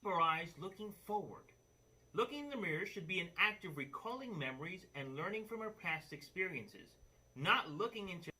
our eyes looking forward. Looking in the mirror should be an act of recalling memories and learning from our past experiences, not looking into.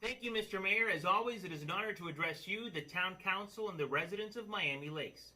Thank you, Mr. Mayor. As always, it is an honor to address you, the Town Council, and the residents of Miami Lakes.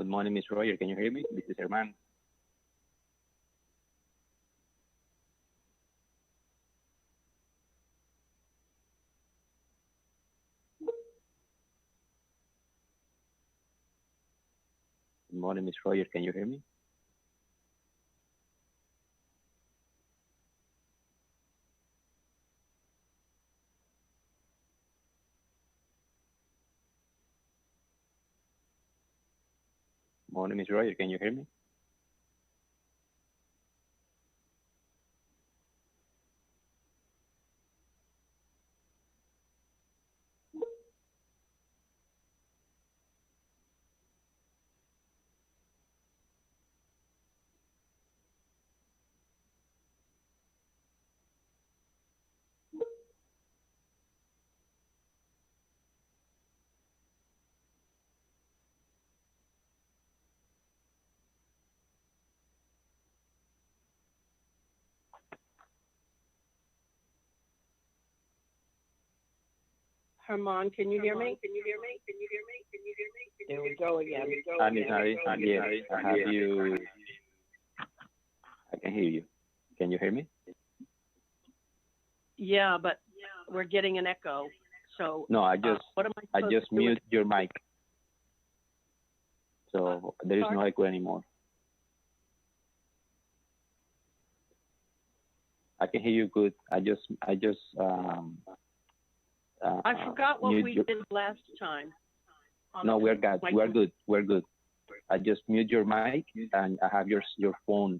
Good morning, Miss Roger. Can you hear me? This is Herman. Good morning, Miss Roger. Can you hear me? Morning, Miss Roger. Can you hear me? Herman, can you hear me? There we go again. Miss Harry. Yes, I have you. I can hear you. Can you hear me? Yeah, but we're getting an echo. So No, what am I I supposed just to do mute your mic, so there is no echo anymore. I can hear you good. I forgot what we did last time. No, we're good. We're good. We're good. I just mute your mic and I have your phone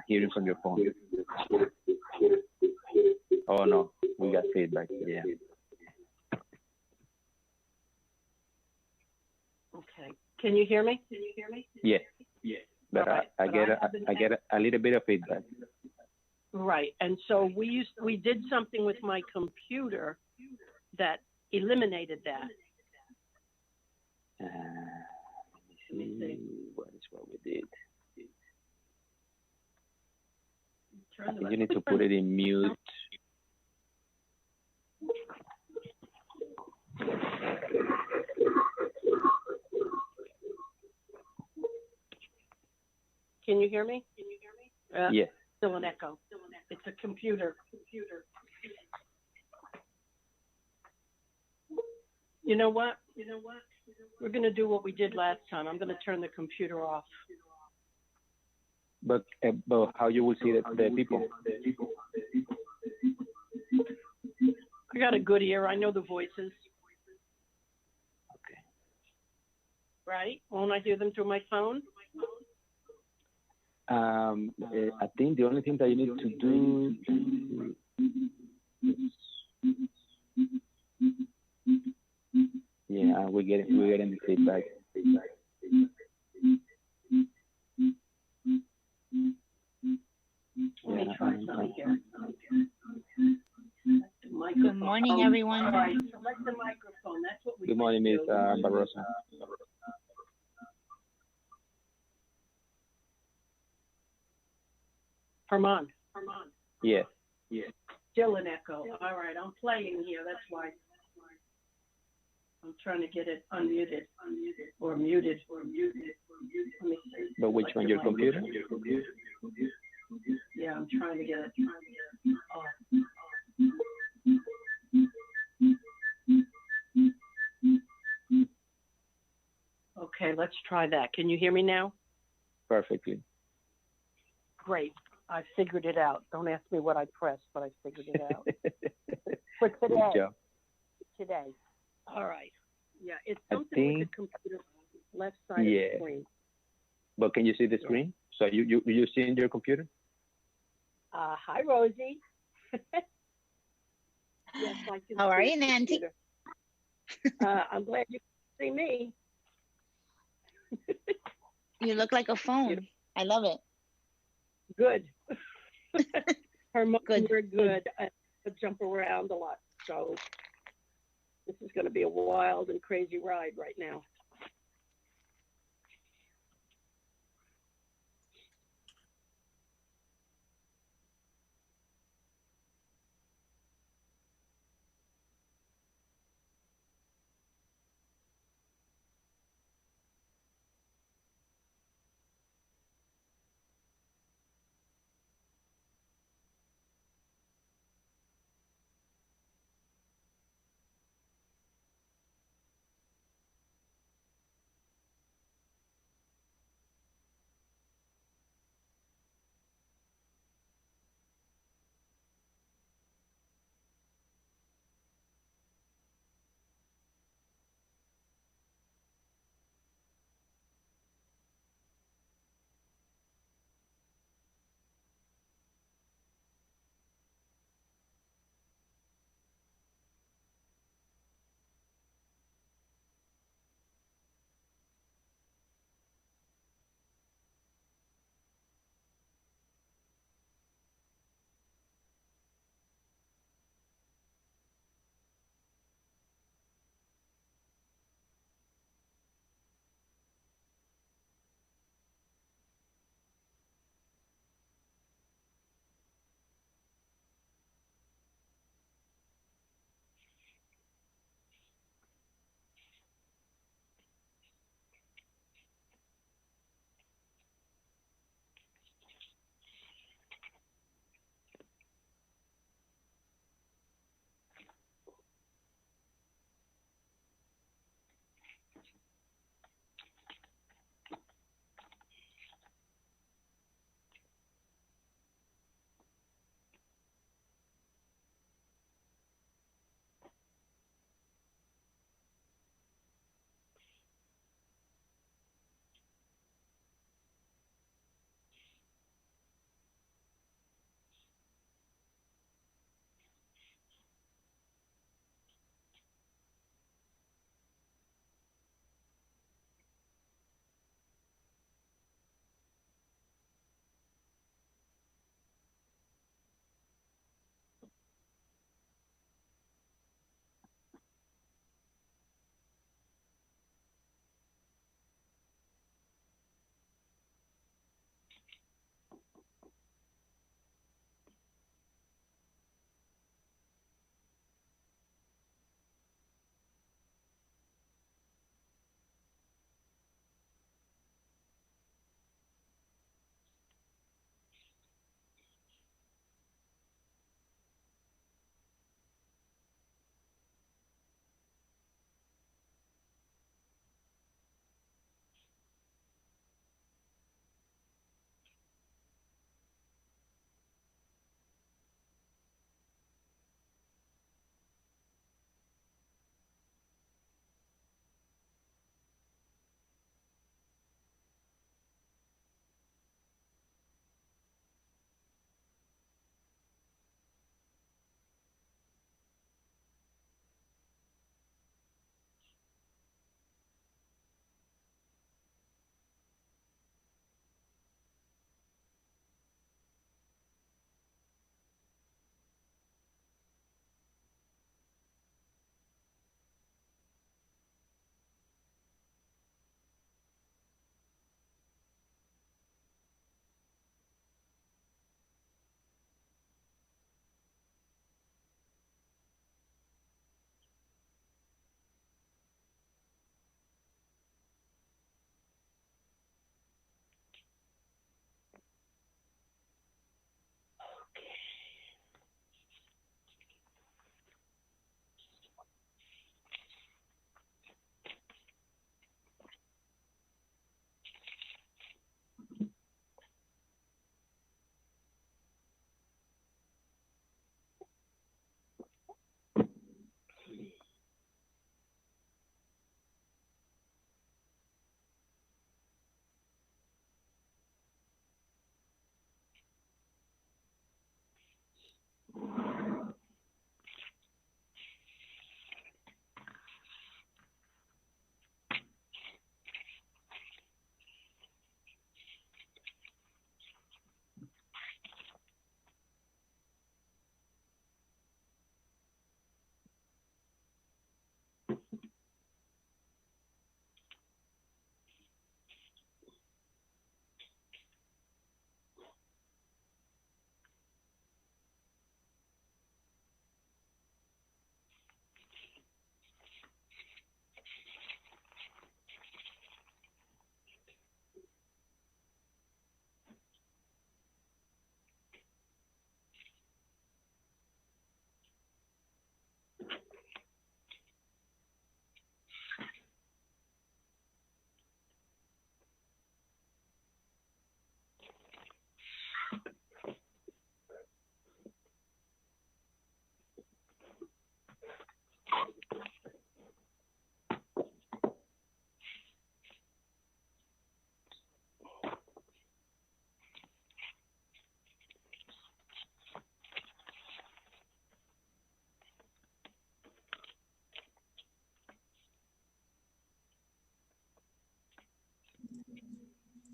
hearing from your phone. Oh no, we got feedback. Yeah. Okay. Can you hear me? Yeah. But Right. I get a little bit of feedback. Right. And so we did something with my computer that eliminated that. Let me see. What is what we did? I think you need to put it in mute. Can you hear me? Yeah. Still an echo. It's a computer. You know what? We're going to do what we did last time. I'm going to turn the computer off. But how you will see the people? I got a good ear. I know the voices. Okay. Right? Won't I hear them through my phone? I think the only thing that you need to do. Yeah, we're getting the feedback. Let me try something here. Good morning, everyone. All right, select the microphone. That's what we Good morning, Miss Barrosa. Herman. Yes. Still an echo. All right, I'm playing here. That's why. I'm trying to get it unmuted or muted. Let me see. But which one? Your computer? Yeah, I'm trying to get it off. Okay, let's try that. Can you hear me now? Perfectly. Great. I figured it out. Don't ask me what I pressed, but I figured it out. For today. Good job. Today. All right. Yeah, it's something with the computer left side of the screen. But can you see the screen? So you see in your computer? Hi, Rosie. Yes, I can. How are you, Nancy? I'm glad you can see me. You look like a phone. I love it. Good. Good. We're good. I jump around a lot, so this is going to be a wild and crazy ride right now.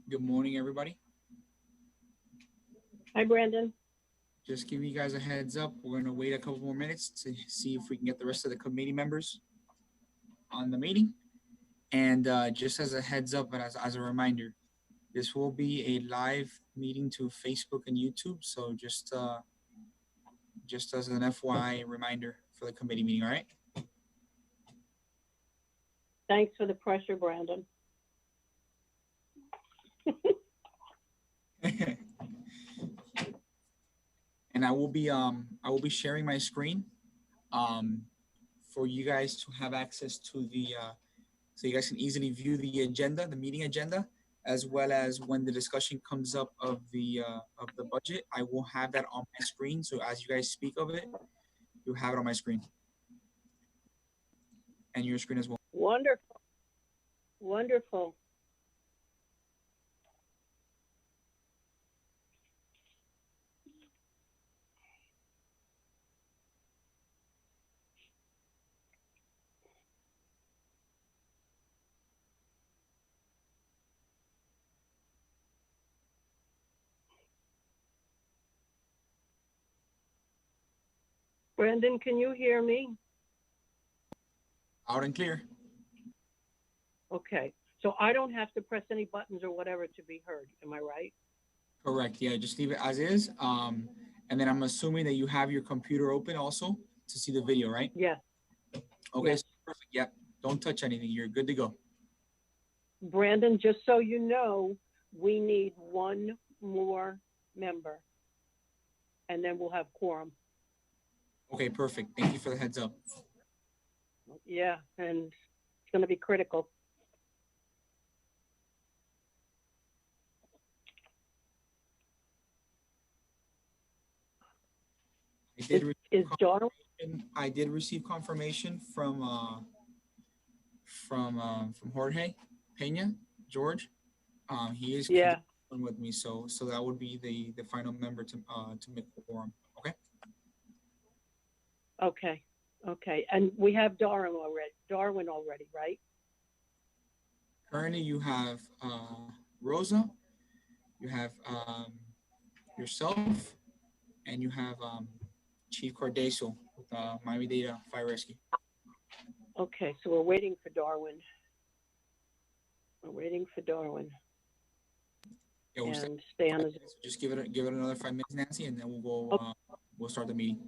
Good morning, everybody. Hi, Brandon. Just give you guys a heads up. We're going to wait a couple more minutes to see if we can get the rest of the committee members on the meeting. And just as a heads up and as a reminder, this will be a live meeting to Facebook and YouTube. So just as an FYI reminder for the committee meeting, all right? Thanks for the pressure, Brandon. And I will be sharing my screen for you guys to have access to the so you guys can easily view the agenda, the meeting agenda, as well as when the discussion comes up of the budget. I will have that on my screen. So as you guys speak of it, you have it on my screen and your screen as well. Wonderful. Wonderful. Brandon, can you hear me? Out and clear. Okay. So I don't have to press any buttons or whatever to be heard. Am I right? Correct. Yeah, just leave it as is. And then I'm assuming that you have your computer open also to see the video, right? Yeah. Okay, Yes. so perfect. Yeah, don't touch anything. You're good to go. Brandon, just so you know, we need one more member and then we'll have quorum. Okay, perfect. Thank you for the heads up. Yeah, and it's going to be critical. I did receive confirmation from Jorge Pena, George. He is with me, so that would be the final member to make quorum. Okay. Okay, and we have Darwin already, right? Currently, you have Rosa, you have yourself, and you have Chief Cardeso with Miami-Dade Fire Rescue. Okay, so we're waiting for Darwin. Yeah, and stay on the Zoom. So just give it another 5 minutes, Nancy, and then we'll go. We'll start the meeting.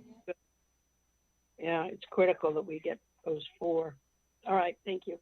Yeah, it's critical that we get those 4. All right, thank you.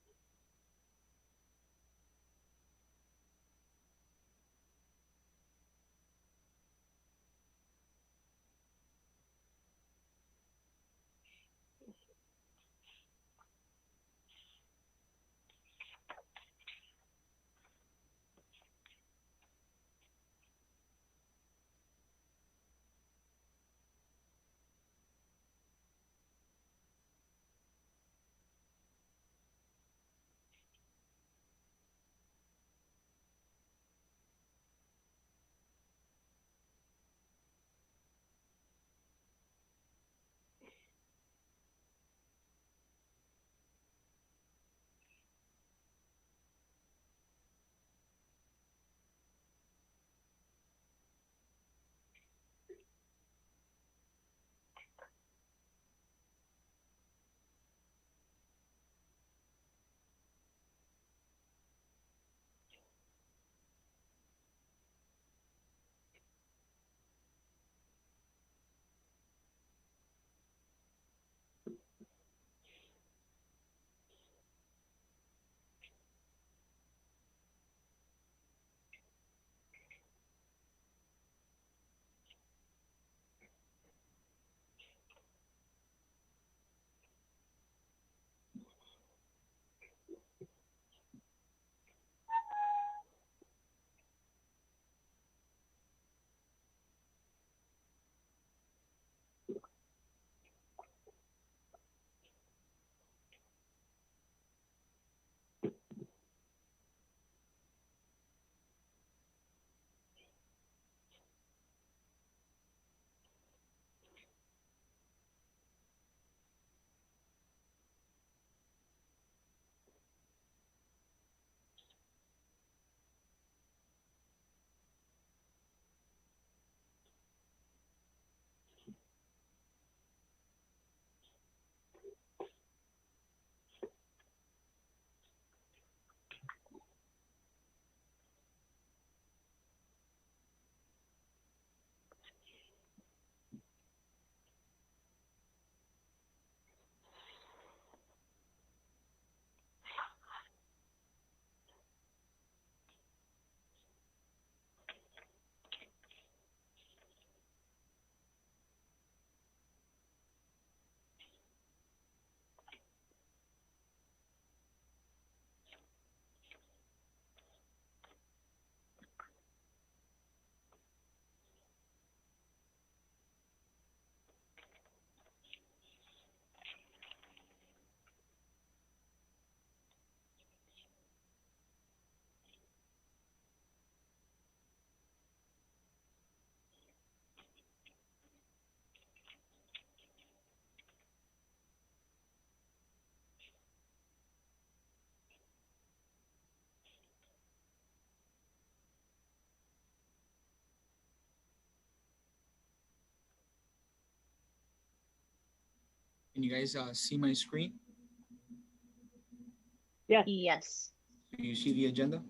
Can you guys see my screen? Yes. Do you see the agenda?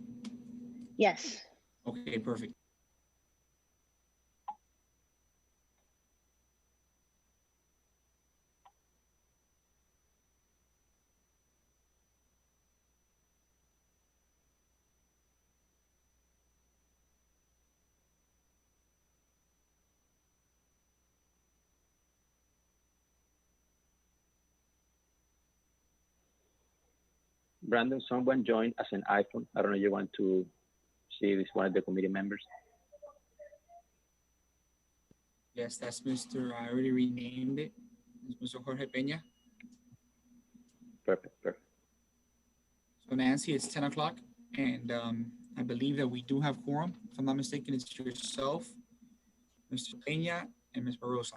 Yes. Okay, perfect. Brandon, someone joined as an iPhone. I don't know if you want to see if it's one of the committee members. Yes, that's Mr. I already renamed it. It's Mr. Jorge Peña. Perfect, perfect. So Nancy, it's 10 o'clock, and I believe that we do have quorum. If I'm not mistaken, it's yourself, Mr. Peña, and Ms. Barosa.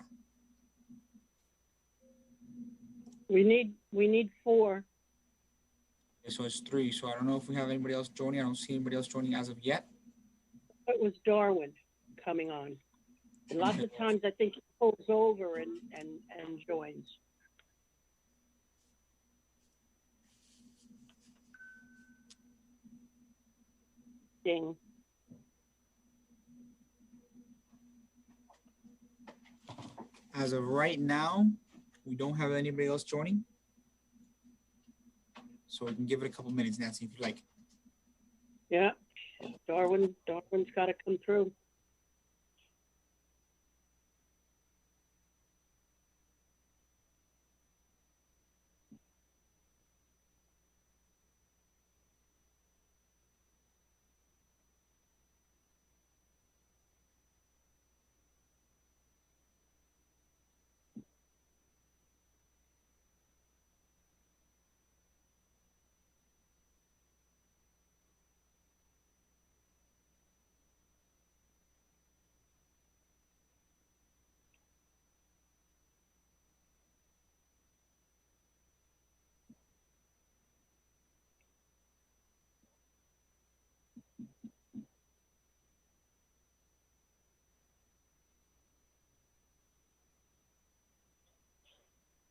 We need 4. Okay, so it's 3. So I don't know if we have anybody else joining. I don't see anybody else joining as of yet. It was Darwin coming on. And lots of times I think he pulls over and joins. Ding. As of right now, we don't have anybody else joining. So we can give it a couple minutes, Nancy, if you like. Yeah. Darwin's got to come through.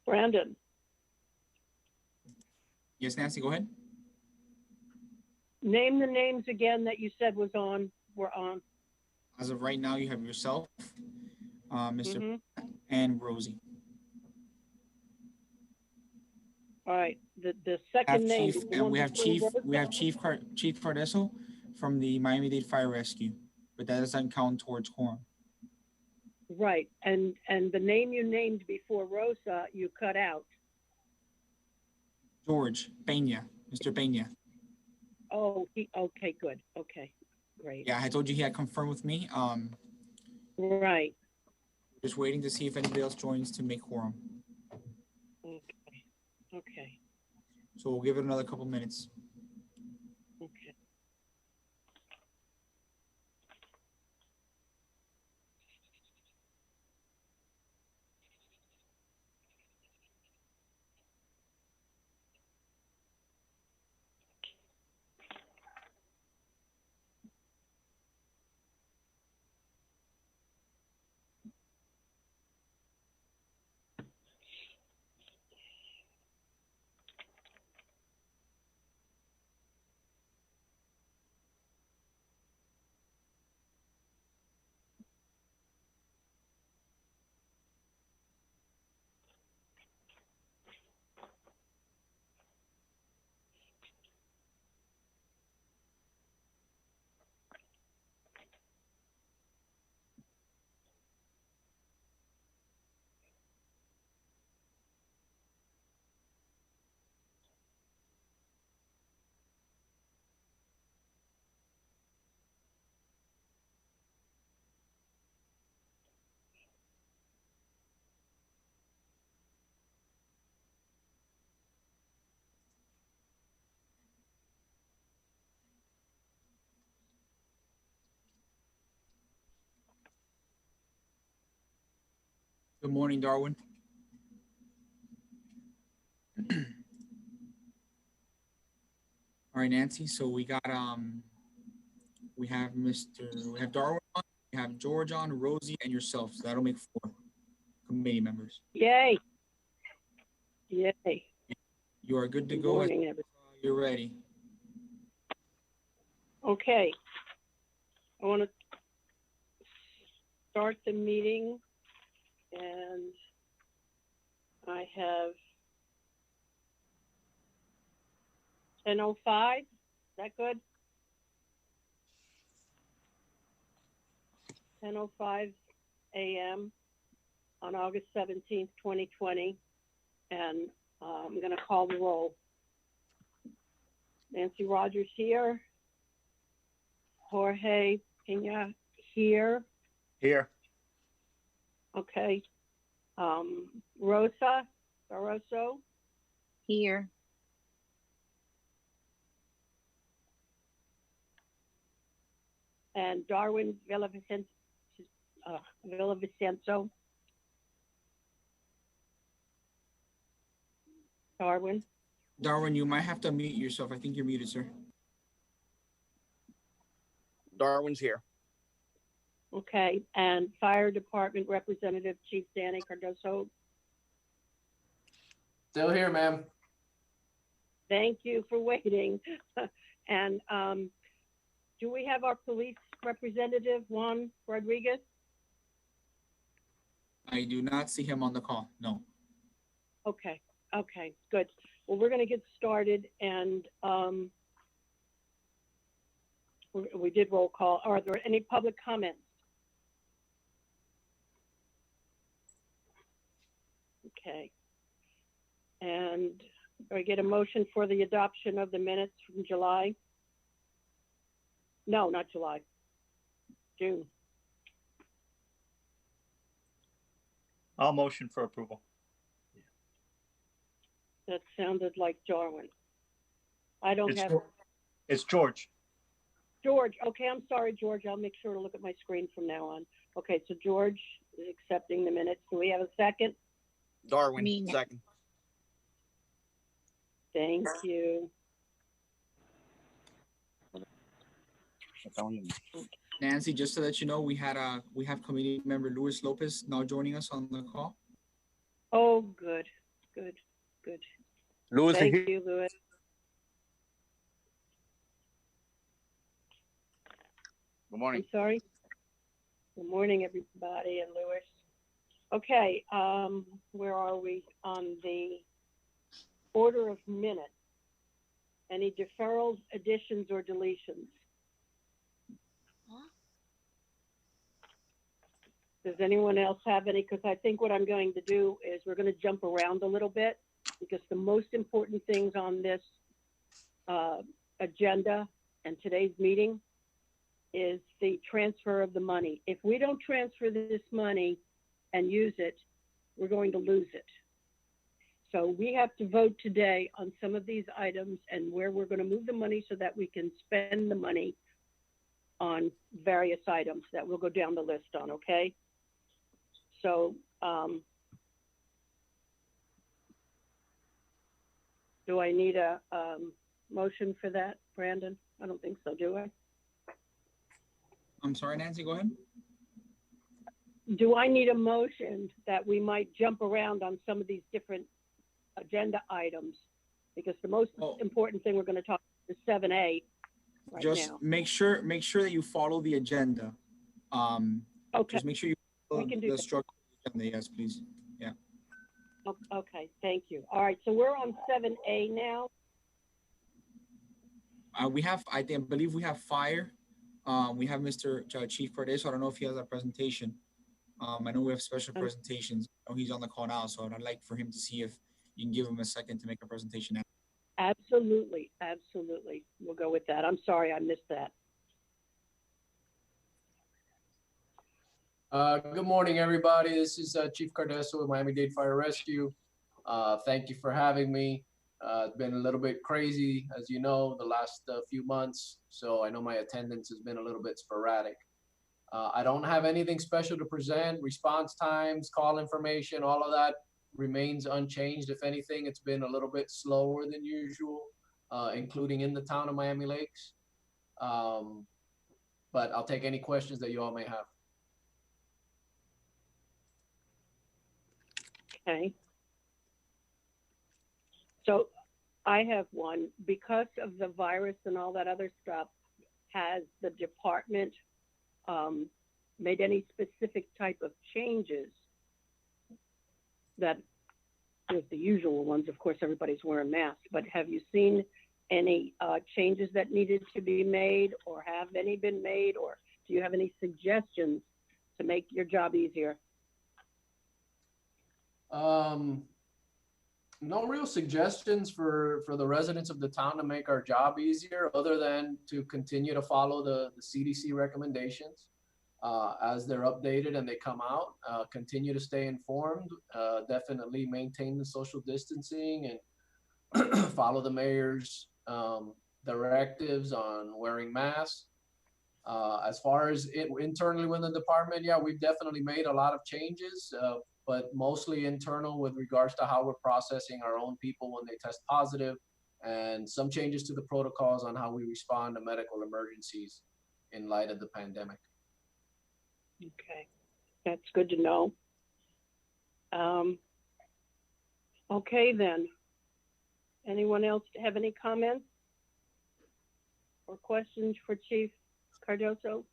Brandon, Yes, Nancy, go ahead. name the names again that you said were on. As of right now, you have yourself, Mr. Mhm. and Rosie. All right. The second name. Chief, the and one we have before Chief Rosa? Chief Cardeso from the Miami-Dade Fire Rescue, but that doesn't count towards quorum. Right. And the name you named before Rosa, you cut out. George Peña, Mr. Peña. Oh, okay, good. Okay, great. Yeah, I told you he had confirmed with me. Right. Just waiting to see if anybody else joins to make quorum. Okay. So we'll give it another couple minutes. Okay. Good morning, Darwin. All right, Nancy. So we got we have Darwin on, we have George on, Rosie, and yourself. So that'll make 4 committee members. Yay. Yay. You are good to Good go. morning, everyone. You're ready. Okay. I want to start the meeting, and I have 10:05. Is that good? 10:05 a.m. on August 17th, 2020, and I'm going to call the roll. Nancy Rogers here. Jorge Pena here. Here. Okay. Rosa Barroso, Here. and Darwin Villavicencio. Darwin. Darwin, you might have to mute yourself. I think you're muted, sir. Darwin's here. Okay, and Fire Department Representative Chief Danny Cardoso. Still here, ma'am. Thank you for waiting. And do we have our police representative, Juan Rodriguez? I do not see him on the call. No. Okay, okay, good. Well, we're going to get started, and we did roll call. Are there any public comments? Okay. And do I get a motion for the adoption of the minutes from July? No, not July. June. I'll motion for approval. That sounded like Darwin. I don't have It's George. George. Okay, I'm sorry, George. I'll make sure to look at my screen from now on. Okay, so George is accepting the minutes. Do we have a second? Darwin, Me. second. Thank you. Nancy, just to let you know, we have committee member Luis Lopez now joining us on the call. Oh, good, good, good. Louis, Thank you, Louis. Good morning. I'm sorry. Good morning, everybody, and Louis. Okay, where are we on the order of minutes? Any deferrals, additions, or deletions? Does anyone else have any? Because I think what I'm going to do is we're going to jump around a little bit, because the most important things on this agenda and today's meeting is the transfer of the money. If we don't transfer this money and use it, we're going to lose it. So we have to vote today on some of these items and where we're going to move the money so that we can spend the money on various items that we'll go down the list on, okay? So, do I need a motion for that, Brandon? I don't think so, do I? I'm sorry, Nancy, go ahead. Do I need a motion that we might jump around on some of these different agenda items? Because the most important thing we're going to talk is 7A right Just now. make sure that you follow the agenda. Okay, Just make sure you follow We can do the that. structure of the agenda. Yes, please. okay, thank you. All right, so we're on 7A now. We have, I believe we have fire. We have Mr. Chief Cordes. I don't know if he has a presentation. I know we have special presentations. I know he's on the call now, so I'd like for him to see if you can give him a second to make a presentation now. Absolutely, absolutely. We'll go with that. I'm sorry I missed that. Good morning, everybody. This is Chief Cardesso with Miami-Dade Fire Rescue. Thank you for having me. It's been a little bit crazy, as you know, the last few months. So I know my attendance has been a little bit sporadic. I don't have anything special to present. Response times, call information, all of that remains unchanged. If anything, it's been a little bit slower than usual, including in the town of Miami Lakes. But I'll take any questions that you all may have. Okay. So I have one. Because of the virus and all that other stuff, has the department made any specific type of changes? That there's the usual ones, of course, everybody's wearing masks, but have you seen any changes that needed to be made, or have any been made, or do you have any suggestions to make your job easier? No real suggestions for the residents of the town to make our job easier, other than to continue to follow the CDC recommendations as they're updated and they come out. Continue to stay informed. Definitely maintain the social distancing and follow the mayor's directives on wearing masks. As far as internally within the department, yeah, we've definitely made a lot of changes, but mostly internal with regards to how we're processing our own people when they test positive, and some changes to the protocols on how we respond to medical emergencies in light of the pandemic. Okay, that's good to know. Okay then. Anyone else have any comments or questions for Chief Cardoso?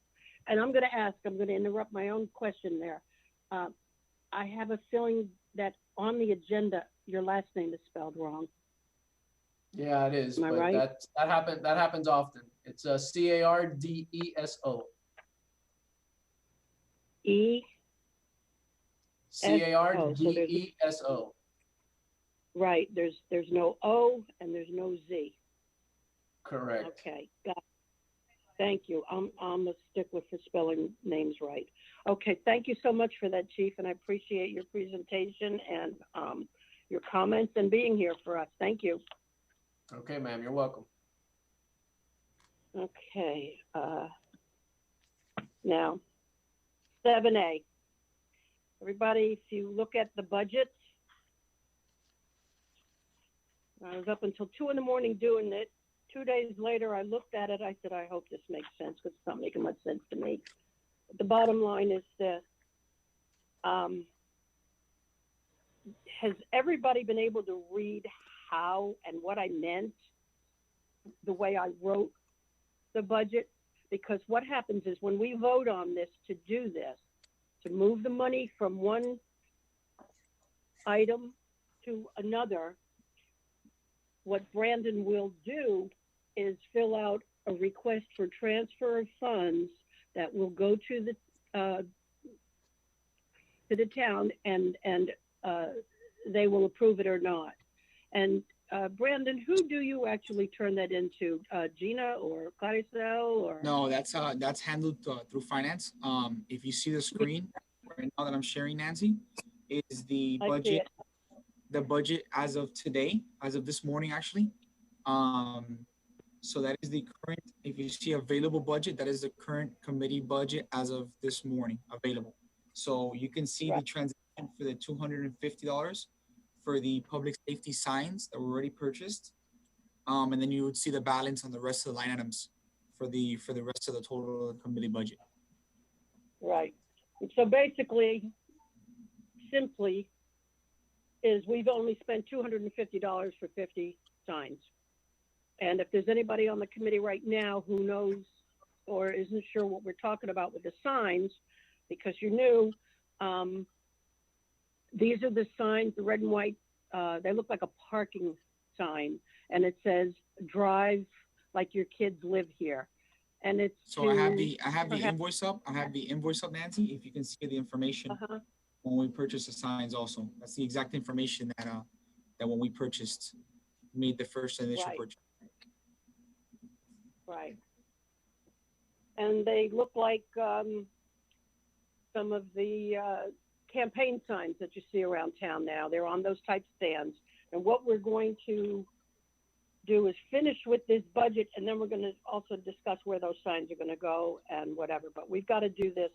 And I'm going to interrupt my own question there. I have a feeling that on the agenda, your last name is spelled wrong. Yeah, it is. Am I but right? That happens often. It's Cardeso. E. Cardeso. Right. There's no O and there's no Z. Correct. Okay. Got it. Thank you. I'm a stickler for spelling names right. Okay. Thank you so much for that, Chief, and I appreciate your presentation and your comments and being here for us. Thank you. Okay, ma'am. You're welcome. Okay. Now, 7A. Everybody, if you look at the budget, I was up until 2 in the morning doing it. 2 days later, I looked at it. I said, I hope this makes sense, because it's not making much sense to me. But the bottom line is this. Has everybody been able to read how and what I meant the way I wrote the budget? Because what happens is when we vote on this to do this, to move the money from one item to another, what Brandon will do is fill out a request for transfer of funds that will go to the town, and they will approve it or not. And Brandon, who do you actually turn that into? Gina or Claricel or? No, that's handled through finance. If you see the screen right now that I'm sharing, Nancy, is the budget. The budget as of today, as of this morning, actually. So that is the current, if you see available budget, that is the current committee budget as of this morning available. So you can see the transaction for the $250 for the public safety signs that were already purchased. And then you would see the balance on the rest of the line items for the rest of the total committee budget. Right. So basically, simply, is we've only spent $250 for 50 signs. And if there's anybody on the committee right now who knows or isn't sure what we're talking about with the signs, because you're new, these are the signs, the red and white, they look like a parking sign, and it says drive like your kids live here. And it's so I have the invoice up. I have the invoice up, Nancy, if you can see the information. When we purchased the signs also. That's the exact information that when we purchased, made the first initial purchase. Right. And they look like some of the campaign signs that you see around town now. They're on those type stands. And what we're going to do is finish with this budget, and then we're going to also discuss where those signs are going to go and whatever. But we've got to do this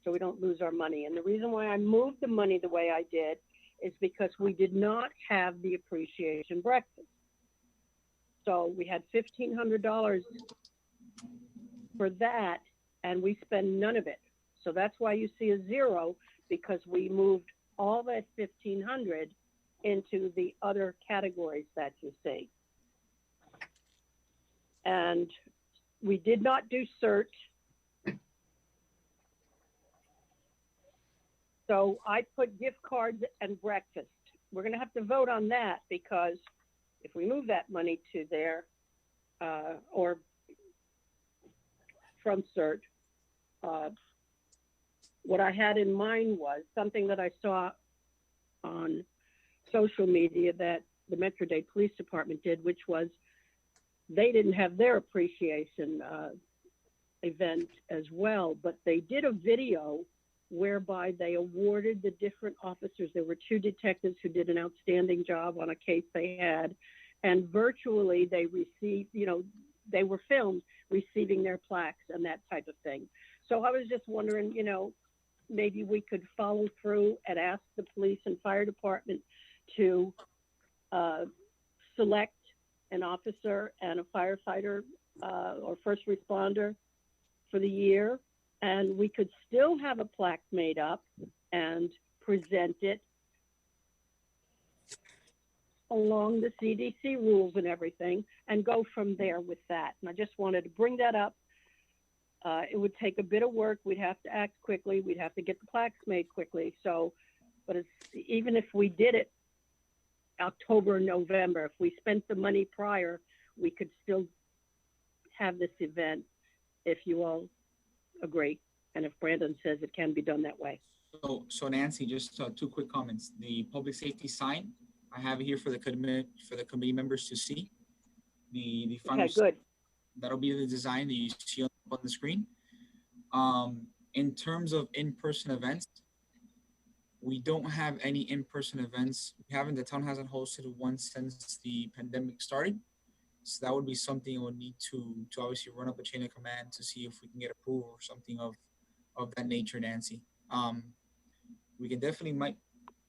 so we don't lose our money. And the reason why I moved the money the way I did is because we did not have the appreciation breakfast. So we had $1,500 for that, and we spend none of it. So that's why you see a zero, because we moved all that $1,500 into the other categories that you see. And we did not do search. So I put gift cards and breakfast. We're going to have to vote on that because if we move that money to there or from search, what I had in mind was something that I saw on social media that the Metro-Dade Police Department did, which was they didn't have their appreciation event as well, but they did a video whereby they awarded the different officers. There were 2 detectives who did an outstanding job on a case they had, and virtually they received, they were filmed receiving their plaques and that type of thing. So I was just wondering, maybe we could follow through and ask the police and fire department to select an officer and a firefighter or first responder for the year, and we could still have a plaque made up and present it along the CDC rules and everything and go from there with that. And I just wanted to bring that up. It would take a bit of work. We'd have to act quickly. We'd have to get the plaques made quickly. So, but even if we did it October, November, if we spent the money prior, we could still have this event if you all agree. And if Brandon says it can be done that way. So Nancy, just 2 quick comments. The public safety sign, I have it here for the committee members to see. The final, okay, good. That'll be the design that you see on the screen. In terms of in-person events, we don't have any in-person events. The town hasn't hosted one since the pandemic started. So that would be something we'll need to obviously run up a chain of command to see if we can get approval or something of that nature, Nancy. We can definitely might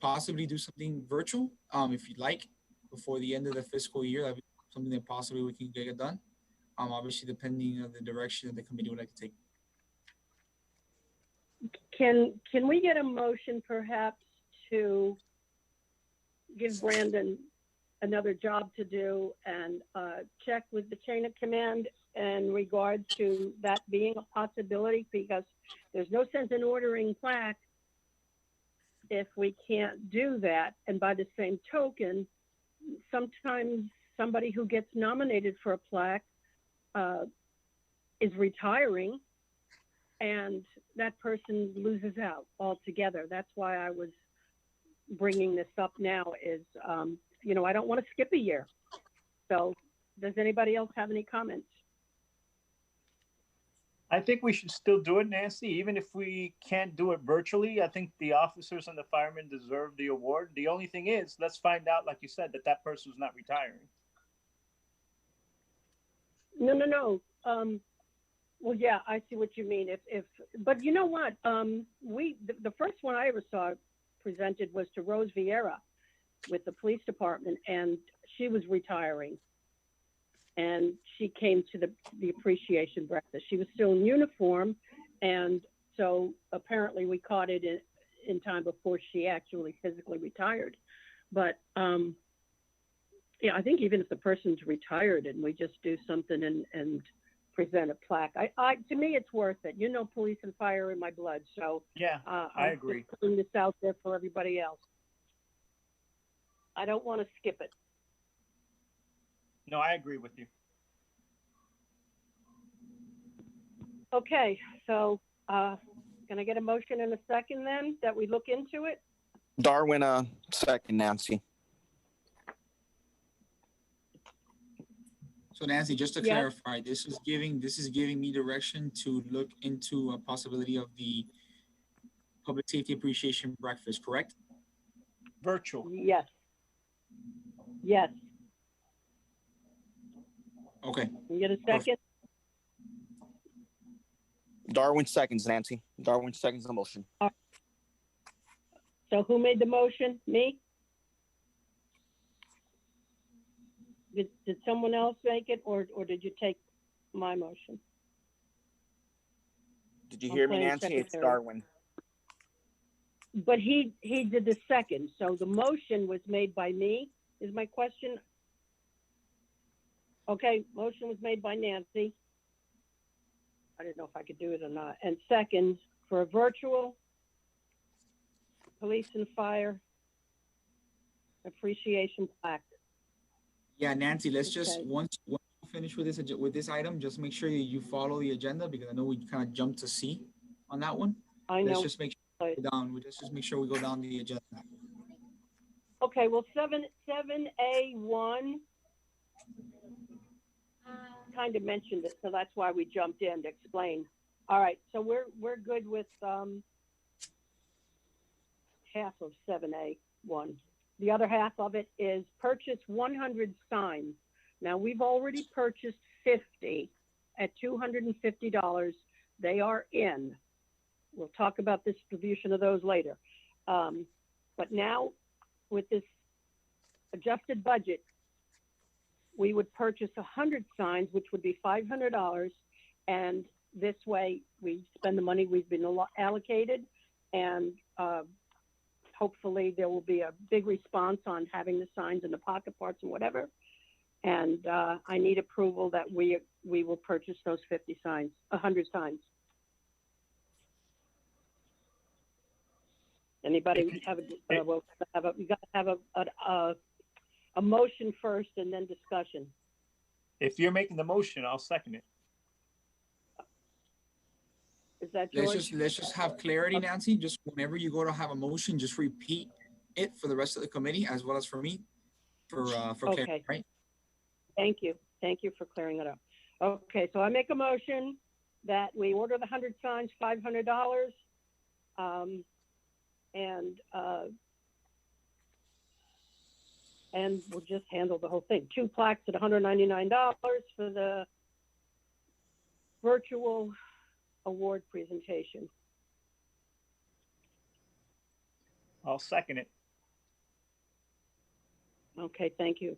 possibly do something virtual if you'd like before the end of the fiscal year. That'd be something that possibly we can get it done. Obviously depending on the direction that the committee would like to take. Can we get a motion perhaps to give Brandon another job to do and check with the chain of command in regards to that being a possibility? Because there's no sense in ordering plaques if we can't do that. And by the same token, sometimes somebody who gets nominated for a plaque is retiring and that person loses out altogether. That's why I was bringing this up now is, I don't want to skip a year. So does anybody else have any comments? I think we should still do it, Nancy, even if we can't do it virtually. I think the officers and the firemen deserve the award. The only thing is, let's find out, like you said, that person's not retiring. No. Well, yeah, I see what you mean. But you know what? The first one I ever saw presented was to Rose Vieira with the police department, and she was retiring. And she came to the appreciation breakfast. She was still in uniform, and so apparently we caught it in time before she actually physically retired. But I think even if the person's retired and we just do something and present a plaque, to me it's worth it. Police and fire in my blood, so yeah, I agree. Just putting this out there for everybody else. I don't want to skip it. No, I agree with you. Okay, so can I get a motion in a second then that we look into it? Darwin, second, Nancy. So Nancy, just to clarify, this is giving me direction to look into a possibility of the public safety appreciation breakfast, correct? Virtual. Yes. Okay. Can you get a second? Darwin seconds, Nancy. Darwin seconds the motion. So who made the motion? Me? Did someone else make it, or did you take my motion? Did you hear me, Nancy? It's Darwin. but he did the second, so the motion was made by me, is my question? Okay, motion was made by Nancy. I didn't know if I could do it or not. And second, for a virtual police and fire appreciation plaque. Yeah, Nancy, let's just, Okay. once you finish with this item, just make sure you follow the agenda, because I know we kind of jumped to C on that one. I Let's know. just make sure we go down. Let's just make sure we go down the agenda. Okay, well, 7A1 kind of mentioned it, so that's why we jumped in to explain. All right, so we're good with half of 7A1. The other half of it is purchase 100 signs. Now, we've already purchased 50 at $250. They are in. We'll talk about the distribution of those later. But now, with this adjusted budget, we would purchase 100 signs, which would be $500. And this way, we spend the money we've been allocated, and hopefully there will be a big response on having the signs in the pocket parts and whatever. And I need approval that we will purchase those 50 signs, 100 signs. Anybody have you got to have a motion first and then discussion. If you're making the motion, I'll second it. Is that George? Let's just have clarity, Nancy. Just whenever you go to have a motion, just repeat it for the rest of the committee as well as for me for clarity, Okay. right? Thank you. Thank you for clearing it up. Okay, so I make a motion that we order the 100 signs, $500, and we'll just handle the whole thing. 2 plaques at $199 for the virtual award presentation. I'll second it. Okay, thank you.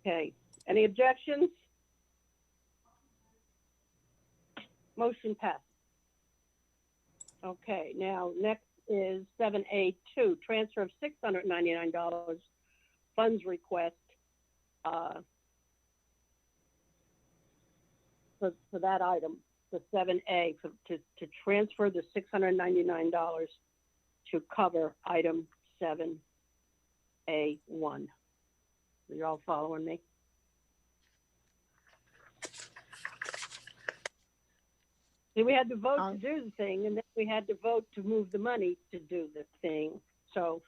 Okay, any objections? Motion passed. Okay, now next is 7A2, transfer of $699 funds request for that item, the 7A, to transfer the $699 to cover item 7A1. Are you all following me? See, we had to vote to do the thing, and then we had to vote to move the money to do the thing. So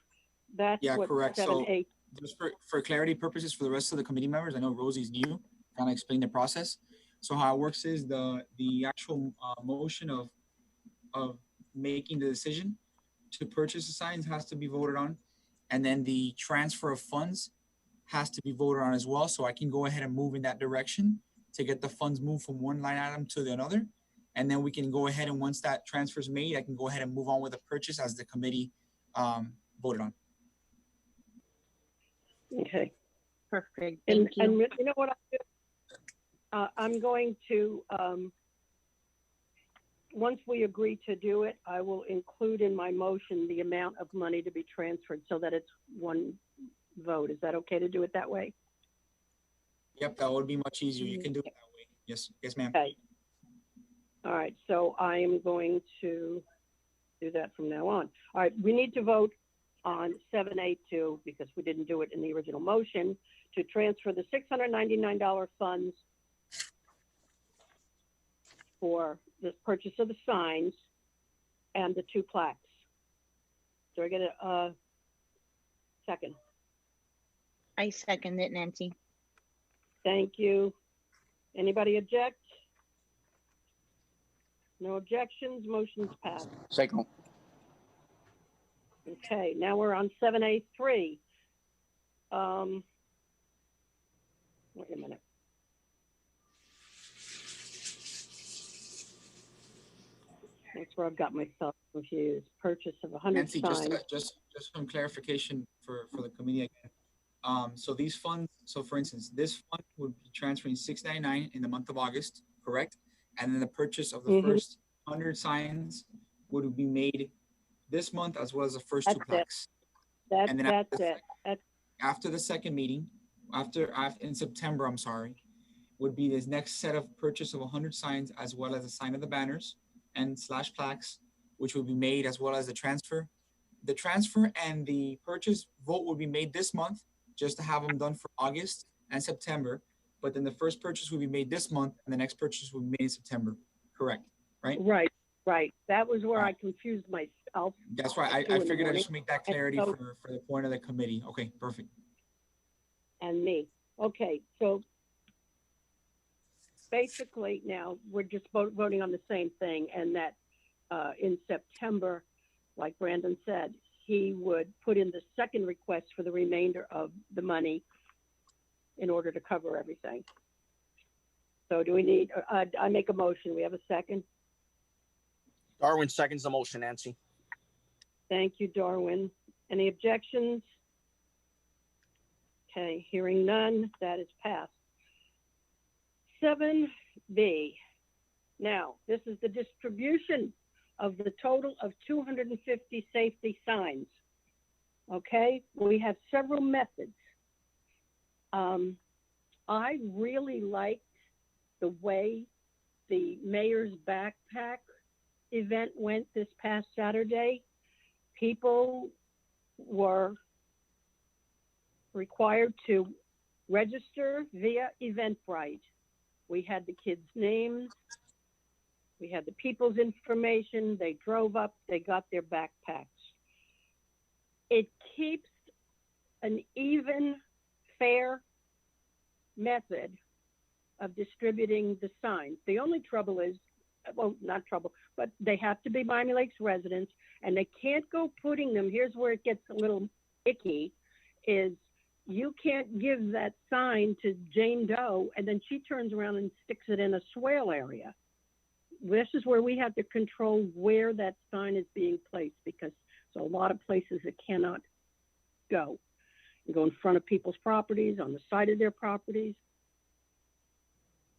that's what correct. 7A. So just for clarity purposes for the rest of the committee members, I know Rosie's new, kind of explain the process. So how it works is the actual motion of making the decision to purchase the signs has to be voted on, and then the transfer of funds has to be voted on as well. So I can go ahead and move in that direction to get the funds moved from one line item to the another. And then we can go ahead, and once that transfer is made, I can go ahead and move on with the purchase as the committee voted on. Okay. Perfect. And, Thank you. and you know what I do? I'm going to, once we agree to do it, I will include in my motion the amount of money to be transferred so that it's one vote. Is that okay to do it that way? Yep, that would be much easier. You can do it that way. Yes, ma'am. Okay. All right, so I am going to do that from now on. All right, we need to vote on 7A2 because we didn't do it in the original motion to transfer the $699 funds for the purchase of the signs and the 2 plaques. Do I get a second? I second it, Nancy. Thank you. Anybody object? No objections, motion's passed. Second. Okay, now we're on 7A3. Wait a minute. That's where I've got myself confused. Purchase of 100 Nancy, signs. just some clarification for the committee again. So these funds, so for instance, this fund would be transferring $699 in the month of August, correct? and then the purchase of the Mhm. first 100 signs would be made this month, as well as the first two That's it. plaques. That's, And then that's it. That's, after the second meeting, after in September, I'm sorry, would be this next set of purchase of 100 signs, as well as the sign of the banners and slash plaques, which will be made, as well as the transfer. The transfer and the purchase vote will be made this month, just to have them done for August and September. But then the first purchase will be made this month, and the next purchase will be made in September. Correct, right? right. That was where I Right. confused myself. That's why at 2 I in the figured I'd morning. just make that clarity so- for the point of the committee. Okay, perfect. And me. Okay, so basically now we're just voting on the same thing, and that in September, like Brandon said, he would put in the second request for the remainder of the money in order to cover everything. So do we need, I make a motion. We have a second. Darwin seconds the motion, Nancy. Thank you, Darwin. Any objections? Okay, hearing none, that is passed. 7B. Now, this is the distribution of the total of 250 safety signs. Okay, we have several methods. I really liked the way the mayor's backpack event went this past Saturday. People were required to register via Eventbrite. We had the kids' names, we had the people's information, they drove up, they got their backpacks. It keeps an even, fair method of distributing the signs. The only trouble is, well, not trouble, but they have to be Miami Lakes residents, and they can't go putting them, here's where it gets a little icky, is you can't give that sign to Jane Doe and then she turns around and sticks it in a swale area. This is where we have to control where that sign is being placed, because there's a lot of places it cannot go. You go in front of people's properties, on the side of their properties.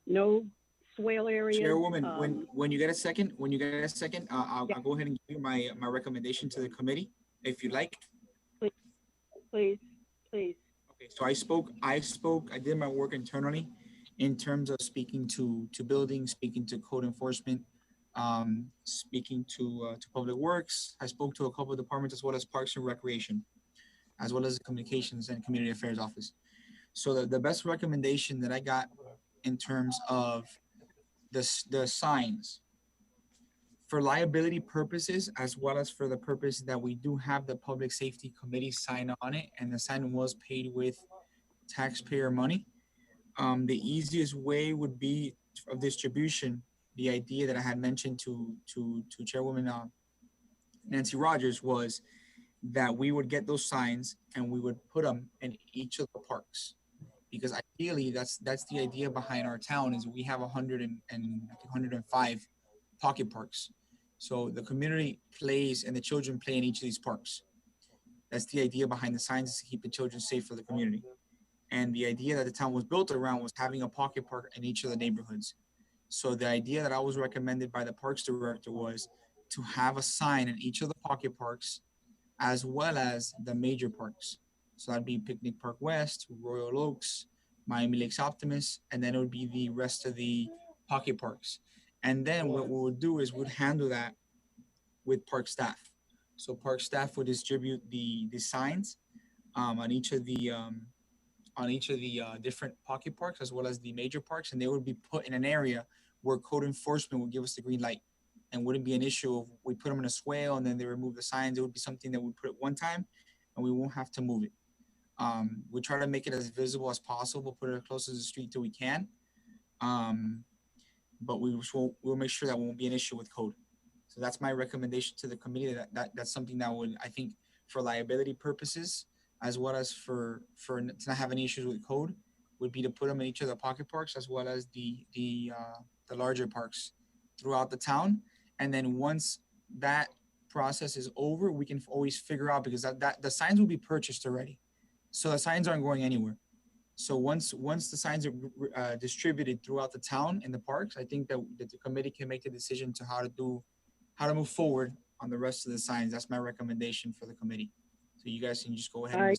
No swale areas. Chairwoman, when you get a second, I'll Yeah. go ahead and give you my recommendation to the committee, if you like. Please. Okay, so I did my work internally in terms of speaking to buildings, speaking to code enforcement, speaking to public works. I spoke to a couple of departments, as well as Parks and Recreation, as well as the Communications and Community Affairs Office. So the best recommendation that I got in terms of the signs, for liability purposes, as well as for the purpose that we do have the Public Safety Committee sign on it, and the sign was paid with taxpayer money. The easiest way would be of distribution. The idea that I had mentioned to Chairwoman Nancy Rogers was that we would get those signs and we would put them in each of the parks, because ideally that's the idea behind our town, is we have 105 pocket parks. So the community plays and the children play in each of these parks. That's the idea behind the signs, is to keep the children safe for the community. And the idea that the town was built around was having a pocket park in each of the neighborhoods. So the idea that I was recommended by the Parks Director was to have a sign in each of the pocket parks, as well as the major parks. So that'd be Picnic Park West, Royal Oaks, Miami Lakes Optimist, and then it would be the rest of the pocket parks. And then what we would do is we'd handle that with park staff. So park staff would distribute the signs on each of the different pocket parks, as well as the major parks, and they would be put in an area where code enforcement would give us the green light, and wouldn't be an issue of we put them in a swale and then they remove the signs. It would be something that we put it one time and we won't have to move it. We try to make it as visible as possible, put it as close to the street till we can. But we'll make sure that won't be an issue with code. So that's my recommendation to the committee. That's something that would, I think, for liability purposes, as well as for to not have any issues with code, would be to put them in each of the pocket parks, as well as the larger parks throughout the town. And then once that process is over, we can always figure out, because that the signs will be purchased already. So the signs aren't going anywhere. So once the signs are distributed throughout the town and the parks, I think that the committee can make the decision to how to move forward on the rest of the signs. That's my recommendation for the committee. So you guys can just go ahead and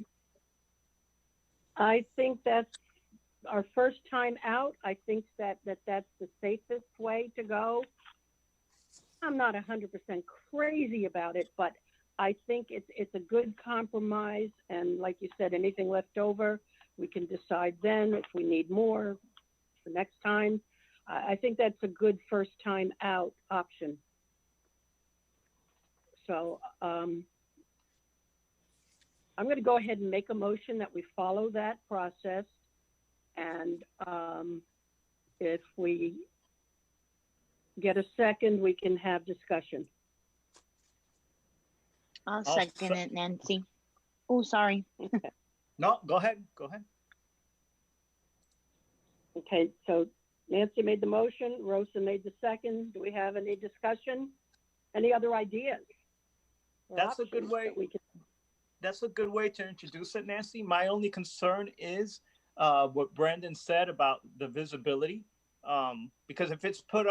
I think that's our first time out. I think that's the safest way to go. I'm not 100% crazy about it, but I think it's a good compromise. And like you said, anything left over, we can decide then if we need more for next time. I think that's a good first time out option. So I'm going to go ahead and make a motion that we follow that process. And if we get a second, we can have discussion. I'll second it, Nancy. Oh, sorry. No, go ahead. Go ahead. Okay, so Nancy made the motion, Rosa made the second. Do we have any discussion? Any other ideas? That's a good way. That's a good way to introduce it, Nancy. My only concern is what Brandon said about the visibility. Because if it's put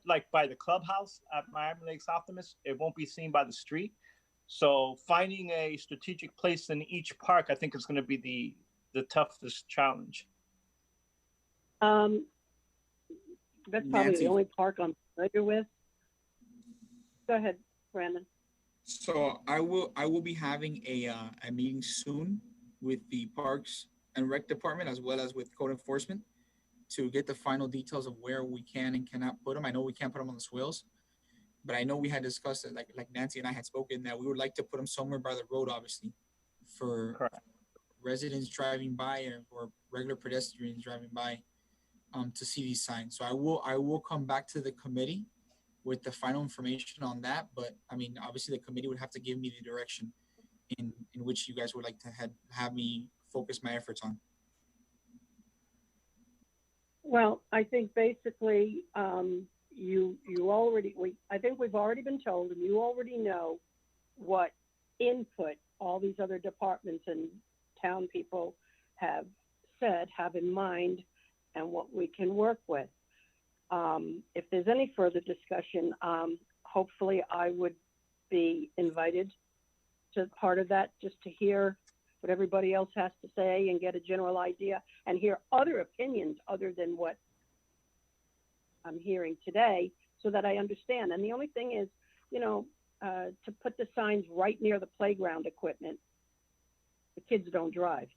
like by the clubhouse at Miami Lakes Optimist, it won't be seen by the street. So finding a strategic place in each park, I think is going to be the toughest challenge. That's probably Nancy. the only park I'm familiar with. Go ahead, Brandon. So I will be having a meeting soon with the Parks and Rec Department as well as with code enforcement to get the final details of where we can and cannot put them. I know we can't put them on the swales, but I know we had discussed it, like Nancy and I had spoken, that we would like to put them somewhere by the road, obviously, for Correct. residents driving by or regular pedestrians driving by to see these signs. So I will come back to the committee with the final information on that. But I mean, obviously the committee would have to give me the direction in which you guys would like to have me focus my efforts on. Well, I think basically you already, I think we've already been told, and you already know what input all these other departments and town people have said, have in mind, and what we can work with. If there's any further discussion, hopefully I would be invited to part of that, just to hear what everybody else has to say and get a general idea and hear other opinions other than what I'm hearing today, so that I understand. And the only thing is, to put the signs right near the playground equipment, the kids don't drive.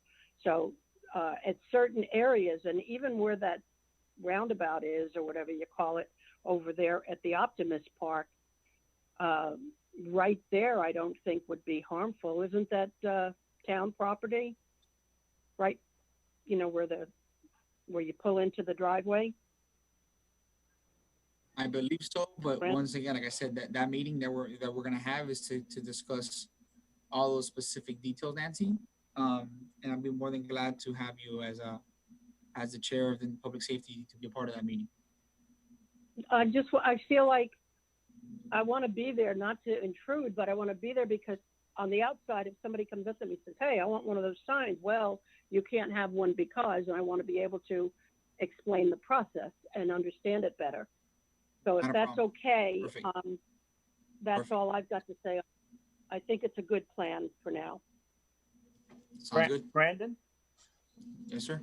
So at certain areas, and even where that roundabout is, or whatever you call it, over there at the Optimist Park, right there, I don't think would be harmful. Isn't that town property? Right, where you pull into the driveway? I believe so, but Brent? once again, like I said, that meeting that we're gonna have is to discuss all those specific details, Nancy. And I'd be more than glad to have you as the chair of the public safety to be a part of that meeting. I feel like I want to be there, not to intrude, but I want to be there because on the outside, if somebody comes up to me and says, "Hey, I want one of those signs," well, you can't have one because, and I want to be able to explain the process and understand it better. So if Not a that's problem. okay, Perfect. that's Perfect. all I've got to say. I think it's a good plan for now. Sounds good. Brandon, Yes, sir.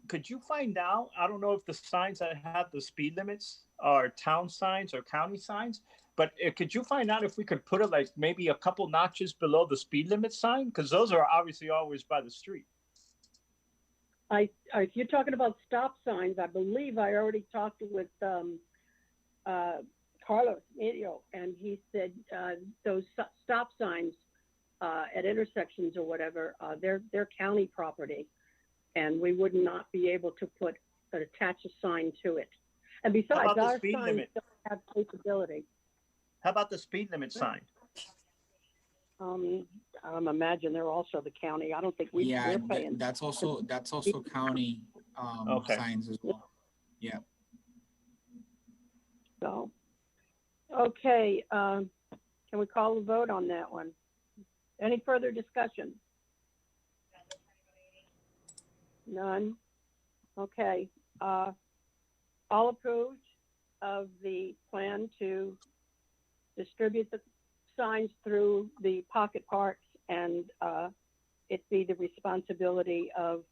could you find out? I don't know if the signs that have the speed limits are town signs or county signs, but could you find out if we could put it like maybe a couple notches below the speed limit sign? Because those are obviously always by the street. If you're talking about stop signs, I believe I already talked with Carlos Medio, and he said those stop signs at intersections or whatever, they're county property, and we would not be able to attach a sign to it. And besides, the our speed signs limit? don't have capability. How about the speed limit sign? Imagine they're also the county. I don't think we're paying. That's also county Okay. signs as well. Yeah. So, okay, can we call a vote on that one? Any further discussion? None. Okay. All approved of the plan to distribute the signs through the pocket parks and it be the responsibility of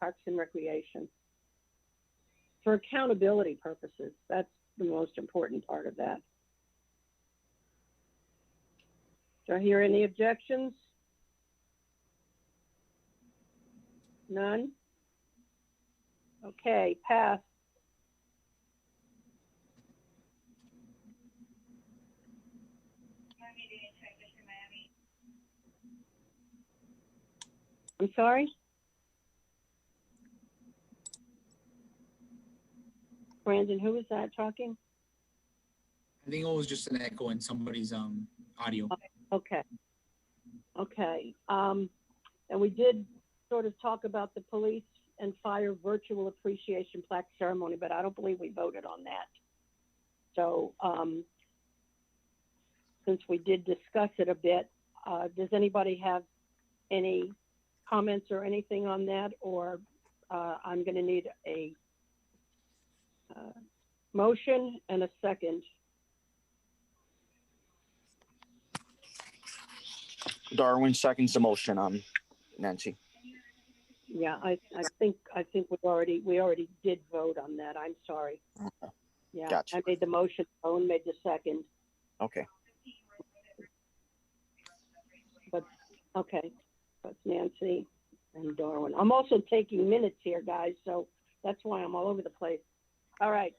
Parks and Recreation. For accountability purposes, that's the most important part of that. Do I hear any objections? None? Okay, pass. I'm sorry? Brandon, who was that talking? I think it was just an echo in somebody's audio. Okay. Okay. And we did sort of talk about the police and fire virtual appreciation plaque ceremony, but I don't believe we voted on that. So since we did discuss it a bit, does anybody have any comments or anything on that? Or I'm going to need a motion and a second. Darwin seconds the motion, Nancy. Yeah, I think we already did vote on that. I'm sorry. Okay. Yeah, Gotcha. I made the motion. Owen made the second. Okay. But okay, that's Nancy and Darwin. I'm also taking minutes here, guys, so that's why I'm all over the place. All right,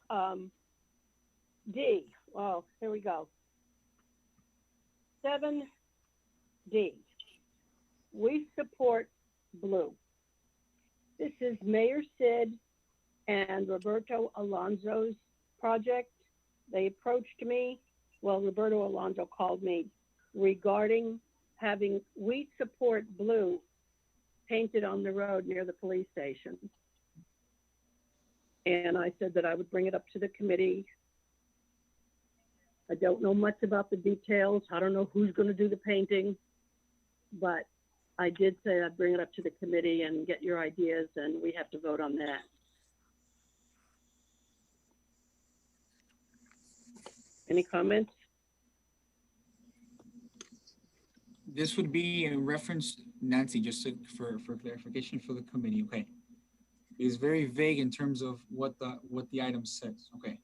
D. Oh, here we go. 7D. We support Blue. This is Mayor Sid and Roberto Alonso's project. They approached me. Well, Roberto Alonso called me regarding having We Support Blue painted on the road near the police station. And I said that I would bring it up to the committee. I don't know much about the details. I don't know who's going to do the painting, but I did say I'd bring it up to the committee and get your ideas, and we have to vote on that. Any comments? This would be in reference, Nancy, just for clarification for the committee. Okay, it's very vague in terms of what the item says. Okay,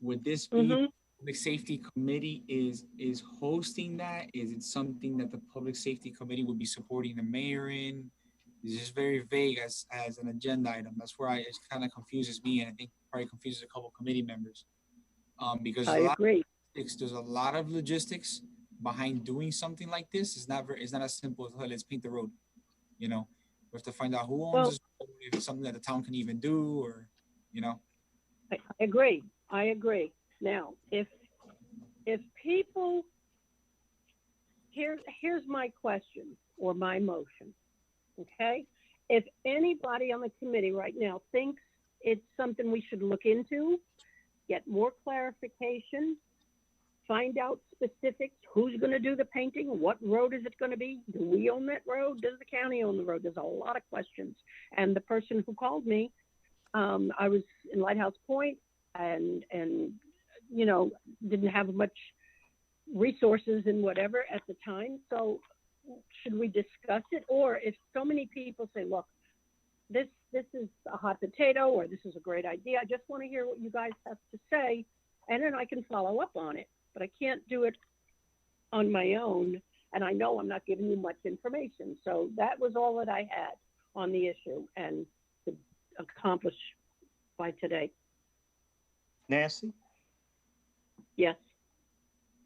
would this be Public Safety Committee is hosting that? Is it something that the Public Safety Committee would be supporting the mayor in? It's just very vague as an agenda item. That's where it kind of confuses me, and I think probably confuses a couple committee members. Because I agree. There's a lot of logistics behind doing something like this. It's not as simple as, oh, let's paint the road. You know, we have to find out who owns this road, if it's something that the town can even do, or, you know. I agree. Now, if people, here's my question or my motion, okay? If anybody on the committee right now thinks it's something we should look into, get more clarification, find out specifics, who's going to do the painting, what road is it going to be, do we own that road, does the county own the road? There's a lot of questions. And the person who called me, I was in Lighthouse Point and you know, didn't have much resources and whatever at the time. So should we discuss it? Or if so many people say, look, this is a hot potato, or this is a great idea, I just want to hear what you guys have to say, and then I can follow up on it. But I can't do it on my own, and I know I'm not giving you much information. So that was all that I had on the issue and to accomplish by today. Nancy? Yes.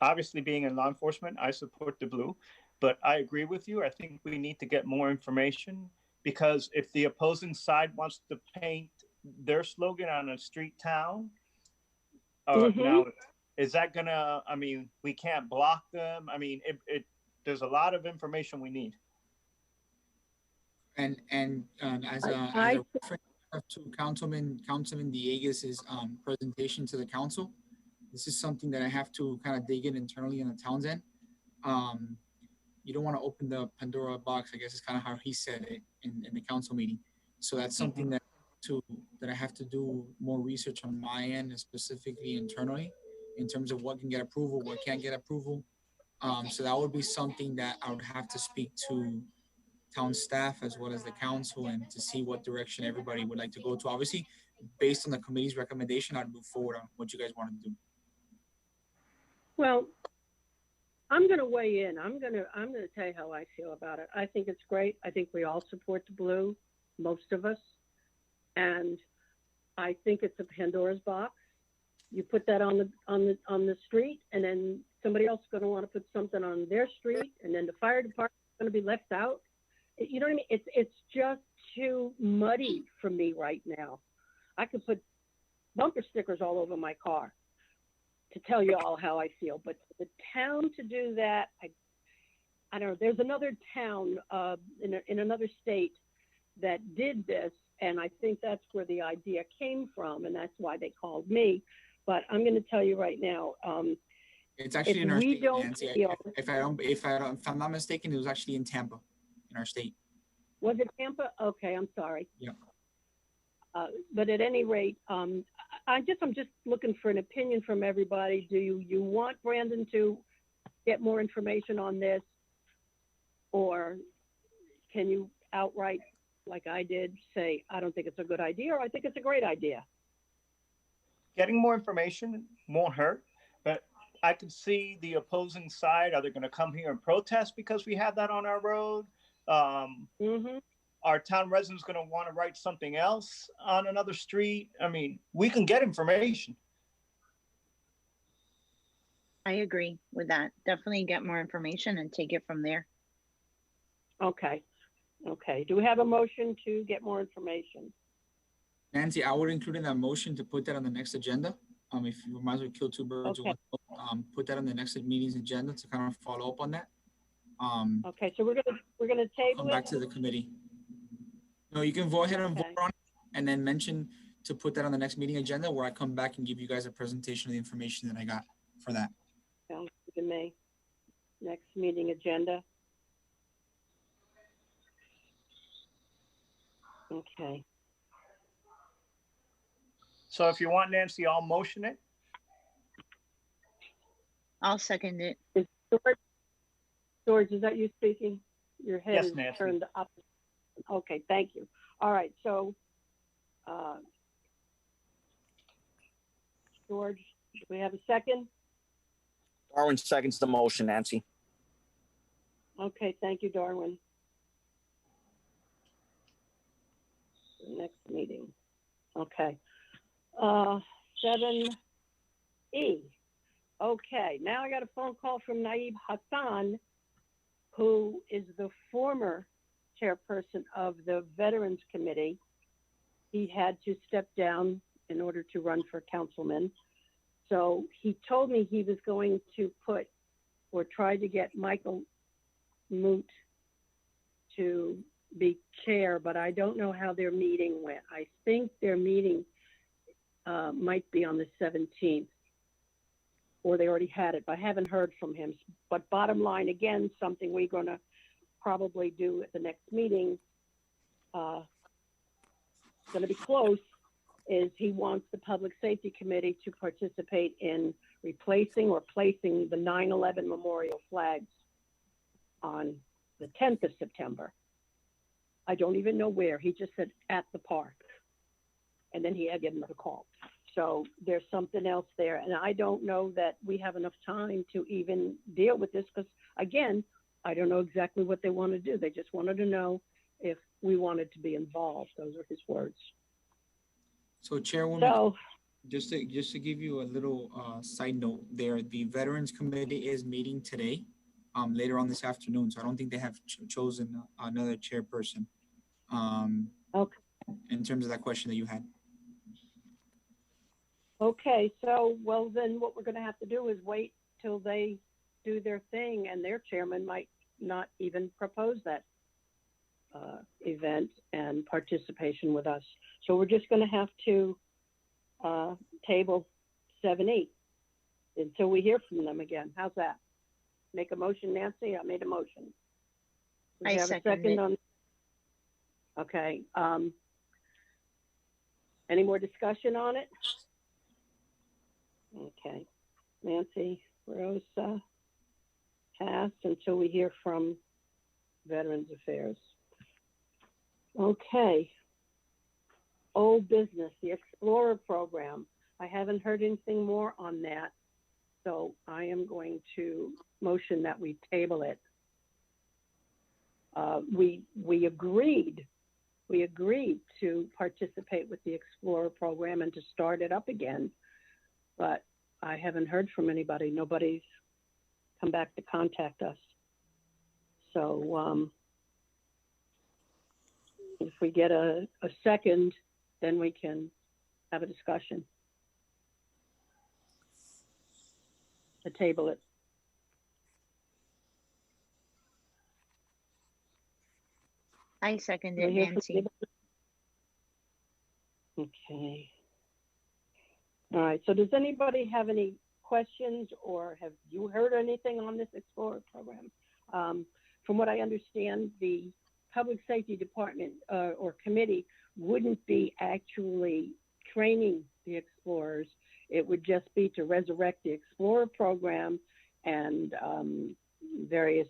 Obviously, being in law enforcement, I support the blue, but I agree with you. I think we need to get more information, because if the opposing side wants to paint their slogan on a street town, now, is that gonna, I mean, we can't block them. I mean, there's a lot of information we need. And as a reference to Councilman Dieguez's presentation to the council, this is something that I have to kind of dig in internally in the town's end. You don't want to open the Pandora box, I guess is kind of how he said it in the council meeting. So that's something that I have to do more research on my end, and specifically internally, in terms of what can get approval, what can't get approval. So that would be something that I would have to speak to town staff as well as the council, and to see what direction everybody would like to go to. Obviously, based on the committee's recommendation, I'd move forward on what you guys want to do. Well, I'm going to weigh in. I'm going to tell you how I feel about it. I think it's great. I think we all support the blue, most of us. And I think it's a Pandora's box. You put that on the street, and then somebody else is going to want to put something on their street, and then the fire department is going to be left out. You know what I mean? It's just too muddy for me right now. I could put bumper stickers all over my car to tell you all how I feel, but for the town to do that, I don't know. There's another town in another state that did this, and I think that's where the idea came from, and that's why they called me. But I'm going to tell you right now. It's actually in our state, Nancy. If I'm not mistaken, it was actually in Tampa, in our state. Was it Tampa? Okay, I'm sorry. Yeah. But at any rate, I'm just looking for an opinion from everybody. Do you want Brandon to get more information on this, or can you outright, like I did, say I don't think it's a good idea, or I think it's a great idea? Getting more information won't hurt, but I can see the opposing side. Are they going to come here and protest because we have that on our road? Our town residents going to want to write something else on another street? I mean, we can get information. I agree with that. Definitely get more information and take it from there. Okay. Do we have a motion to get more information? Nancy, I would include in that motion to put that on the next agenda. If you might as well kill two birds with one stone, put that on the next meeting's agenda to kind of follow up on that. Okay, so we're gonna table come back to the committee. No, you can go ahead and vote on it, and then mention to put that on the next meeting agenda, where I come back and give you guys a presentation of the information that I got for that. Sounds good to me. Next meeting agenda. Okay. So if you want, Nancy, I'll motion it. I'll second it. George, is that you speaking? Your head Yes, is Nancy. turned up. Okay, thank you. All right, so George, do we have a second? Darwin seconds the motion, Nancy. Okay, thank you, Darwin. Next meeting. Okay. 7E. Okay, now I got a phone call from Naeeb Hassan, who is the former chairperson of the Veterans Committee. He had to step down in order to run for councilman. So he told me he was going to put or try to get Michael Moot to be chair, but I don't know how their meeting went. I think their meeting might be on the 17th, or they already had it, but I haven't heard from him. But bottom line, again, something we're going to probably do at the next meeting, going to be close, is he wants the Public Safety Committee to participate in replacing or placing the 9/11 memorial flags on the 10th of September. I don't even know where. He just said at the park. And then he had another call. So there's something else there. And I don't know that we have enough time to even deal with this because, again, I don't know exactly what they want to do. They just wanted to know if we wanted to be involved. Those are his words. So, Chairwoman, just to give you a little side note there, the Veterans Committee is meeting today, later on this afternoon. So I don't think they have chosen another chairperson. Okay. In terms of that question that you had. Okay, so, well, then what we're going to have to do is wait till they do their thing, and their chairman might not even propose that event and participation with us. So we're just going to have to table 7E until we hear from them again. How's that? Make a motion, Nancy? I made a motion. I second it. Okay. Any more discussion on it? Okay. Nancy Rose passed until we hear from Veterans Affairs. Okay. Old business, the Explorer program. I haven't heard anything more on that, so I am going to motion that we table it. We agreed to participate with the Explorer program and to start it up again, but I haven't heard from anybody. Nobody's come back to contact us. So if we get a second, then we can have a discussion to table it. I second it, Nancy. Okay. All right, so does anybody have any questions, or have you heard anything on this Explorer program? From what I understand, the Public Safety Department or committee wouldn't be actually training the Explorers. It would just be to resurrect the Explorer program, and various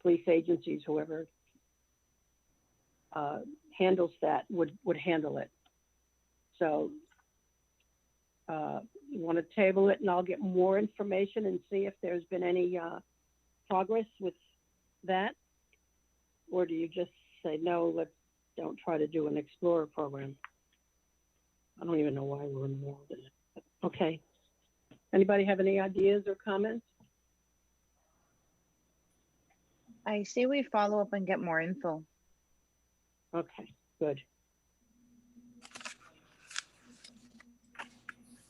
police agencies, whoever handles that would handle it. So you want to table it, and I'll get more information and see if there's been any progress with that? Or do you just say, no, don't try to do an Explorer program? I don't even know why we're involved in it. Okay. Anybody have any ideas or comments? I say we follow up and get more info. Okay, good.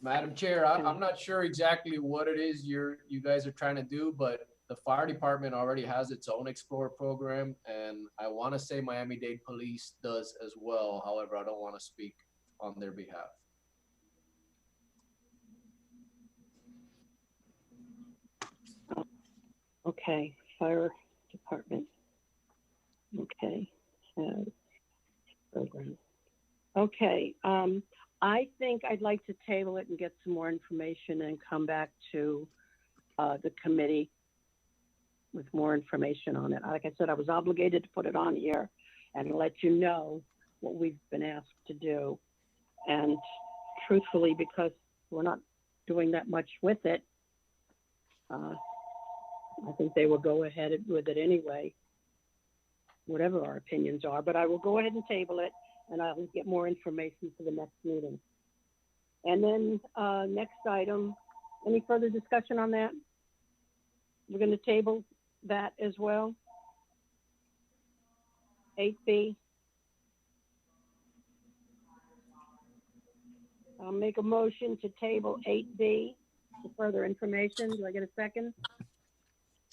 Madam Chair, I'm not sure exactly what it is you guys are trying to do, but the fire department already has its own Explorer program, and I want to say Miami-Dade Police does as well. However, I don't want to speak on their behalf. Okay, fire department. Okay, program. Okay, I think I'd like to table it and get some more information and come back to the committee with more information on it. Like I said, I was obligated to put it on here and let you know what we've been asked to do. And truthfully, because we're not doing that much with it, I think they will go ahead with it anyway, whatever our opinions are. But I will go ahead and table it, and I'll get more information for the next meeting. And then next item, any further discussion on that? We're going to table that as well. 8B. I'll make a motion to table 8B for further information. Do I get a second?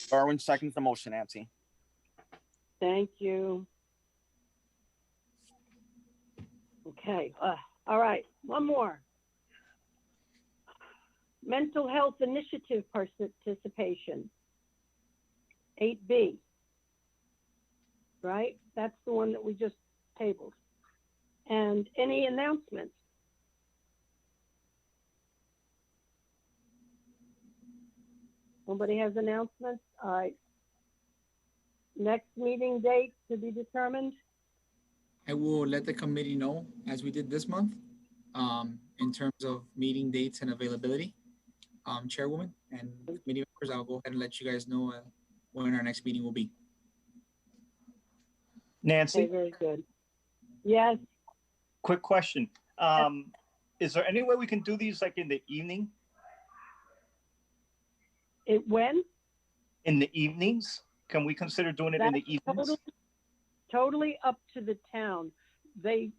Darwin seconds the motion, Nancy. Thank you. Okay, all right, one more. Mental health initiative participation, 8B, right? That's the one that we just tabled. And any announcements? Nobody has announcements? All right. Next meeting date to be determined? I will let the committee know, as we did this month, in terms of meeting dates and availability. Chairwoman and committee members, I'll go ahead and let you guys know when our next meeting will be. Nancy? Okay, very good. Yes. Quick question. Is there any way we can do these like in the evening? When? In the evenings? Can we consider doing it in the evenings? Totally up to the town. They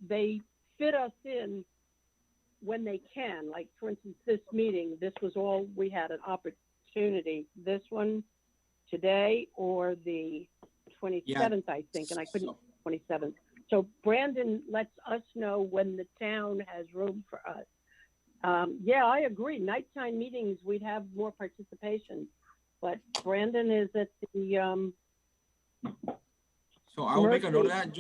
fit us in when they can. Like, for instance, this meeting, this was all we had an opportunity. This one today or the 27th, I think, and I couldn't 27th. So Brandon lets us know when the town has room for us. Yeah, I agree. Nighttime meetings, we'd have more participation, but Brandon is at the so I will make a note of that,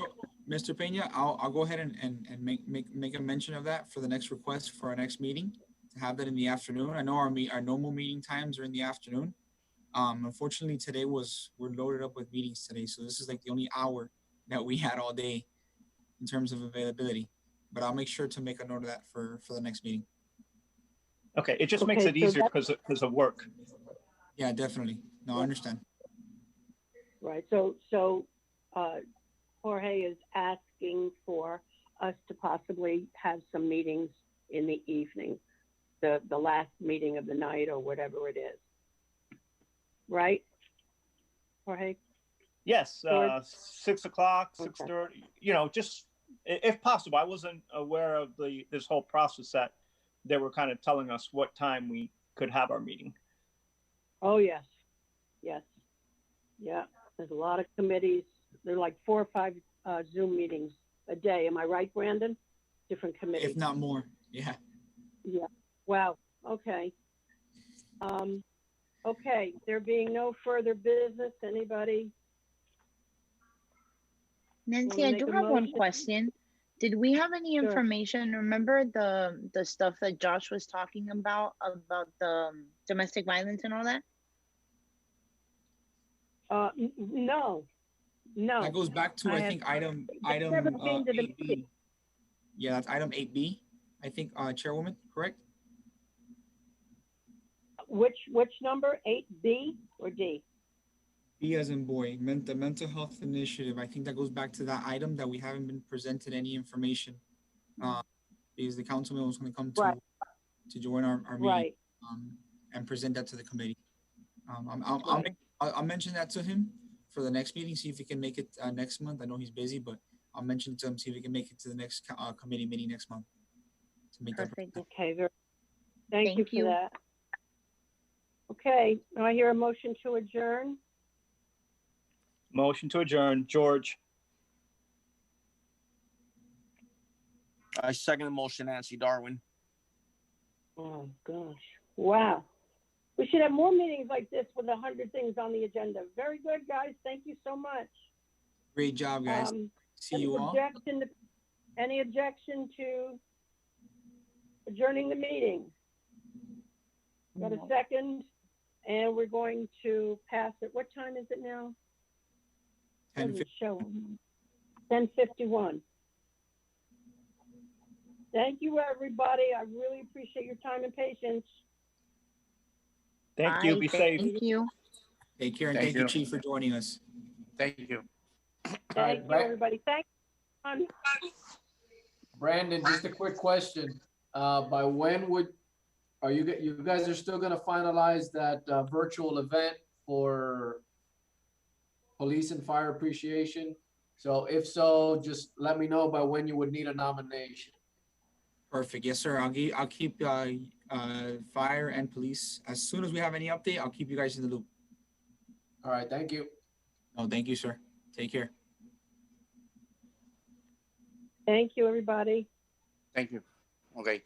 Mr. Pena, I'll go ahead and make a mention of that for the next request for our next meeting, to have that in the afternoon. I know our normal meeting times are in the afternoon. Unfortunately, today we're loaded up with meetings today, so this is like the only hour that we had all day in terms of availability. But I'll make sure to make a note of that for the next meeting. Okay, it just makes it easier because of work. Yeah, definitely. No, I understand. Right. So Jorge is asking for us to possibly have some meetings in the evening, the last meeting of the night or whatever it is. Right, Jorge? Yes, 6 o'clock, 6:30. You know, just if possible. I wasn't aware of this whole process that they were kind of telling us what time we could have our meeting. Oh yes, yeah. There's a lot of committees. There are like 4 or 5 Zoom meetings a day. Am I right, Brandon? Different committees. If not more, yeah. Yeah. Wow. Okay. Okay. There being no further business, anybody? Nancy, I do have one question. Did we have any Sure. information? Remember the stuff that Josh was talking about the domestic violence and all that? No. That goes back to, I think, item never been to the 8B. meeting. Yeah, that's item 8B, I think, Chairwoman, correct? Which number? 8B or D? B as in boy, the mental health initiative. I think that goes back to that item that we haven't been presented any information, because the councilman was going to come to join our meeting, Right. And present that to the committee. I'll mention that to him for the next meeting. See if he can make it next month. I know he's busy, but I'll mention it to him. See if he can make it to the next committee meeting next month to make Perfect. that. Okay. Thank you for that. Okay. Now I hear a motion to adjourn. Motion to adjourn. George. I second the motion, Nancy Darwin. Oh gosh! Wow. We should have more meetings like this with 100 things on the agenda. Very good, guys. Thank you so much. Great job, guys. See you all. Any objection to adjourning the meeting? Got a second? And we're going to pass it. What time is it now? 10:51. Thank you, everybody. I really appreciate your time and patience. Thank you. Be safe. Thank you. Take care, and thank you, Chief, for joining us. Thank you. Thank you, everybody. Thank you. Brandon, just a quick question. By when are you guys are still gonna finalize that virtual event for police and fire appreciation? So if so, just let me know by when you would need a nomination. Perfect. Yes, sir. I'll keep fire and police as soon as we have any update. I'll keep you guys in the loop. All right. Thank you. No, thank you, sir. Take care. Thank you, everybody. Thank you. Okay.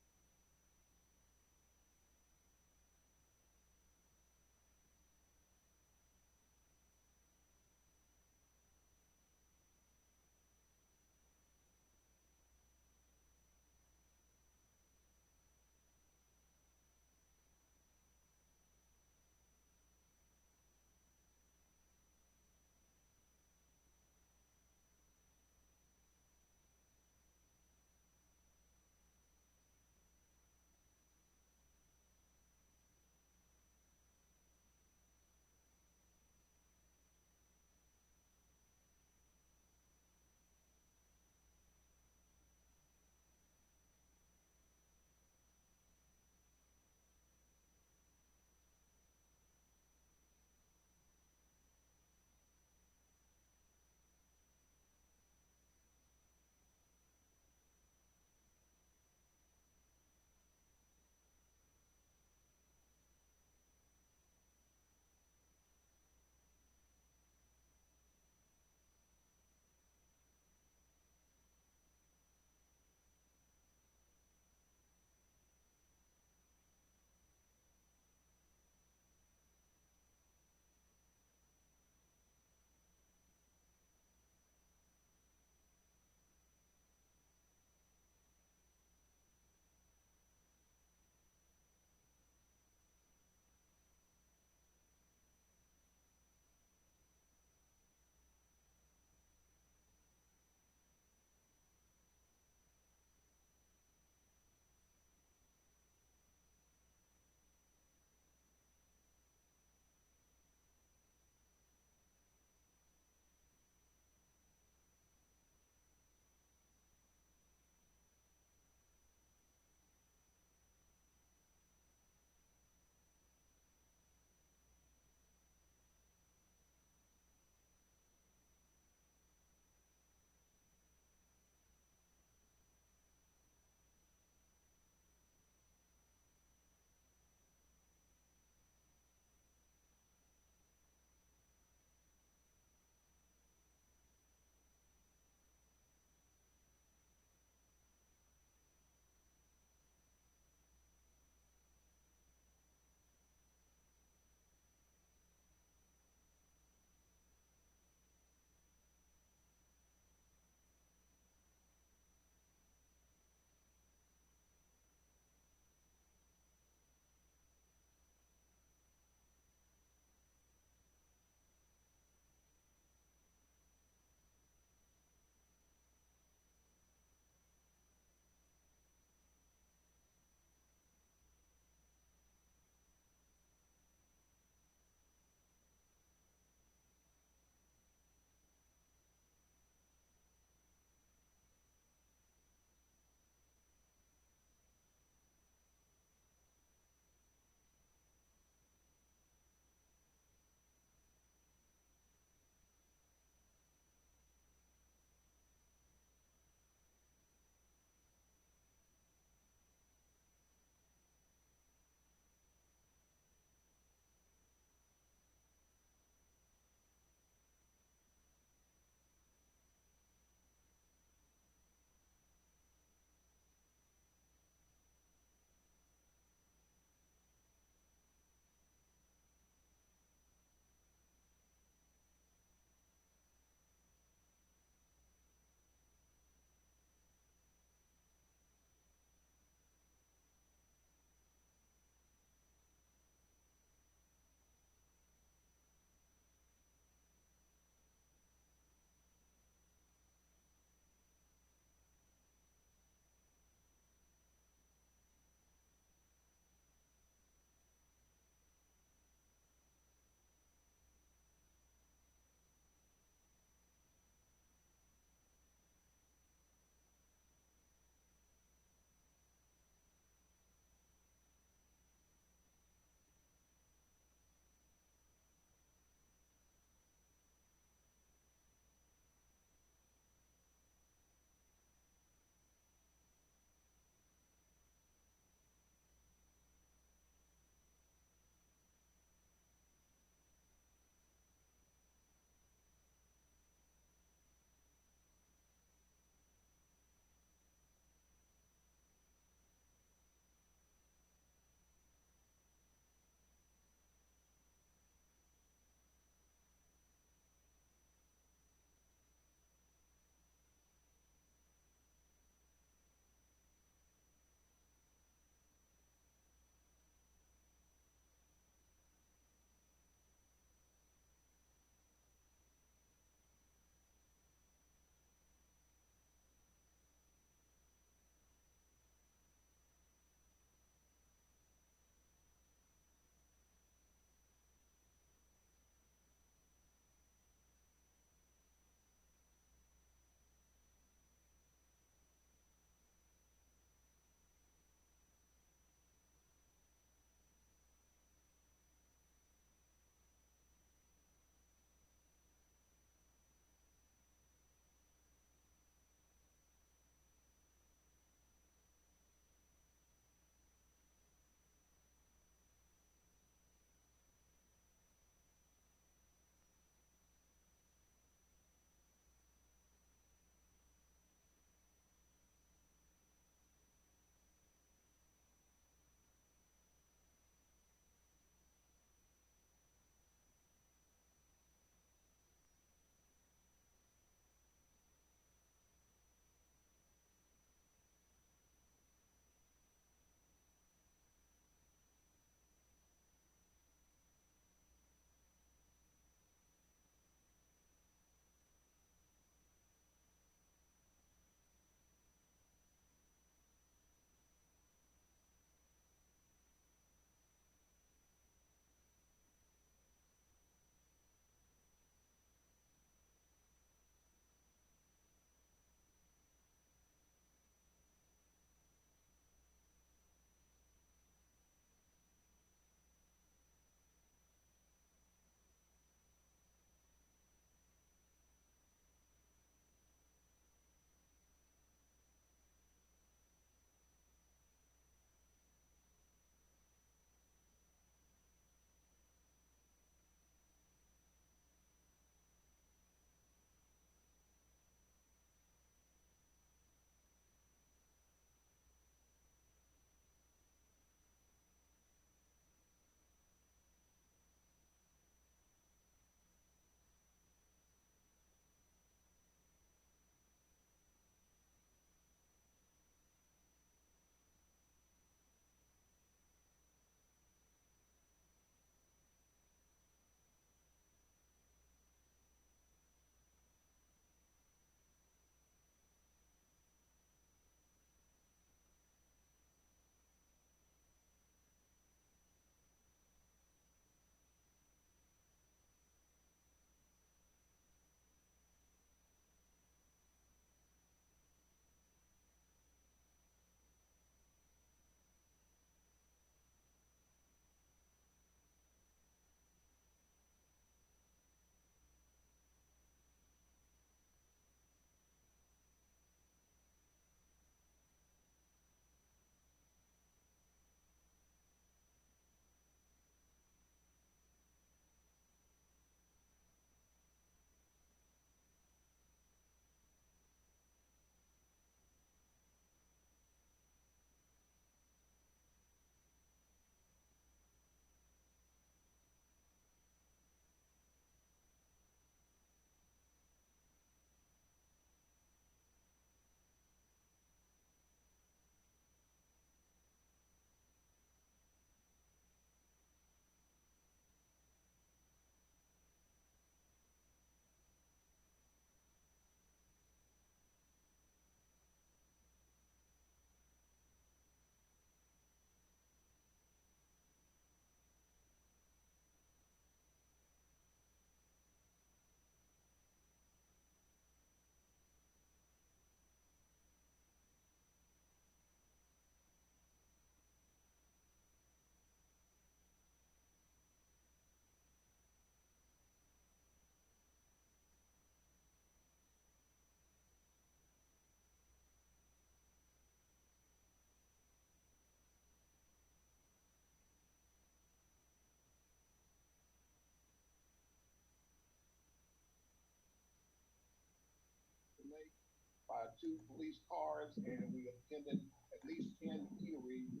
by 2 police cars, and we attended at least 10 eateries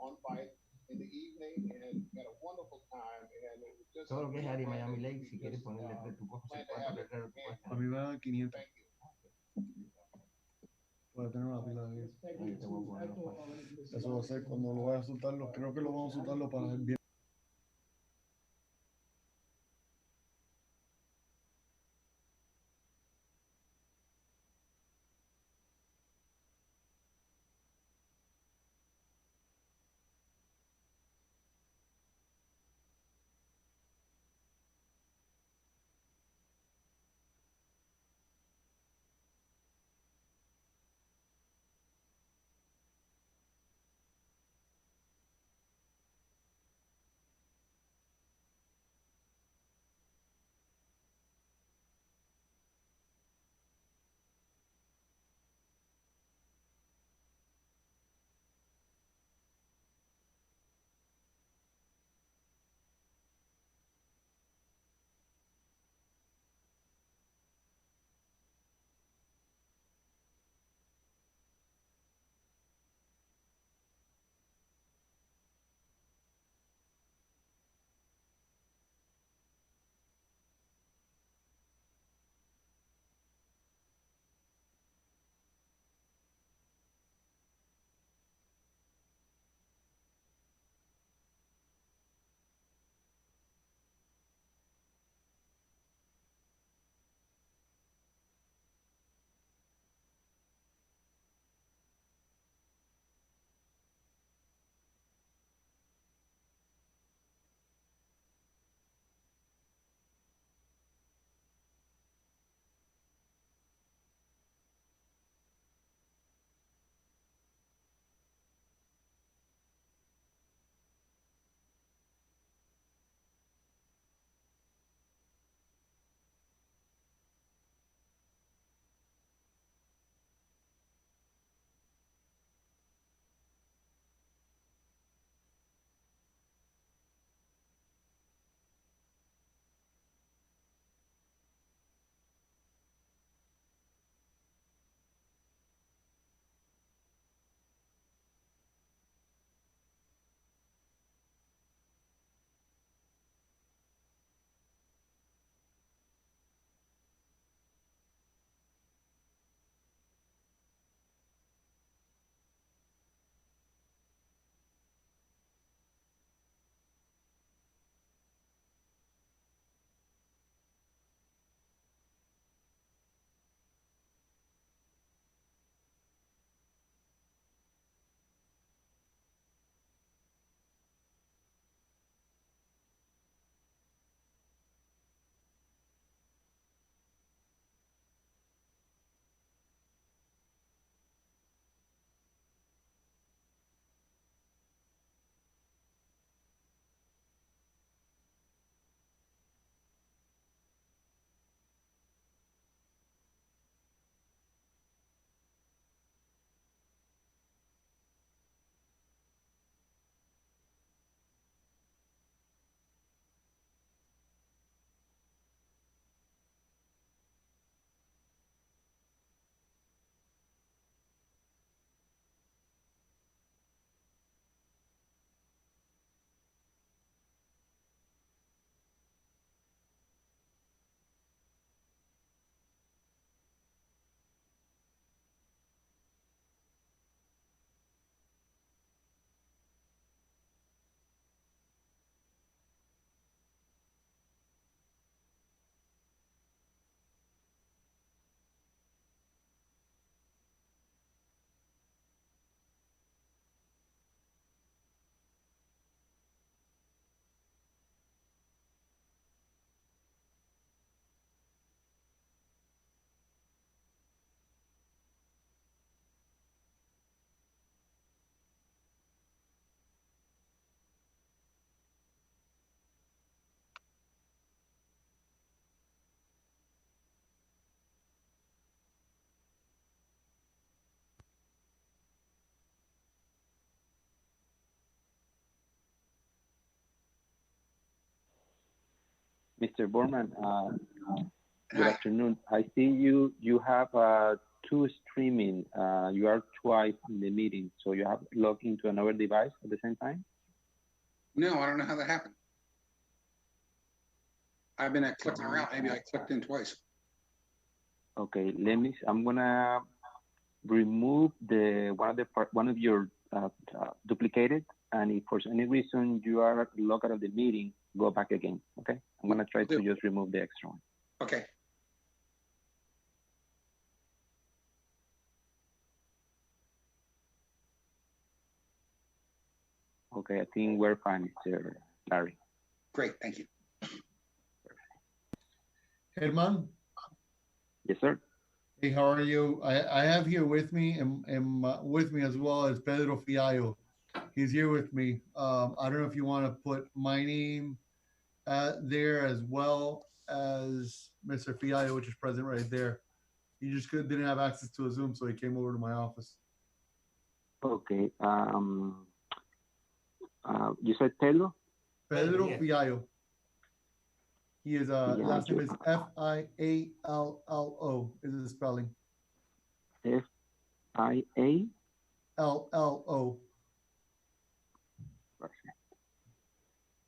on bike in the evening and had a wonderful time. And it was just Todo lo que es área Miami Lake, si quieres just ponerle de tu cojo, plan to 4 have it carreras, tú puedes again. tener. Arriba 500. Thank you. Puede tener una pila de Ahí te voy a poner los pasos. eso va a ser cuando lo vaya a soltarlo. Creo que lo vamos a soltarlo para el viernes. Mr. Borman, Good afternoon. I see you have two streaming. You are twice in the meeting, so you have logged into another device at the same time? No, I don't know how that happened. I've been clicking around. Maybe I clicked in twice. Okay, I'm gonna remove one of your duplicated, and if for any reason you are logged out of the meeting, go back again. Okay, I'm gonna try to just remove the extra one. Okay. Okay, I think we're fine, Mr. Larry. Great, thank you. Herman? Yes, sir. Hey, how are you? I have here with me and with me as well as Pedro Fiallo. He's here with me. I don't know if you want to put my name there as well as Mr. Fiallo, which is present right there. He just didn't have access to a Zoom, so he came over to my office. Okay. You said Pedro? Pedro Fiallo. He is last name is Fiallo is the spelling. Fiallo. Perfect.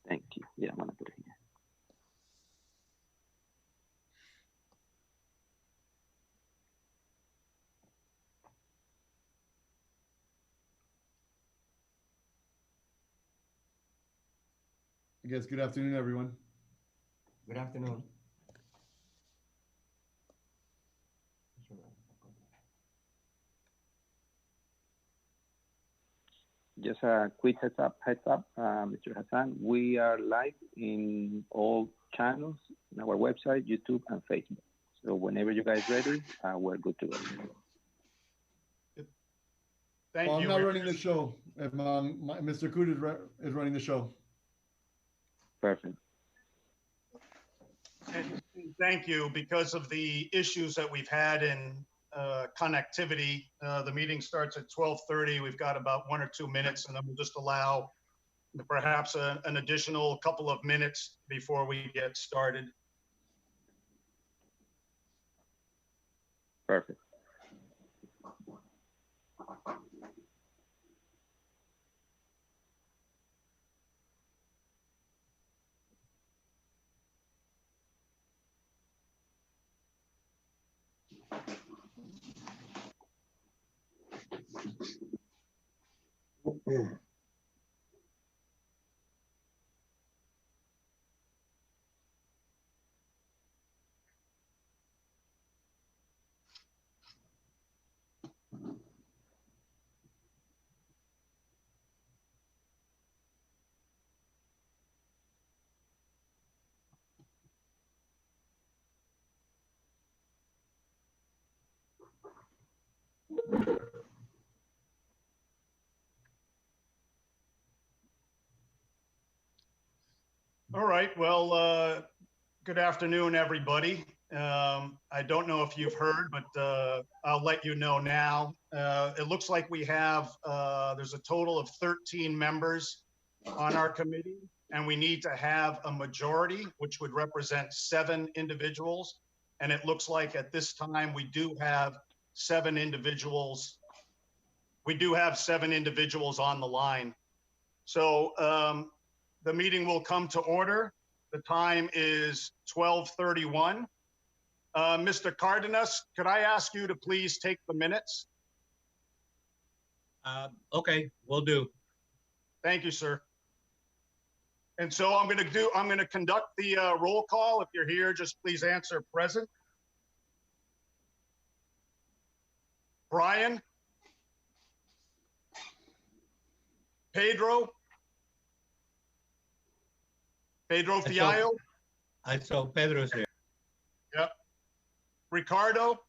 Thank you. Yeah, I'm gonna put it here. I guess good afternoon, everyone. Good afternoon. Just a quick heads up, Mr. Hassan. We are live in all channels, on our website, YouTube, and Facebook. So whenever you guys ready, we're good to go. Thank you. I'm not running the show. Mr. Coote is running the show. Perfect. And thank you. Because of the issues that we've had in connectivity, the meeting starts at 12:30. We've got about 1 or 2 minutes, and then we'll just allow perhaps an additional couple of minutes before we get started. Perfect. All right. Well, good afternoon, everybody. I don't know if you've heard, but I'll let you know now. It looks like we have, there's a total of 13 members on our committee, and we need to have a majority, which would represent 7 individuals. And it looks like at this time, we do have 7 individuals. We do have 7 individuals on the line. So the meeting will come to order. The time is 12:31. Mr. Cardenas, could I ask you to please take the minutes? Okay, will do. Thank you, sir. And so I'm going to conduct the roll call. If you're here, just please answer present. Brian? Pedro? Pedro Fiallo? I saw Pedro's here. Yep. Ricardo?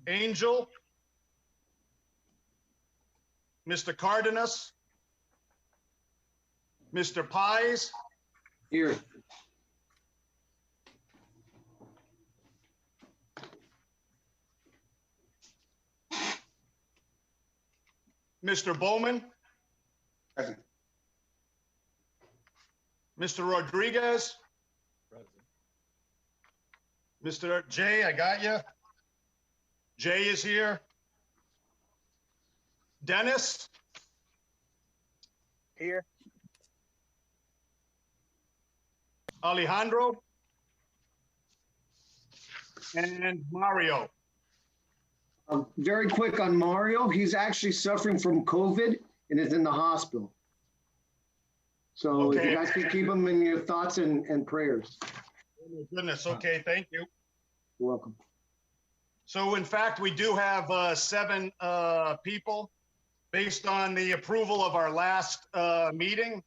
Angel? Mr. Cardenas? Mr. Pies? Here. Mr. Bowman? Present. Mr. Rodriguez? Present. Mr. Jay, I got you. Jay is here. Dennis? Here. Alejandro? And Mario. Very quick on Mario. He's actually suffering from COVID and is in the hospital. So if you guys can keep him in your thoughts and prayers. Oh my goodness. Okay, thank you. You're welcome. So in fact, we do have 7 people. Based on the approval of our last meeting,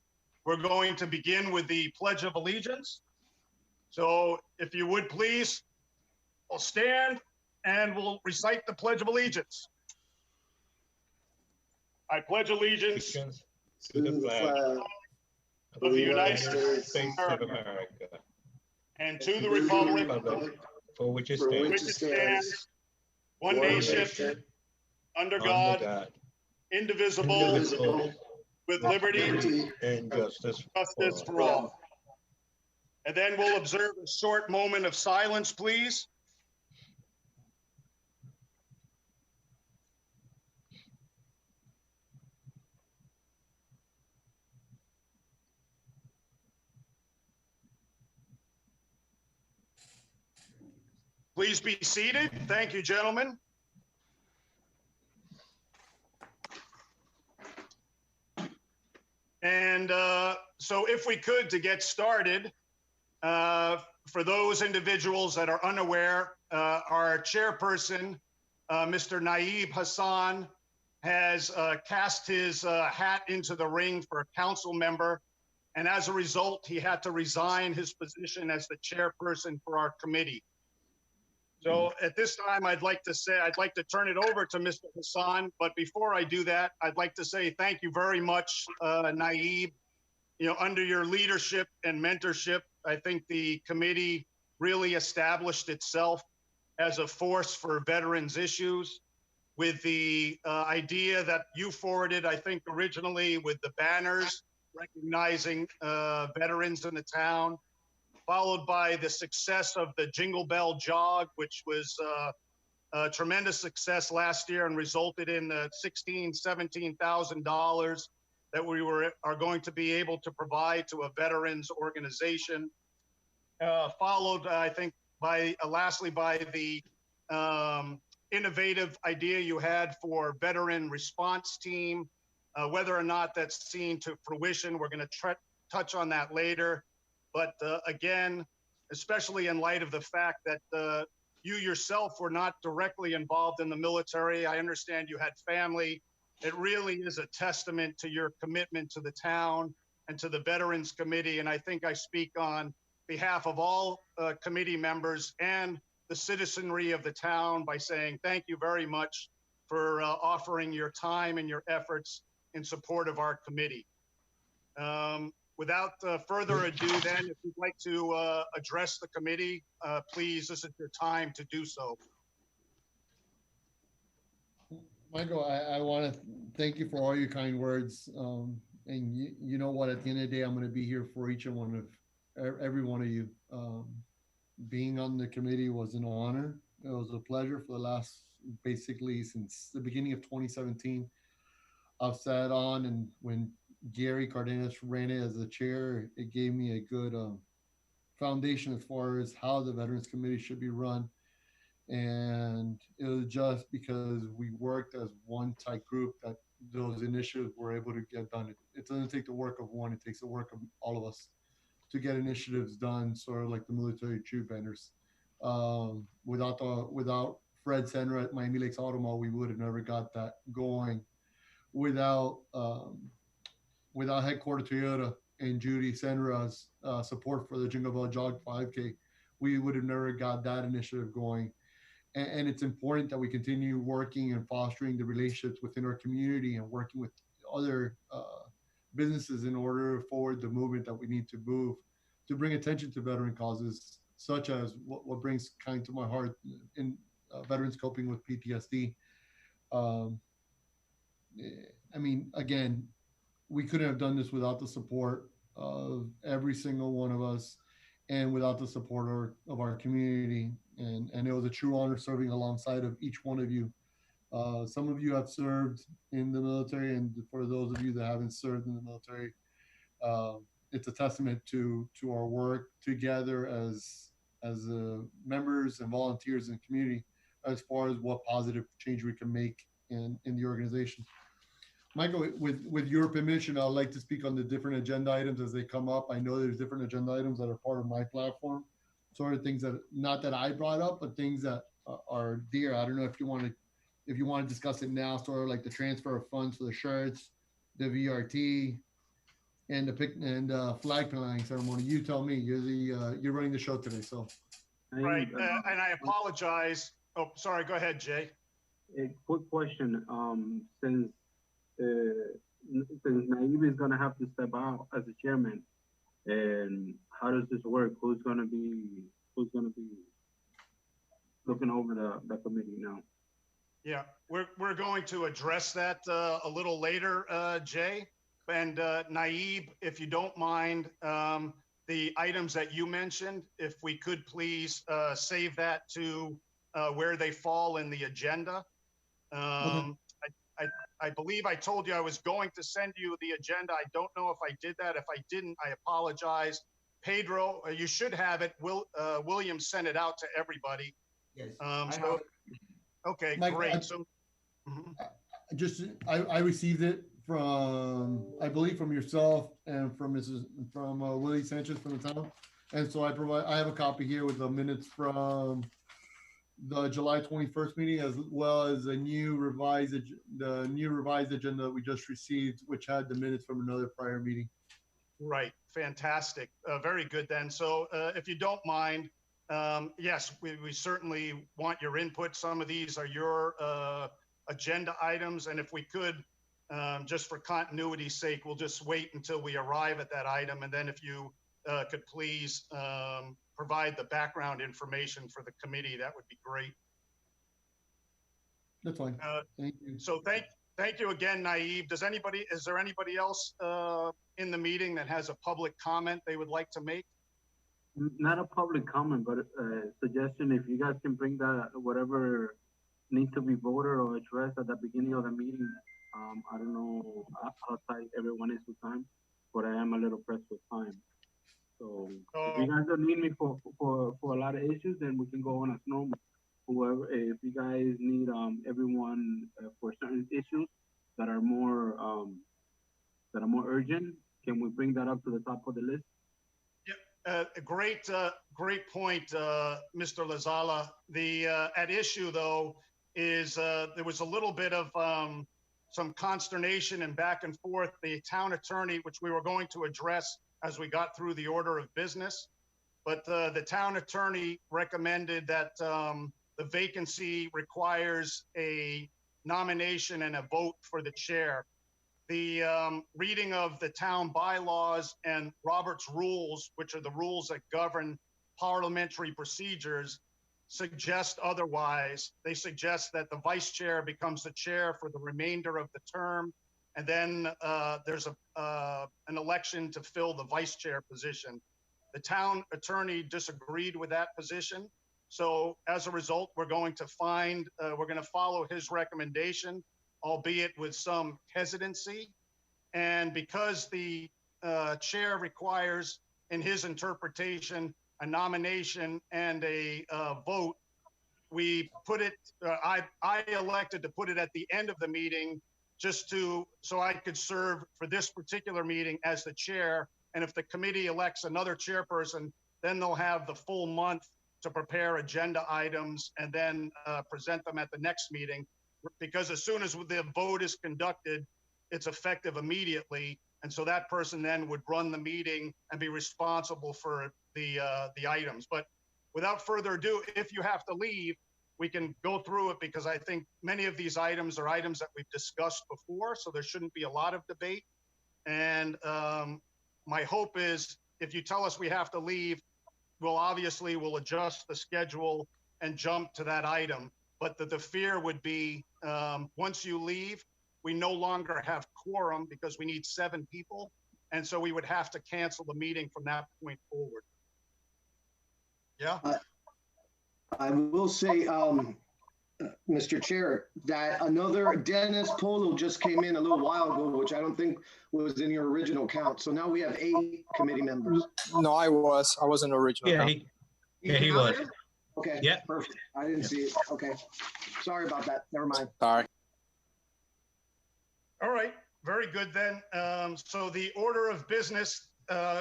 we're going to begin with the Pledge of Allegiance. So if you would please, we'll stand and we'll recite the Pledge of Allegiance. I pledge allegiance to the flag of the United States of America and to the republic for which it stands, one nation, under God, indivisible, with liberty and justice for all. And then we'll observe a short moment of silence, please. Please be seated. Thank you, gentlemen. And so if we could, to get started, for those individuals that are unaware, our chairperson, Mr. Naib Hassan, has cast his hat into the ring for a council member. And as a result, he had to resign his position as the chairperson for our committee. So at this time, I'd like to turn it over to Mr. Hassan. But before I do that, I'd like to say thank you very much, Naib. You know, under your leadership and mentorship, I think the committee really established itself as a force for veterans issues, with the idea that you forwarded, I think originally with the banners recognizing veterans in the town, followed by the success of the Jingle Bell Jog, which was a tremendous success last year and resulted in $17,000 that we are going to be able to provide to a veterans organization. Followed, I think, lastly by the innovative idea you had for veteran response team. Whether or not that's seen to fruition, we're going to touch on that later. But again, especially in light of the fact that you yourself were not directly involved in the military, I understand you had family. It really is a testament to your commitment to the town and to the Veterans Committee. And I think I speak on behalf of all committee members and the citizenry of the town by saying thank you very much for offering your time and your efforts in support of our committee. Without further ado, then, if you'd like to address the committee, please, this is your time to do so. Michael, I want to thank you for all your kind words. And you know what, at the end of the day, I'm going to be here for each and every one of you. Being on the committee was an honor. It was a pleasure for the last, basically since the beginning of 2017. I've sat on, and when Gary Cardenas ran it as the chair, it gave me a good foundation as far as how the Veterans Committee should be run. And it was just because we worked as one tight group that those initiatives were able to get done. It doesn't take the work of one, it takes the work of all of us to get initiatives done, sort of like the military troop banners. Without Fred Senra at Miami Lakes Automall, we would have never got that going. Without Headquarter Toyota and Judy Senra's support for the Jingle Bell Jog 5K, we would have never got that initiative going. And it's important that we continue working and fostering the relationships within our community and working with other businesses in order to forward the movement that we need to move to bring attention to veteran causes, such as what brings kind to my heart in veterans coping with PTSD. I mean, again, we couldn't have done this without the support of every single one of us. and without the support of our community. And it was a true honor serving alongside of each one of you. Some of you have served in the military, and for those of you that haven't served in the military, it's a testament to our work together as members and volunteers in the community, as far as what positive change we can make in the organization. Michael, with your permission, I'd like to speak on the different agenda items as they come up. I know there's different agenda items that are part of my platform, sort of things that not that I brought up, but things that are dear. I don't know if you want to discuss it now, sort of like the transfer of funds for the shirts, the VRT, and the flag planting ceremony. You tell me. You're running the show today, so. Right, and I apologize. Oh, sorry. Go ahead, Jay. A quick question. Since Naib is gonna have to step out as the chairman, and how does this work? Who's gonna be looking over the committee now? Yeah, we're going to address that a little later, Jay. And Naib, if you don't mind, the items that you mentioned, if we could please save that to where they fall in the agenda. I believe I told you I was going to send you the agenda. I don't know if I did that. If I didn't, I apologize. Pedro, you should have it. William sent it out to everybody. Yes. Okay, Mike, great. I received it from, I believe, from yourself and from Willie Sanchez from the town, and so I have a copy here with the minutes from the July 21st meeting, as well as the new revised agenda that we just received, which had the minutes from another prior meeting. Right, fantastic, very good then. So if you don't mind, yes, we certainly want your input. Some of these are your agenda items, and if we could, just for continuity's sake, we'll just wait until we arrive at that item, and then if you could please provide the background information for the committee, that would be great. That's fine. Thank you. So thank you again, Naib. Is there anybody else in the meeting that has a public comment they would like to make? Not a public comment, but a suggestion. If you guys can bring that, whatever needs to be voted or addressed at the beginning of the meeting. I don't know how tight everyone is with time, but I am a little pressed with time. So if you guys don't need me for a lot of issues, then we can go on as normal. Whoever, if you guys need everyone for certain issues that are more urgent, can we bring that up to the top of the list? Great point, Mr. Lazala. The at issue though is there was a little bit of some consternation and back and forth. The town attorney, which we were going to address as we got through the order of business, but the town attorney recommended that the vacancy requires a nomination and a vote for the chair. The reading of the town bylaws and Robert's rules, which are the rules that govern parliamentary procedures, suggest otherwise. They suggest that the vice chair becomes the chair for the remainder of the term, and then there's an election to fill the vice chair position. The town attorney disagreed with that position. So as a result, we're going to follow his recommendation, albeit with some hesitancy. And because the chair requires, in his interpretation, a nomination and a vote, we put it, I elected to put it at the end of the meeting so I could serve for this particular meeting as the chair. And if the committee elects another chairperson, then they'll have the full month to prepare agenda items and then present them at the next meeting. Because as soon as the vote is conducted, it's effective immediately. And so that person then would run the meeting and be responsible for the items. But without further ado, if you have to leave, we can go through it, because I think many of these items are items that we've discussed before, so there shouldn't be a lot of debate. And my hope is, if you tell us we have to leave, we'll adjust the schedule and jump to that item. But the fear would be, once you leave, we no longer have quorum because we need 7 people. And so we would have to cancel the meeting from that point forward. Yeah. I will say, Mr. Chair, that another Dennis Polo just came in a little while ago, which I don't think was in your original count. So now we have 8 committee members. No, I wasn't original. Yeah, he was. Okay. Yeah. Perfect. I didn't see it. Okay. Sorry about that. Never mind. Sorry. All right, very good then. So the order of business,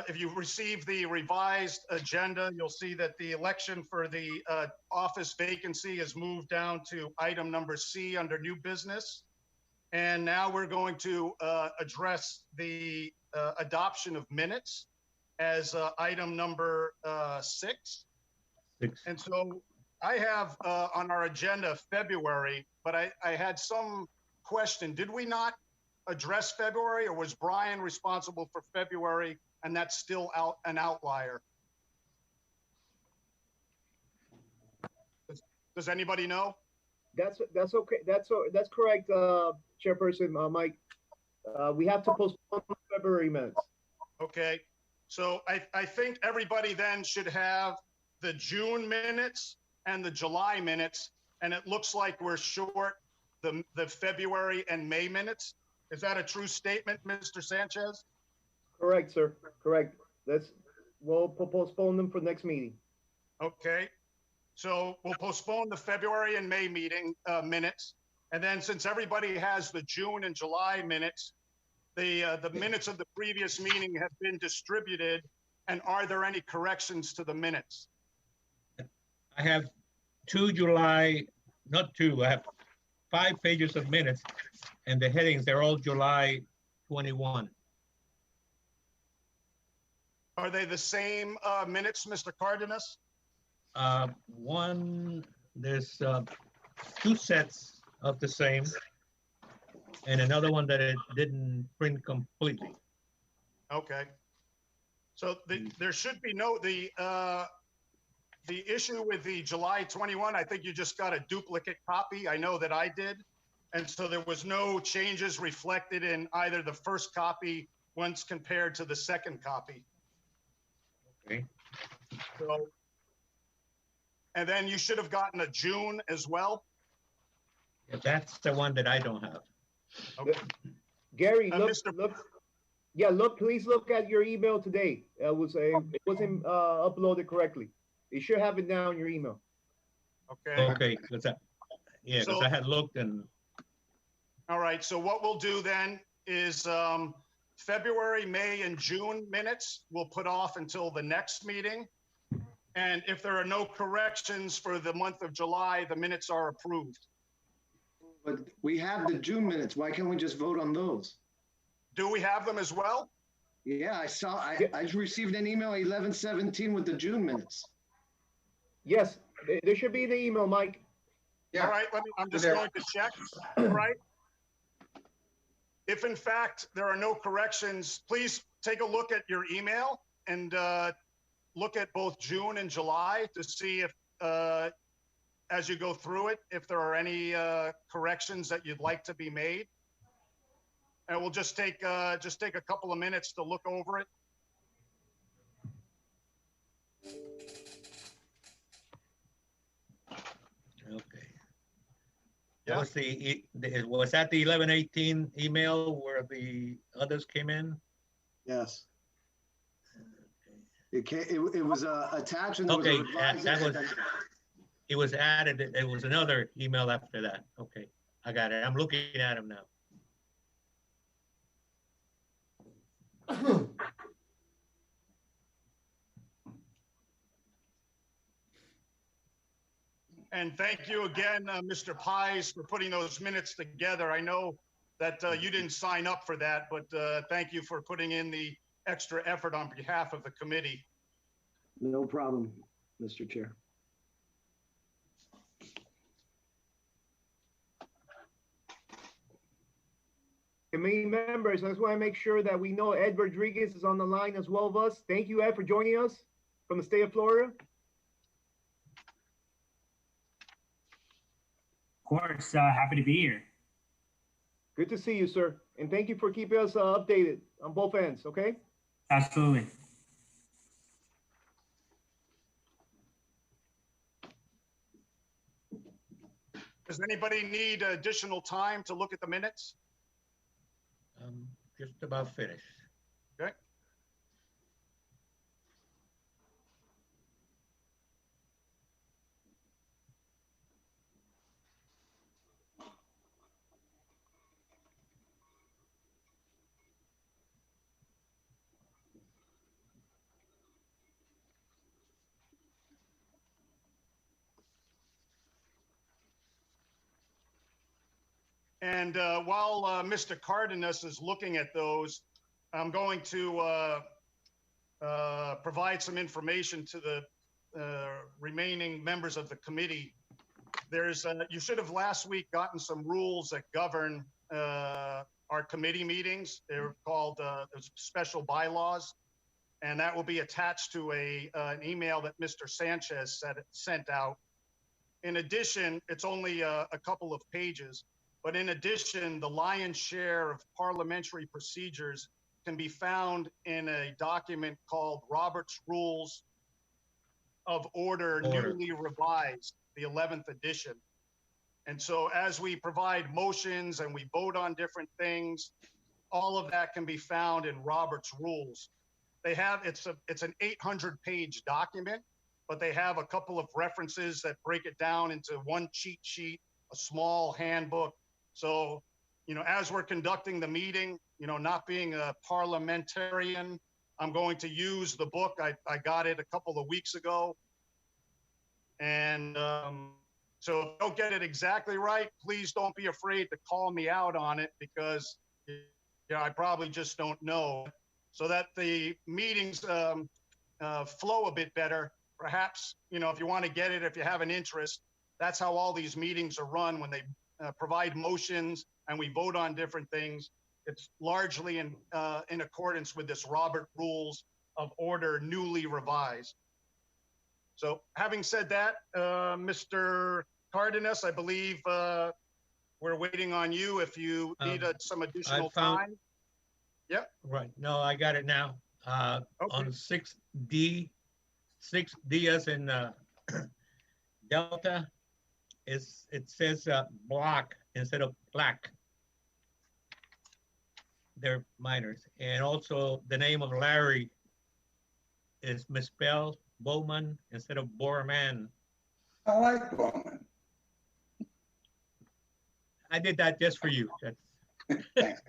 if you've received the revised agenda, you'll see that the election for the office vacancy is moved down to item number C under new business. And now we're going to address the adoption of minutes as item number 6. And so I have on our agenda February, but I had some question. Did we not address February, or was Brian responsible for February and that's still an outlier? Does anybody know? That's okay. That's correct, Chairperson Mike. We have to postpone February minutes. Okay, so I think everybody then should have the June minutes and the July minutes, and it looks like we're short the February and May minutes. Is that a true statement, Mr. Sanchez? Correct, sir. Correct. We'll postpone them for next meeting. Okay, so we'll postpone the February and May meeting minutes, and then since everybody has the June and July minutes, the minutes of the previous meeting have been distributed. And are there any corrections to the minutes? I have 2 July, not 2, I have 5 pages of minutes, and the headings, they're all July 21. Are they the same minutes, Mr. Cardenas? There's 2 sets of the same, and another one that it didn't print completely. Okay. So there should be the issue with the July 21, I think you just got a duplicate copy. I know that I did. And so there was no changes reflected in either the first copy once compared to the second copy. Okay. So, and then you should have gotten a June as well. Yeah, that's the one that I don't have. Okay. Gary, please look at your email today. It wasn't uploaded correctly. You should have it now in your email. Okay. Okay, because I had looked and. All right, so what we'll do then is February, May, and June minutes we'll put off until the next meeting. And if there are no corrections for the month of July, the minutes are approved. But we have the June minutes. Why can't we just vote on those? Do we have them as well? Yeah, I received an email 11/17 with the June minutes. Yes, there should be the email, Mike. Yeah. All right, I'm just going to check. All right. If in fact there are no corrections, please take a look at your email and look at both June and July to see if, as you go through it, if there are any corrections that you'd like to be made. And we'll just take a couple of minutes to look over it. Okay. That was was that the 11/18 email where the others came in? Yes. It was attached and okay, it was added. It was another email after that. Okay, I got it. I'm looking at them now. And thank you again, Mr. Pies, for putting those minutes together. I know that you didn't sign up for that, but thank you for putting in the extra effort on behalf of the committee. No problem, Mr. Chair. Committee members, I just want to make sure that we know Ed Rodriguez is on the line as well as us. Thank you, Ed, for joining us from the state of Florida. Of course, happy to be here. Good to see you, sir. And thank you for keeping us updated on both ends, okay? Absolutely. Does anybody need additional time to look at the minutes? Just about finished. Okay. And while Mr. Cardenas is looking at those, I'm going to provide some information to the remaining members of the committee. There's you should have last week gotten some rules that govern our committee meetings. They're called special bylaws, and that will be attached to an email that Mr. Sanchez sent out. In addition, it's only a couple of pages. But in addition, the lion's share of parliamentary procedures can be found in a document called Robert's Rules of Order, newly revised, the 11th edition. And so as we provide motions and we vote on different things, all of that can be found in Robert's Rules. They have, it's an 800-page document, but they have a couple of references that break it down into one cheat sheet, a small handbook. So, you know, as we're conducting the meeting, you know, not being a parliamentarian, I'm going to use the book. I got it a couple of weeks ago. And so if I don't get it exactly right, please don't be afraid to call me out on it, because, you know, I probably just don't know. So that the meetings flow a bit better. Perhaps, you know, if you want to get it, if you have an interest, that's how all these meetings are run when they provide motions and we vote on different things. It's largely in accordance with this Robert Rules of Order, newly revised. So having said that, Mr. Cardenas, I believe we're waiting on you if you need some additional time. Yep. Right. No, I got it now. Okay. On 6D as in Delta, it says block instead of plaque. They're minors. And also the name of Larry is misspelled, Bowman instead of Borman. I like Bowman. I did that just for you. That's Thanks.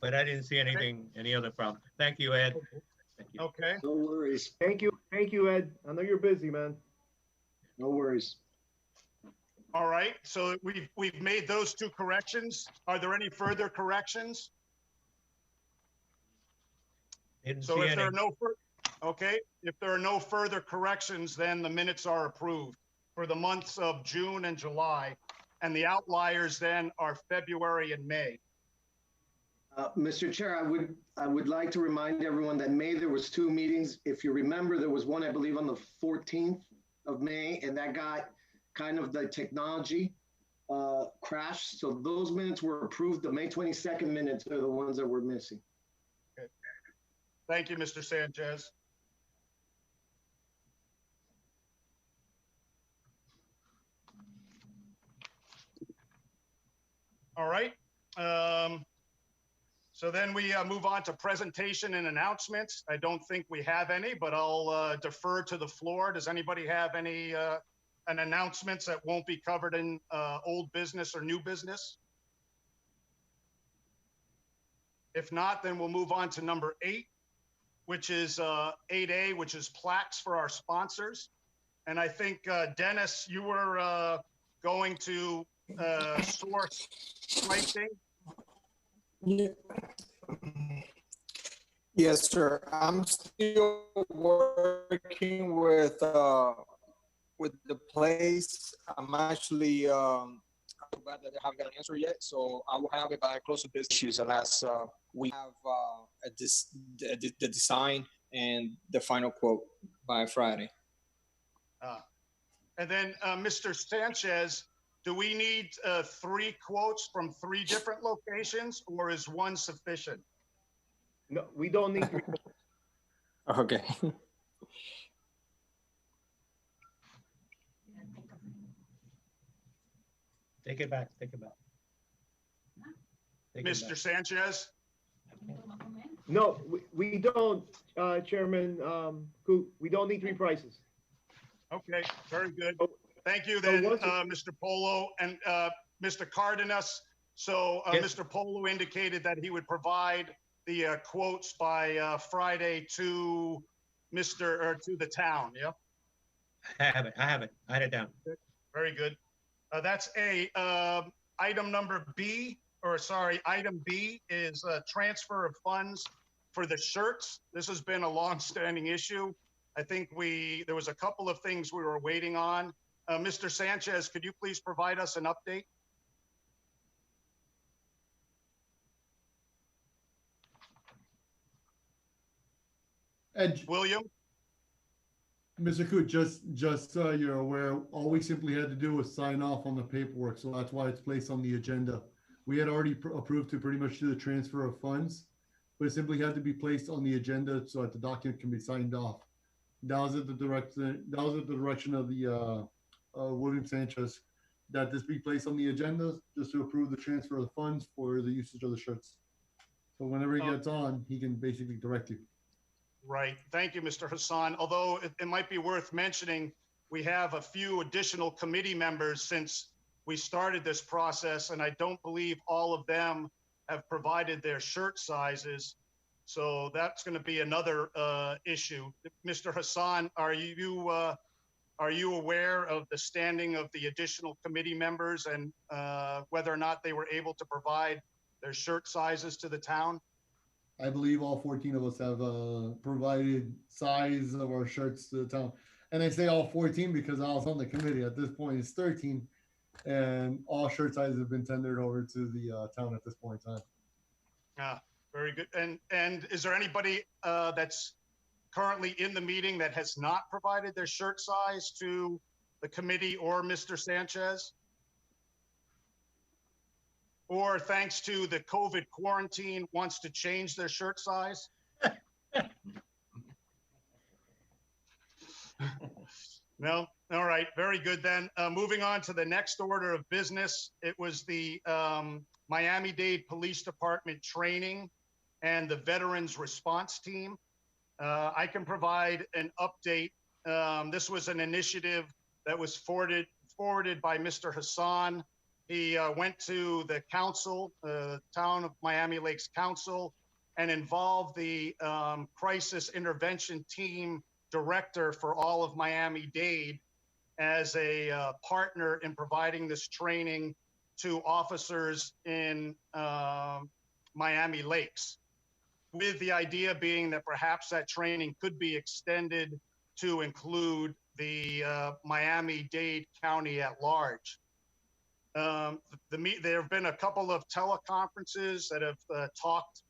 But I didn't see anything, any other problem. Thank you, Ed. Thank you. Okay. No worries. Thank you, Ed. I know you're busy, man. No worries. All right, so we've made those two corrections. Are there any further corrections? So if there are no okay, if there are no further corrections, then the minutes are approved for the months of June and July, and the outliers then are February and May. Mr. Chair, I would like to remind everyone that May there was 2 meetings. If you remember, there was one, I believe, on the 14th of May, and that got kind of the technology crashed. So those minutes were approved. The May 22nd minutes are the ones that we're missing. Okay. Thank you, Mr. Sanchez. All right. So then we move on to presentation and announcements. I don't think we have any, but I'll defer to the floor. Does anybody have any announcements that won't be covered in old business or new business? If not, then we'll move on to number 8, which is 8A, which is plaques for our sponsors. And I think, Dennis, you were going to source pricing. Yeah. Yes, sir. I'm still working with the place. I'm actually glad that I haven't got an answer yet, so I will have it by close of business issues unless we have the design and the final quote by Friday. And then, Mr. Sanchez, do we need 3 quotes from 3 different locations, or is 1 sufficient? No, we don't need 3 quotes. Okay. Take it back, take it back. Take it Mr. back. Sanchez? No, we don't, Chairman, Coop, we don't need three prices. Okay, very good. Thank you So then, once it- Mr. Polo and Mr. Cardenas. So Yes. Mr. Polo indicated that he would provide the quotes by Friday to to the town, yeah? I have it, I have it, I had it down. Very good. That's A. Item number B, or sorry, item B is transfer of funds for the shirts. This has been a long-standing issue. I think there was a couple of things we were waiting on. Mr. Sanchez, could you please provide us an update? And William? Mr. Coot, just so you're aware, all we simply had to do was sign off on the paperwork, so that's why it's placed on the agenda. We had already approved to pretty much do the transfer of funds, but it simply had to be placed on the agenda so that the document can be signed off. That was at the direction of the William Sanchez, that this be placed on the agenda just to approve the transfer of the funds for the usage of the shirts. So whenever he gets on, he can basically direct you. Right. Thank you, Mr. Hassan. Although it might be worth mentioning, we have a few additional committee members since we started this process, and I don't believe all of them have provided their shirt sizes. So that's going to be another issue. Mr. Hassan, are you aware of the standing of the additional committee members and whether or not they were able to provide their shirt sizes to the town? I believe all 14 of us have provided size of our shirts to the town. And I say all 14 because I was on the committee. At this point, it's 13. And all shirt sizes have been tendered over to the town at this point in time. Yeah, very good. And is there anybody that's currently in the meeting that has not provided their shirt size to the committee or Mr. Sanchez? Or thanks to the COVID quarantine, wants to change their shirt size? No? All right, very good then. Moving on to the next order of business. It was the Miami-Dade Police Department training and the Veterans Response Team. I can provide an update. This was an initiative that was forwarded by Mr. Hassan. He went to the council, Town of Miami Lakes Council, and involved the Crisis Intervention Team Director for all of Miami-Dade as a partner in providing this training to officers in Miami Lakes, with the idea being that perhaps that training could be extended to include the Miami-Dade County at large. There have been a couple of teleconferences that have talked,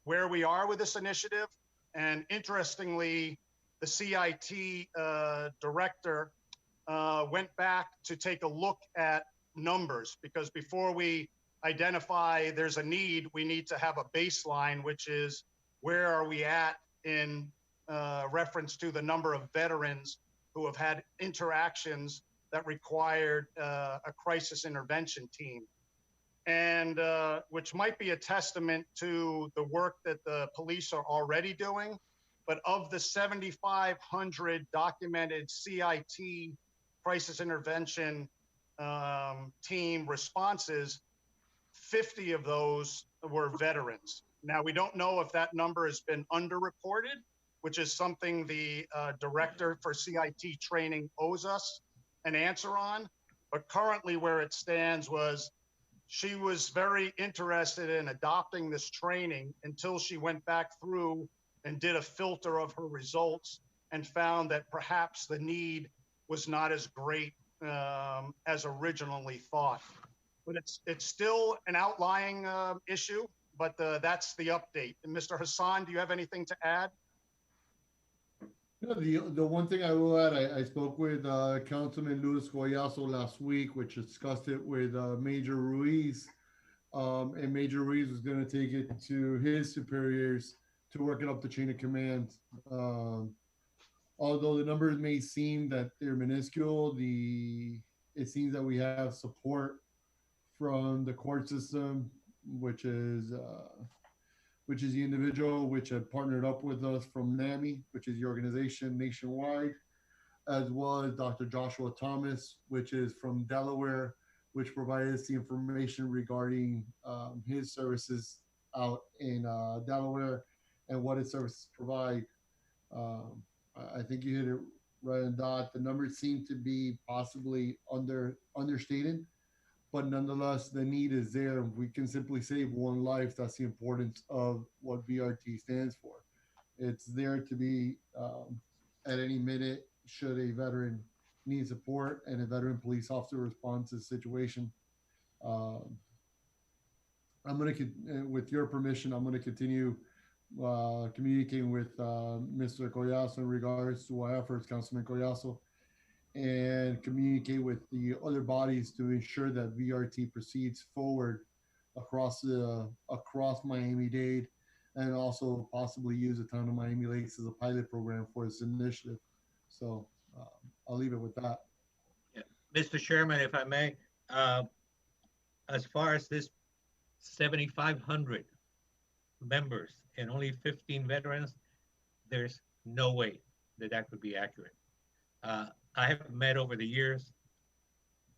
where we are with this initiative. And interestingly, the CIT director went back to take a look at numbers, because before we identify there's a need, we need to have a baseline, which is where are we at in reference to the number of veterans who have had interactions that required a crisis intervention team. And which might be a testament to the work that the police are already doing. But of the 7,500 documented CIT crisis intervention team responses, 50 of those were veterans. Now, we don't know if that number has been underreported, which is something the director for CIT training owes us an answer on. But currently where it stands was she was very interested in adopting this training until she went back through and did a filter of her results and found that perhaps the need was not as great as originally thought. But it's still an outlying issue, but that's the update. And Mr. Hassan, do you have anything to add? The one thing I will add, I spoke with Councilman Luis Goyazo last week, which discussed it with Major Ruiz. And Major Ruiz was going to take it to his superiors to work it up the chain of command. Although the numbers may seem that they're minuscule, the it seems that we have support from the court system, which is the individual which had partnered up with us from NAMI, which is the organization nationwide, as well as Dr. Joshua Thomas, which is from Delaware, which provided us the information regarding his services out in Delaware and what his services provide. I think you hit it right on dot. The numbers seem to be possibly understated, but nonetheless, the need is there. We can simply save one life. That's the importance of what VRT stands for. It's there to be at any minute should a veteran need support and a veteran police officer responds to the situation. I'm going to, with your permission, I'm going to continue communicating with Mr. Collazo in regards to our efforts, Councilman Collazo, and communicate with the other bodies to ensure that VRT proceeds forward across Miami-Dade, and also possibly use the town of Miami Lakes as a pilot program for this initiative. So I'll leave it with that. Yeah. Mr. Chairman, if I may, as far as this 7,500 members and only 15 veterans, there's no way that that could be accurate. I have met over the years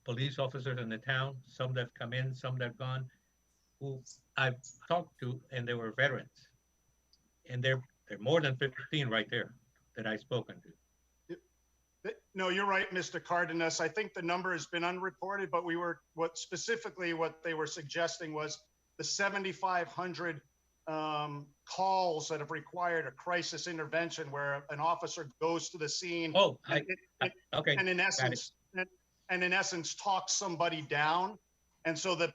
police officers in the town, some that have come in, some that have gone, who I've talked to, and they were veterans. And they're more than 15 right there that I've spoken to. No, you're right, Mr. Cardenas. I think the number has been unreported, but what they were suggesting was the 7,500 calls that have required a crisis intervention where an officer goes to the scene. Oh, okay. And in essence, talks somebody down. And so the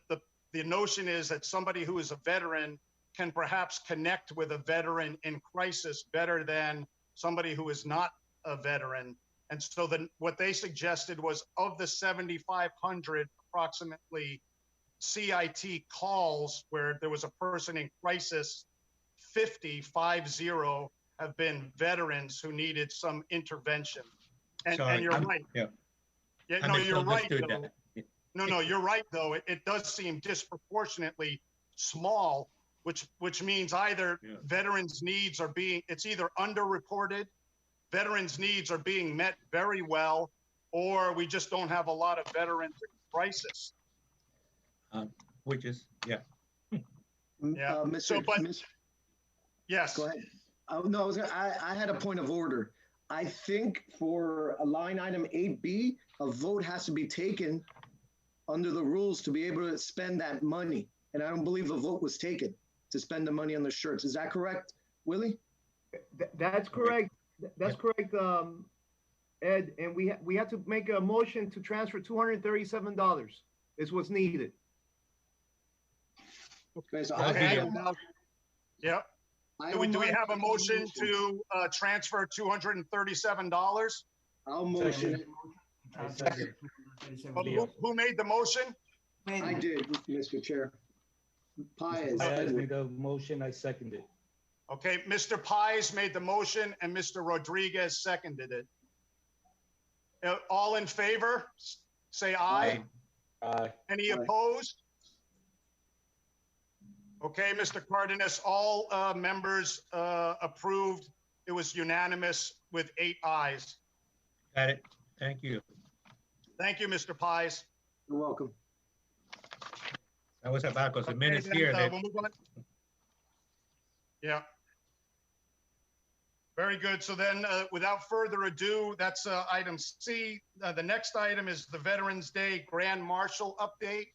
notion is that somebody who is a veteran can perhaps connect with a veteran in crisis better than somebody who is not a veteran. And so what they suggested was, of the 7,500 approximately CIT calls where there was a person in crisis, 50 have been veterans who needed some intervention. And you're right. Yeah. Yeah, no, you're right. No, you're right, though. It does seem disproportionately small, which means either veterans' needs are it's either underreported, veterans' needs are being met very well, or we just don't have a lot of veterans in crisis. Which is, yeah. Yeah. Yes. Go ahead. No, I had a point of order. I think for a line item 8B, a vote has to be taken under the rules to be able to spend that money. And I don't believe a vote was taken to spend the money on the shirts. Is that correct, Willie? That's correct. That's correct, Ed. And we have to make a motion to transfer $237 is what's needed. Okay, so yep. Do we have a motion to transfer $237? I'll motion. Who made the motion? I did, Mr. Chair. Pies. Pies made the motion, I seconded. Okay, Mr. Pies made the motion and Mr. Rodriguez seconded it. All in favor, say aye. Aye. Any opposed? Okay, Mr. Cardenas, all members approved. It was unanimous with 8 ayes. Got it. Thank you. Thank you, Mr. Pies. You're welcome. That was about because the minutes here. We'll move on. Yeah. Very good. So then, without further ado, that's item C. The next item is the Veterans Day Grand Marshal update.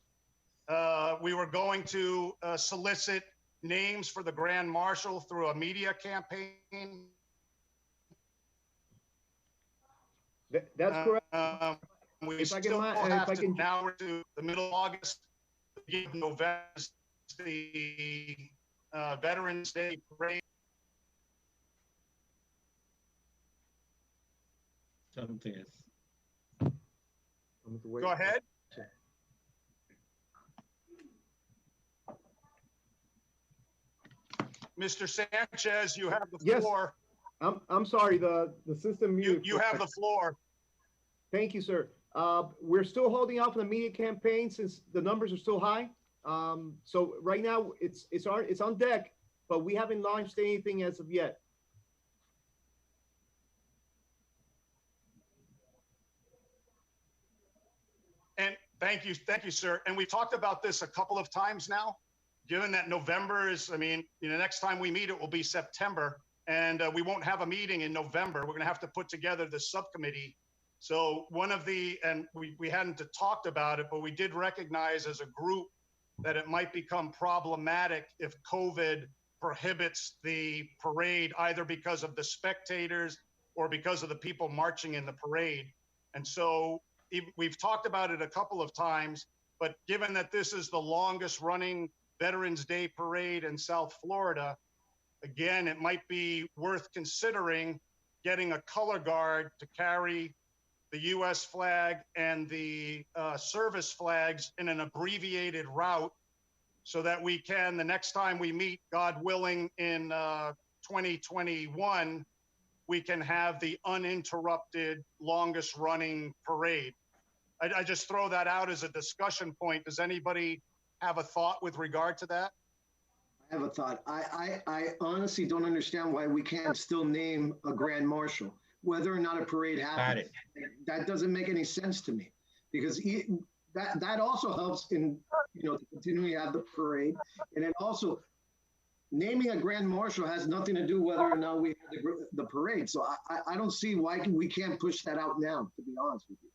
We were going to solicit names for the Grand Marshal through a media campaign. That's correct. We still have to, now we're to the middle of August, beginning of November, the Veterans Day Parade. Something is. Go ahead. Mr. Sanchez, you have the floor. I'm sorry, the system muted. You have the floor. Thank you, sir. We're still holding off on the media campaign since the numbers are still high. So right now it's on deck, but we haven't launched anything as of yet. And thank you, sir. And we talked about this a couple of times now. Given that November is, I mean, next time we meet, it will be September, and we won't have a meeting in November. We're going to have to put together the subcommittee. So we hadn't talked about it, but we did recognize as a group that it might become problematic if COVID prohibits the parade, either because of the spectators or because of the people marching in the parade. And so we've talked about it a couple of times, but given that this is the longest running Veterans Day parade in South Florida, again, it might be worth considering getting a color guard to carry the U.S. flag and the service flags in an abbreviated route so that we can, the next time we meet, God willing, in 2021, we can have the uninterrupted longest running parade. I just throw that out as a discussion point. Does anybody have a thought with regard to that? I have a thought. I honestly don't understand why we can't still name a grand marshal, whether or not a parade happens. That doesn't make any sense to me, because that also helps in to continuing to have the parade, and it also naming a grand marshal has nothing to do whether or not we have the parade. So I don't see why we can't push that out now, to be honest with you.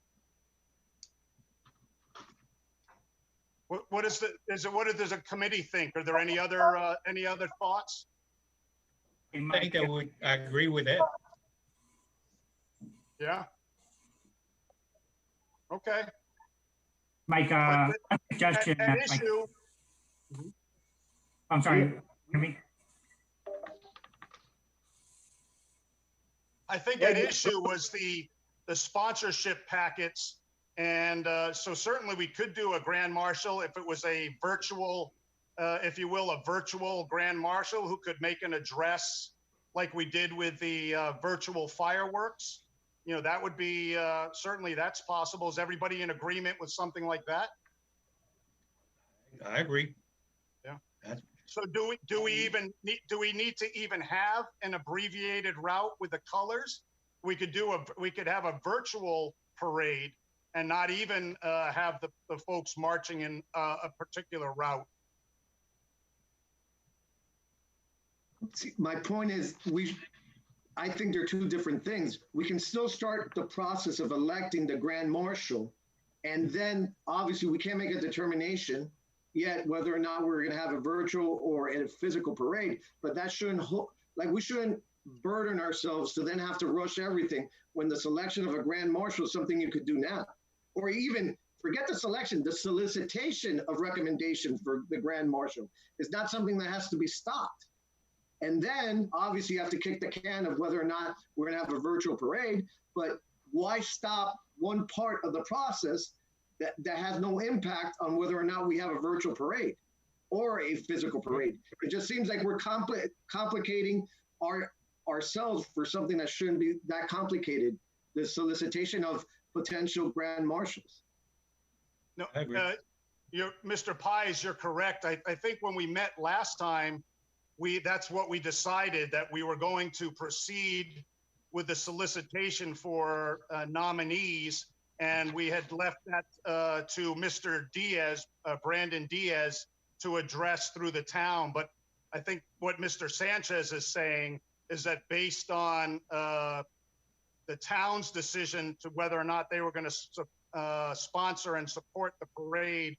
What does the committee think? Are there any other thoughts? I think I agree with it. Yeah. Okay. Mike, suggestion. An issue. I'm sorry. Hear me? I think an issue was the sponsorship packets. And so certainly we could do a grand marshal if it was a virtual, if you will, a virtual grand marshal who could make an address like we did with the virtual fireworks. That would be, certainly that's possible. Is everybody in agreement with something like that? I agree. Yeah. So do we need to even have an abbreviated route with the colors? We could have a virtual parade and not even have the folks marching in a particular route. See, my point is, I think they're two different things. We can still start the process of electing the grand marshal, and then obviously we can't make a determination yet whether or not we're going to have a virtual or a physical parade, but that shouldn't, we shouldn't burden ourselves to then have to rush everything when the selection of a grand marshal is something you could do now. Or even forget the selection, the solicitation of recommendations for the grand marshal is not something that has to be stopped. And then obviously you have to kick the can of whether or not we're going to have a virtual parade, but why stop one part of the process that has no impact on whether or not we have a virtual parade or a physical parade? It just seems like we're complicating ourselves for something that shouldn't be that complicated, the solicitation of potential grand marshals. No, Mr. Pies, you're correct. I think when we met last time, that's what we decided, that we were going to proceed with the solicitation for nominees, and we had left that to Mr. Diaz, Brandon Diaz, to address through the town. But I think what Mr. Sanchez is saying is that based on the town's decision to whether or not they were going to sponsor and support the parade,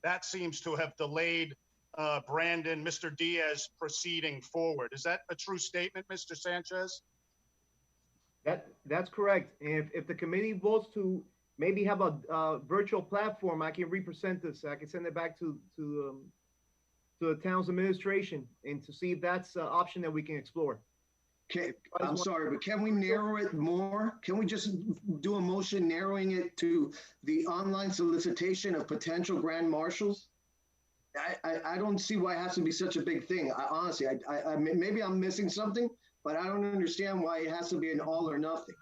that seems to have delayed Mr. Diaz proceeding forward. Is that a true statement, Mr. Sanchez? That's correct. If the committee votes to maybe have a virtual platform, I can represent this. I can send it back to the town's administration and to see if that's an option that we can explore. Okay, I'm sorry, but can we narrow it more? Can we just do a motion narrowing it to the online solicitation of potential grand marshals? I don't see why it has to be such a big thing. Honestly, maybe I'm missing something, but I don't understand why it has to be an all or nothing.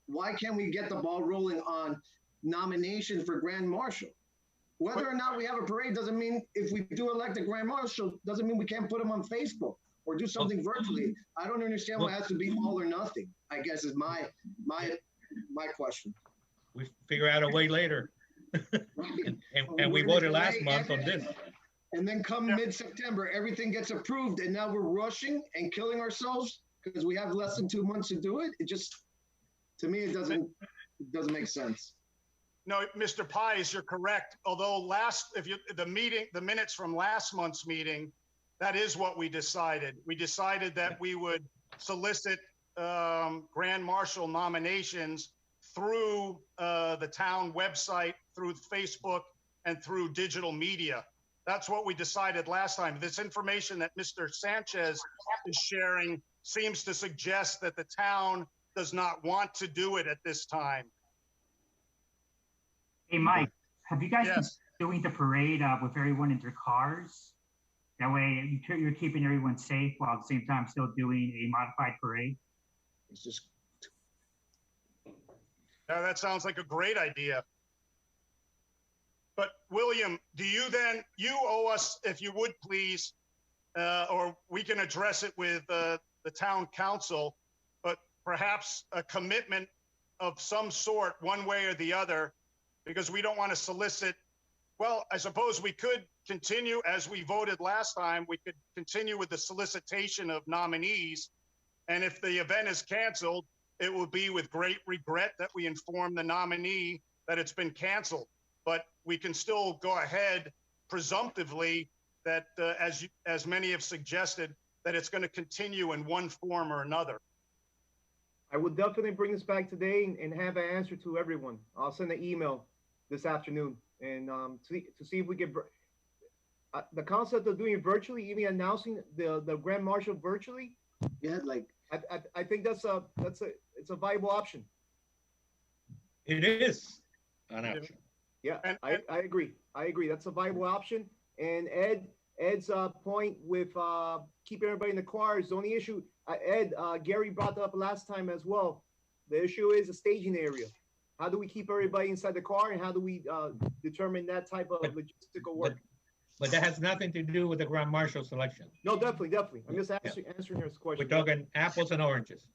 Why can't we get the ball rolling on nomination for Grand Marshal. Whether or not we have a parade doesn't mean, if we do elect a Grand Marshal, doesn't mean we can't put them on Facebook or do something virtually. I don't understand why it has to be all or nothing, I guess is my question. We figure out a way later. and we voted last month on this. And then come mid-September, everything gets approved, and now we're rushing and killing ourselves because we have less than 2 months to do it. It just, to me, it doesn't make sense. No, Mr. Pies, you're correct. Although the minutes from last month's meeting, that is what we decided. We decided that we would solicit Grand Marshal nominations through the town website, through Facebook, and through digital media. That's what we decided last time. This information that Mr. Sanchez is sharing seems to suggest that the town does not want to do it at this time. Hey, Mike, have you guys been doing the parade with everyone in their cars? That way you're keeping everyone safe while at the same time still doing a modified parade? It's just... Now, that sounds like a great idea. But William, you owe us, if you would please, or we can address it with the town council, but perhaps a commitment of some sort, one way or the other, because we don't want to solicit. Well, I suppose we could continue as we voted last time. We could continue with the solicitation of nominees. And if the event is canceled, it will be with great regret that we inform the nominee that it's been canceled. But we can still go ahead presumptively that, as many have suggested, that it's going to continue in one form or another. I will definitely bring this back today and have an answer to everyone. I'll send an email this afternoon and to see if we can. The concept of doing it virtually, even announcing the Grand Marshal virtually. Yeah, like I think it's a viable option. It is an option. Yeah, I agree. I agree. That's a viable option. And Ed's point with keeping everybody in the car is the only issue. Gary brought that up last time as well. The issue is a staging area. How do we keep everybody inside the car, and how do we determine that type of logistical work? But that has nothing to do with the Grand Marshal selection. No, definitely. I'm just answering his question. We're talking apples and oranges.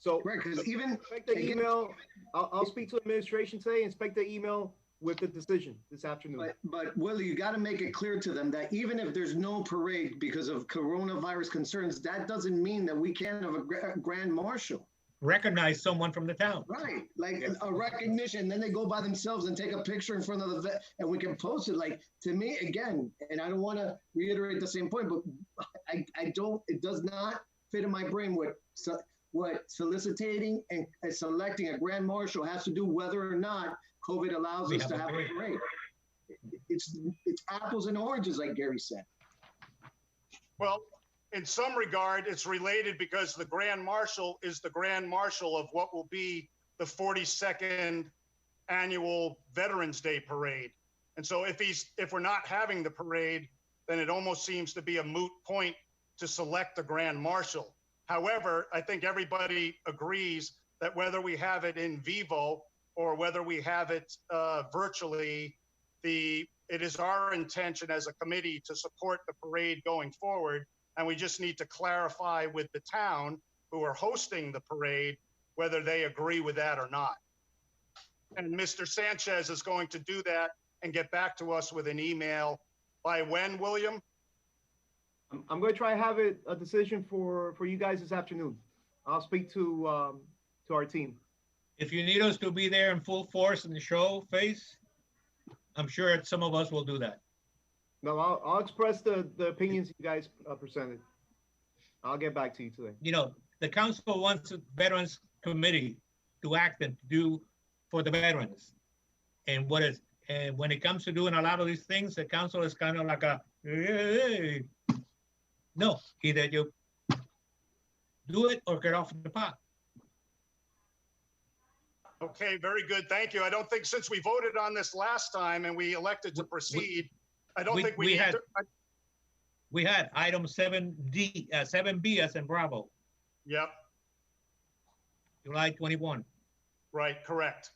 So, right, because even expect the email. I'll speak to administration today and expect the email with the decision this afternoon. But Willie, you got to make it clear to them that even if there's no parade because of coronavirus concerns, that doesn't mean that we can't have a Grand Marshal. Recognize someone from the town. Right, like a recognition. Then they go by themselves and take a picture in front of the vet, and we can post it. Like, to me, again, and I don't want to reiterate the same point, but I don't. It does not fit in my brain what soliciting and selecting a Grand Marshal has to do whether or not COVID allows us to have a parade. It's apples and oranges, like Gary said. Well, in some regard, it's related because the Grand Marshal is the Grand Marshal of what will be the 42nd annual Veterans Day parade. And so if we're not having the parade, then it almost seems to be a moot point to select the Grand Marshal. However, I think everybody agrees that whether we have it in vivo or whether we have it virtually, it is our intention as a committee to support the parade going forward. And we just need to clarify with the town who are hosting the parade whether they agree with that or not. And Mr. Sanchez is going to do that and get back to us with an email by when, William? I'm going to try to have a decision for you guys this afternoon. I'll speak to our team. If you need us to be there in full force in the show face, I'm sure some of us will do that. No, I'll express the opinions you guys presented. I'll get back to you today. You know, the council wants the Veterans Committee to act and do for the veterans. And when it comes to doing a lot of these things, the council is kind of like a, hey. No, either you do it or get off the pot. Okay, very good. Thank you. I don't think since we voted on this last time and we elected to proceed, I don't think we had. We had item 7D, 7B as in Bravo. Yep. July 21. Right, correct.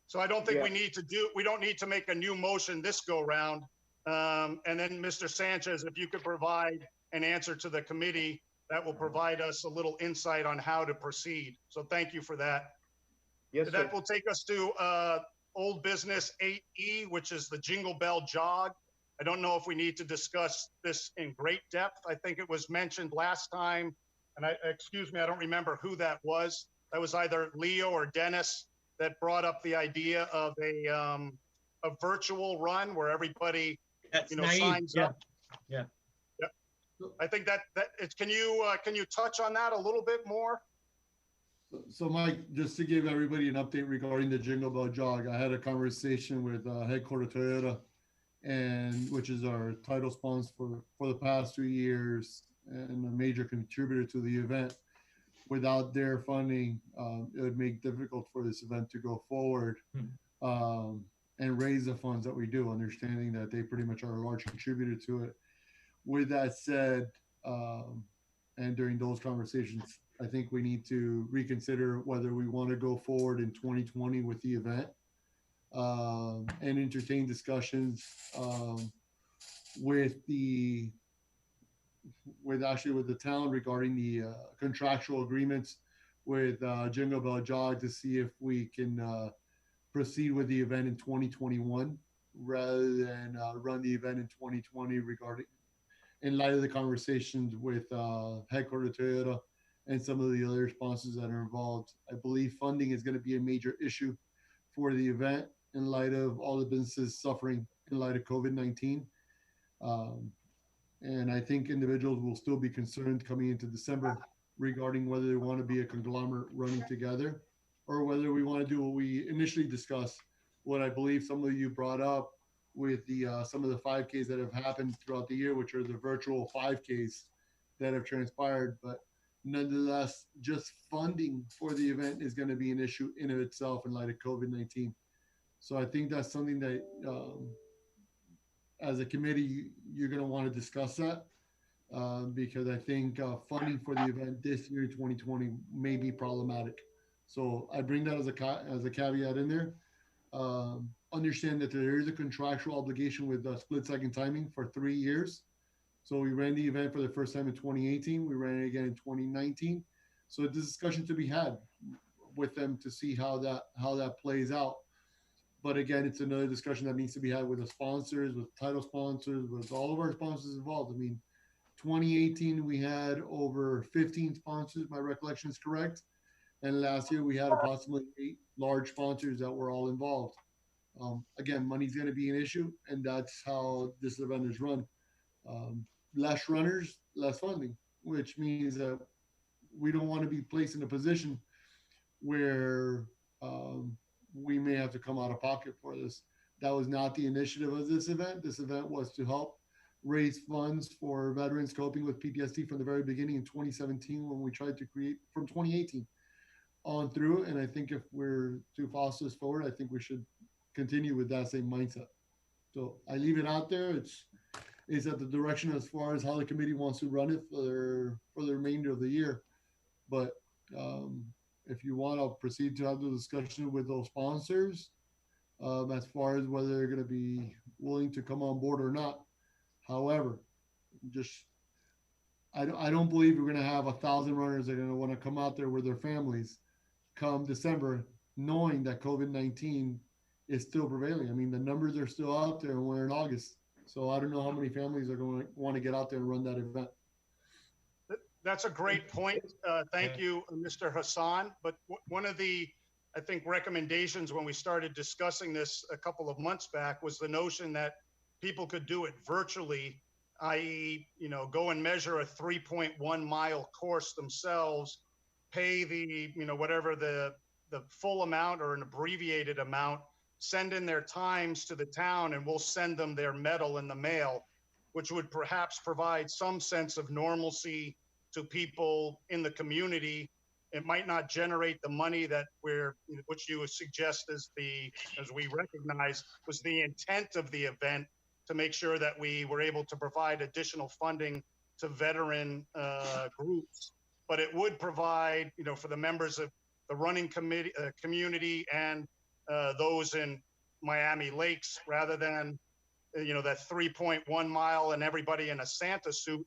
So I don't think we don't need to make a new motion this go round. And then Mr. Sanchez, if you could provide an answer to the committee, that will provide us a little insight on how to proceed. So thank you for that. Yes, That sir. will take us to old business 8E, which is the Jingle Bell Jog. I don't know if we need to discuss this in great depth. I think it was mentioned last time, and excuse me, I don't remember who that was. That was either Leo or Dennis that brought up the idea of a virtual run where everybody, That's you know, naive. signs Yeah. up. Yeah. Yep. I think that can you touch on that a little bit more? So Mike, just to give everybody an update regarding the Jingle Bell Jog, I had a conversation with Headquarter Toyota, and which is our title sponsor for the past 2 years and a major contributor to the event. Without their funding, it would make difficult for this event to go forward and raise the funds that we do, understanding that they pretty much are a large contributor to it. With that said, and during those conversations, I think we need to reconsider whether we want to go forward in 2020 with the event and entertain discussions with the town regarding the contractual agreements with Jingle Bell Jog to see if we can proceed with the event in 2021 rather than run the event in 2020 in light of the conversations with Headquarter Toyota and some of the other sponsors that are involved. I believe funding is going to be a major issue for the event in light of all the businesses suffering in light of COVID-19. And I think individuals will still be concerned coming into December regarding whether they want to be a conglomerate running together or whether we want to do what we initially discussed, what I believe some of you brought up with the some of the 5Ks that have happened throughout the year, which are the virtual 5Ks that have transpired. But nonetheless, just funding for the event is going to be an issue in of itself in light of COVID-19. So I think that's something that as a committee, you're going to want to discuss that because I think funding for the event this year, 2020, may be problematic. So I bring that as a caveat in there. Understand that there is a contractual obligation with split second timing for 3 years. So we ran the event for the first time in 2018. We ran it again in 2019. So this discussion to be had with them to see how that plays out. But again, it's another discussion that needs to be had with the sponsors, with title sponsors, with all of our sponsors involved. I mean, 2018, we had over 15 sponsors, my recollection is correct. And last year we had approximately 8 large sponsors that were all involved. Again, money's going to be an issue, and that's how this event is run. Less runners, less funding, which means that we don't want to be placed in a position where we may have to come out of pocket for this. That was not the initiative of this event. This event was to help raise funds for veterans coping with PTSD from the very beginning in 2017 when we tried to create from 2018 on through. And I think if we're to foster this forward, I think we should continue with that same mindset. So I leave it out there. It's at the direction as far as how the committee wants to run it for the remainder of the year. But if you want, I'll proceed to have the discussion with those sponsors as far as whether they're going to be willing to come on board or not. However, I don't believe we're going to have 1,000 runners that are going to want to come out there with their families come December, knowing that COVID-19 is still prevailing. I mean, the numbers are still out there and we're in August. So I don't know how many families are going to want to get out there and run that event. That's a great point. Thank you, Mr. Hassan. But one of the, I think, recommendations when we started discussing this a couple of months back was the notion that people could do it virtually, i.e., go and measure a 3.1 mile course themselves, pay the, whatever the full amount or an abbreviated amount, send in their times to the town, and we'll send them their medal in the mail, which would perhaps provide some sense of normalcy to people in the community. It might not generate the money that which you would suggest as we recognize was the intent of the event, to make sure that we were able to provide additional funding to veteran groups. But it would provide, for the members of the running community and those in Miami Lakes rather than, that 3.1 mile and everybody in a Santa suit.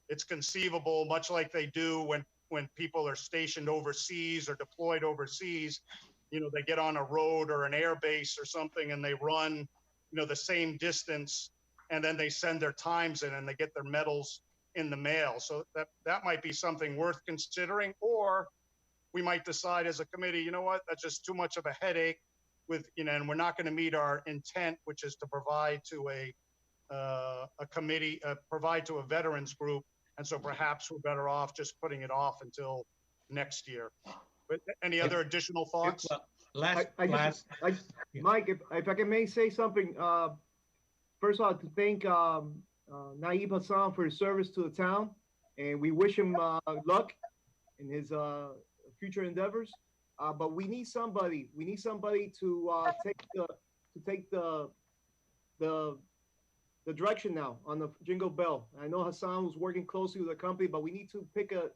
It's conceivable, much like they do when people are stationed overseas or deployed overseas, they get on a road or an air base or something and they run, the same distance, and then they send their times in and they get their medals in the mail. So that might be something worth considering, or we might decide as a committee, you know what, that's just too much of a headache and we're not going to meet our intent, which is to provide to a committee, provide to a veterans group. And so perhaps we're better off just putting it off until next year. But any other additional thoughts? Mike, if I can may say something, first of all, to thank Naib Hassan for his service to the town, and we wish him luck in his future endeavors. But we need somebody. We need somebody to take the direction now on the Jingle Bell. I know Hassan was working closely with the company, but we need to pick a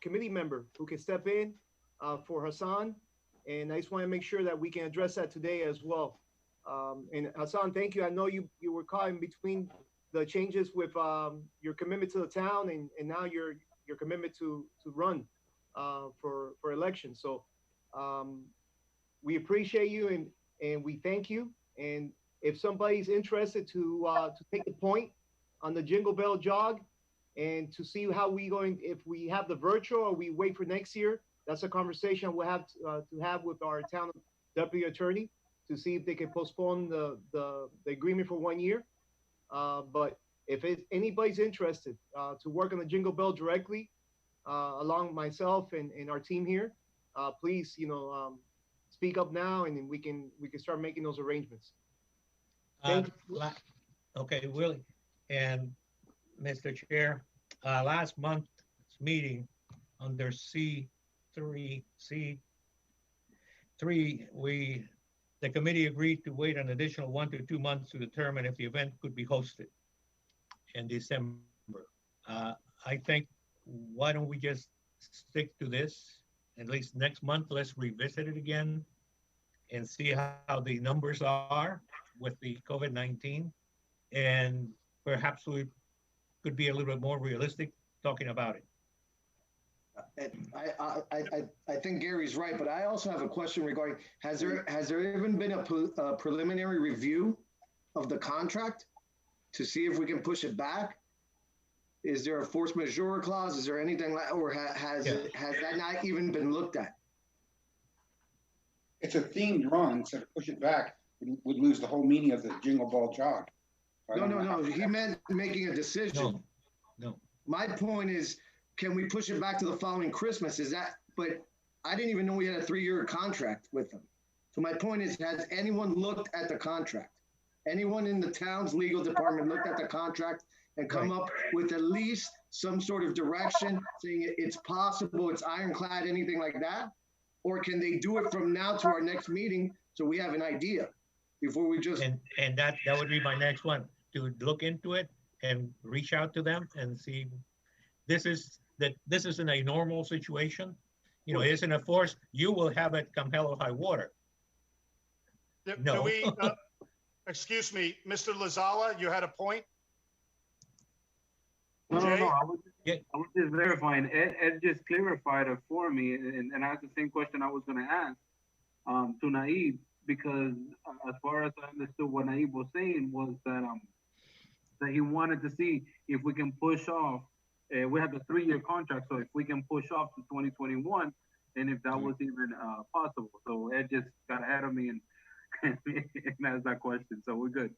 committee member who can step in for Hassan. And I just want to make sure that we can address that today as well. And Hassan, thank you. I know you were caught in between the changes with your commitment to the town and now your commitment to run for election. So we appreciate you and we thank you. And if somebody's interested to take the point on the Jingle Bell jog and to see how if we have the virtual or we wait for next year, that's a conversation we'll have to have with our town deputy attorney to see if they can postpone the agreement for 1 year. But if anybody's interested to work on the Jingle Bell directly, along myself and our team here, please, speak up now, and then we can start making those arrangements. Okay, Willie and Mr. Chair, last month's meeting under C3, the committee agreed to wait an additional 1 to 2 months to determine if the event could be hosted in December. I think, why don't we just stick to this? At least next month, let's revisit it again and see how the numbers are with the COVID-19. And perhaps we could be a little bit more realistic talking about it. I think Gary's right, but I also have a question regarding, has there even been a preliminary review of the contract to see if we can push it back? Is there a force majeure clause? Is there anything like, or has that not even been looked at? It's a themed run, so to push it back would lose the whole meaning of the Jingle Ball jog. No. He meant making a decision. No. My point is, can we push it back to the following Christmas? But I didn't even know we had a 3-year contract with them. So my point is, has anyone looked at the contract? Anyone in the town's legal department looked at the contract and come up with at least some sort of direction saying it's possible, it's ironclad, anything like that? Or can they do it from now to our next meeting so we have an idea before we just... And that would be my next one, to look into it and reach out to them and see, this isn't a normal situation. It isn't a force. You will have it come hell or high water. No. Excuse me, Mr. Lazala, you had a point? No. I was just verifying. Ed just clarified it for me, and that's the same question I was going to ask to Naib, because as far as I understood, what Naib was saying was that he wanted to see if we can push off. We have a 3-year contract, so if we can push off to 2021, and if that was even possible. So Ed just got ahead of me and asked that question. So we're good.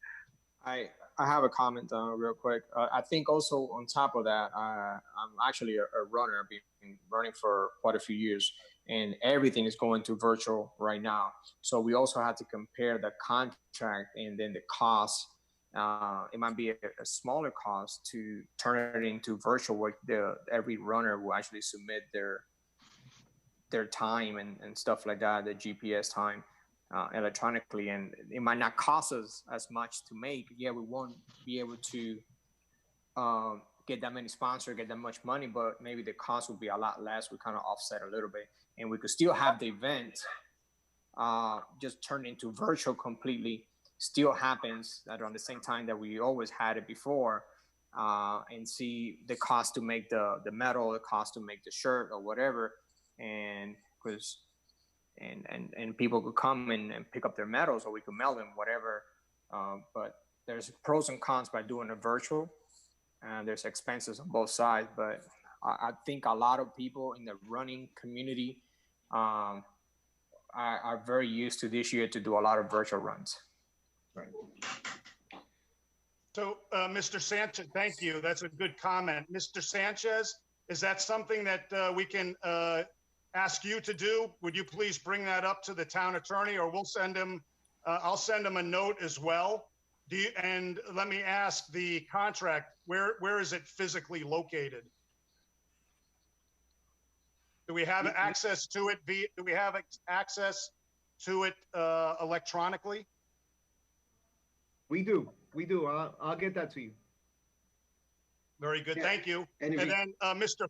I have a comment real quick. I think also on top of that, I'm actually a runner. I've been running for quite a few years, and everything is going to virtual right now. So we also have to compare the contract and then the cost. It might be a smaller cost to turn it into virtual, where every runner will actually submit their time and stuff like that, the GPS time. Electronically, and it might not cost us as much to make. Yeah, we won't be able to get that many sponsors, get that much money, but maybe the cost would be a lot less. We kind of offset a little bit, and we could still have the event just turned into virtual completely still happens around the same time that we always had it before, and see the cost to make the medal, the cost to make the shirt or whatever, and because and people could come and pick up their medals, or we could mail them, whatever. But there's pros and cons by doing it virtual, and there's expenses on both sides. But I think a lot of people in the running community are very used to this year to do a lot of virtual runs. Right. So, Mr. Sanchez, thank you. That's a good comment. Mr. Sanchez, is that something that we can ask you to do? Would you please bring that up to the town attorney, or we'll send him, I'll send him a note as well. And let me ask, the contract, where is it physically located? Do we have access to it do we have access to it electronically? We do. I'll get that to you. Very good. Yeah. Thank you. And then Mr.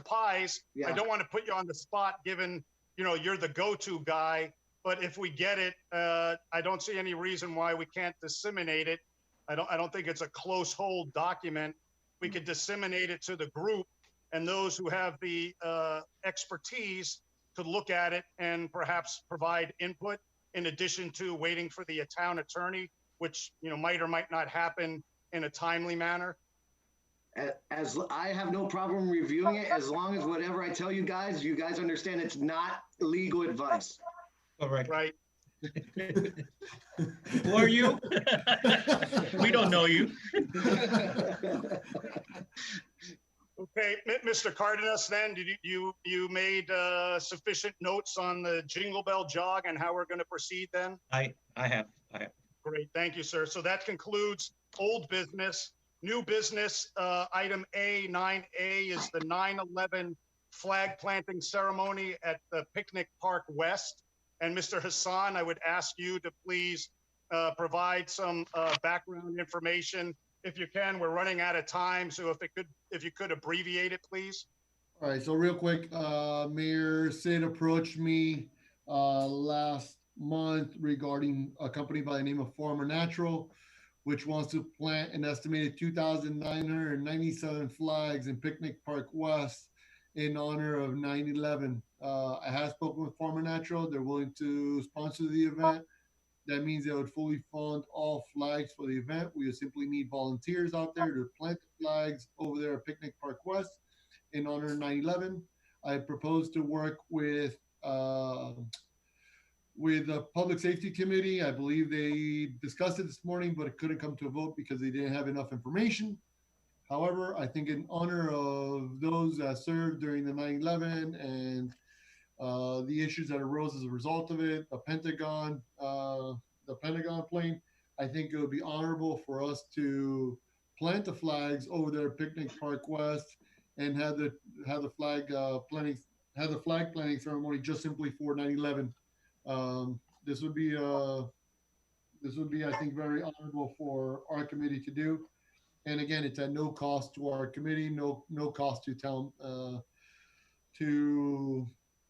Pies, Yeah. I don't want to put you on the spot given, you're the go-to guy, but if we get it, I don't see any reason why we can't disseminate it. I don't think it's a close hold document. We could disseminate it to the group, and those who have the expertise could look at it and perhaps provide input in addition to waiting for the town attorney, which might or might not happen in a timely manner. As I have no problem reviewing it, as long as whatever I tell you guys understand it's not legal advice. All right. Right. Who are you? We don't know you. Okay, Mr. Cardenas, then did you made sufficient notes on the Jingle Bell jog and how we're going to proceed then? I have. Great, thank you, sir. So that concludes old business. New business, item A, 9A, is the 9/11 flag planting ceremony at the Picnic Park West. And Mr. Hassan, I would ask you to please provide some background information. If you can, we're running out of time, so if you could abbreviate it, please. All right, so real quick, Mayor Sid approached me last month regarding a company by the name of Farmer Natural, which wants to plant an estimated 2,997 flags in Picnic Park West in honor of 9/11. I have spoken with Farmer Natural. They're willing to sponsor the event. That means they would fully fund all flags for the event. We would simply need volunteers out there to plant the flags over there at Picnic Park West in honor of 9/11. I propose to work with the Public Safety Committee. I believe they discussed it this morning, but it couldn't come to a vote because they didn't have enough information. However, I think in honor of those that served during the 9/11 and the issues that arose as a result of it, the Pentagon plane, I think it would be honorable for us to plant the flags over there at Picnic Park West and have the flag planting ceremony just simply for 9/11. This would be, I think, very honorable for our committee to do. And again, it's at no cost to our committee, no cost to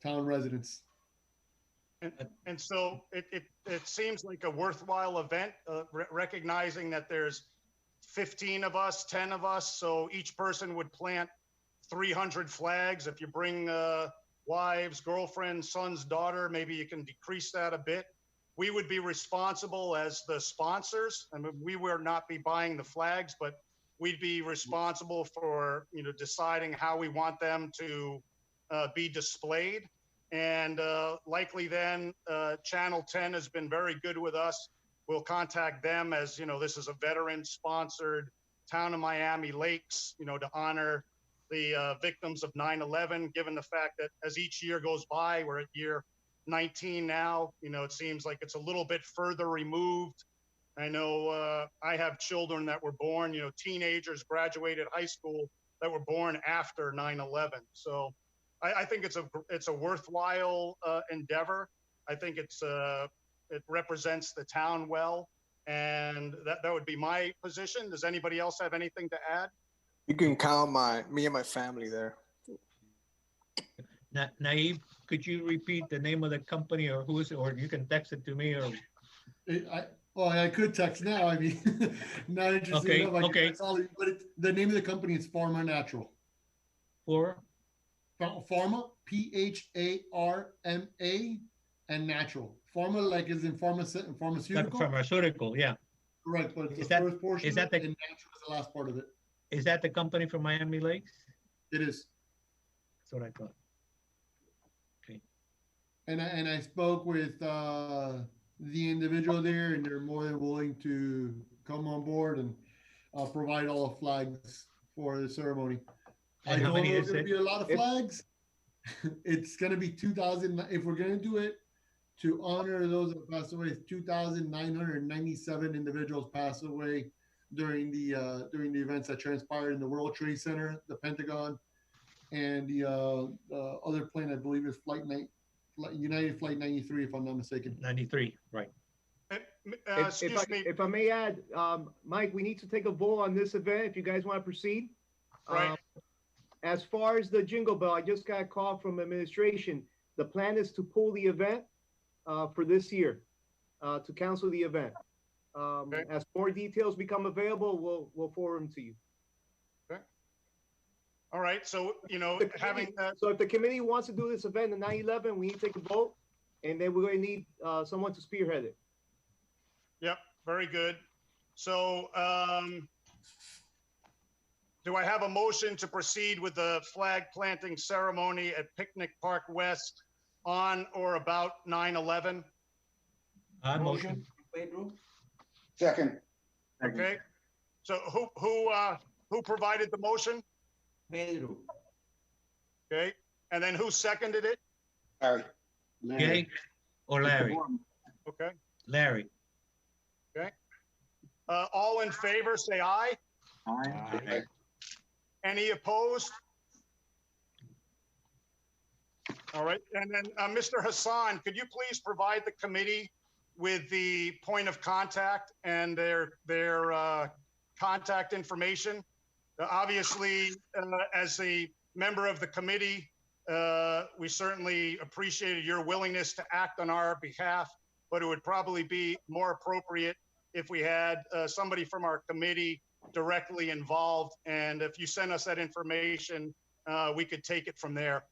town residents. And so it seems like a worthwhile event, recognizing that there's 15 of us, 10 of us, so each person would plant 300 flags. If you bring wives, girlfriends, sons, daughter, maybe you can decrease that a bit. We would be responsible as the sponsors. I mean, we would not be buying the flags, but we'd be responsible for deciding how we want them to be displayed. And likely then, Channel 10 has been very good with us. We'll contact them as, this is a veteran-sponsored Town of Miami Lakes, to honor the victims of 9/11, given the fact that as each year goes by, we're at year 19 now, it seems like it's a little bit further removed. I know I have children that were born, teenagers graduated high school that were born after 9/11. So I think it's a worthwhile endeavor. I think it represents the town well, and that would be my position. Does anybody else have anything to add? You can count me and my family there. Naive, could you repeat the name of the company or who's, or you can text it to me or? I could text now. I mean, not interested Okay, enough. I can okay. text all, but the name of the company is Pharma Natural. Pharma, P-H-A-R-M-A, and natural. Pharma, like is in pharmaceutical. Pharmaceutical, yeah. Correct, but it's Is the that- first portion is that of it, the- and natural is the last part of it. Is that the company from Miami Lakes? It is. That's what I thought. And I spoke with the individual there, and they're more than willing to come on board and provide all the flags for the ceremony. And I how don't many know if is there's it? gonna be a lot of flags. It's gonna be 2,000. If we're gonna do it to honor those that passed away, 2,997 individuals passed away during the events that transpired in the World Trade Center, the Pentagon, and the other plane. I believe is United Flight 93, if I'm not mistaken. 93, right. If I may add, Mike, we need to take a vote on this event if you guys want to proceed. Right. As far as the Jingle Bell, I just got a call from administration. The plan is to pull the event for this year, to cancel the event. As more details become available, we'll forward them to you. All right, so, you know, having, So if the committee wants to do this event in 9/11, we need to take a vote, and then we're going to need someone to spearhead it. yep, very good. So, do I have a motion to proceed with the flag planting ceremony at Picnic Park West on or about 9/11? Motion. Pedro. Second. Okay, so who provided the motion? Pedro. Okay, and then who seconded it? Larry. Jay or Larry? Okay, Larry. okay. All in favor, say aye. Aye. Any opposed? All right, and then Mr. Hassan, could you please provide the committee with the point of contact and their contact information? Obviously, as a member of the committee, we certainly appreciated your willingness to act on our behalf, but it would probably be more appropriate if we had somebody from our committee directly involved. And if you send us that information, we could take it from there.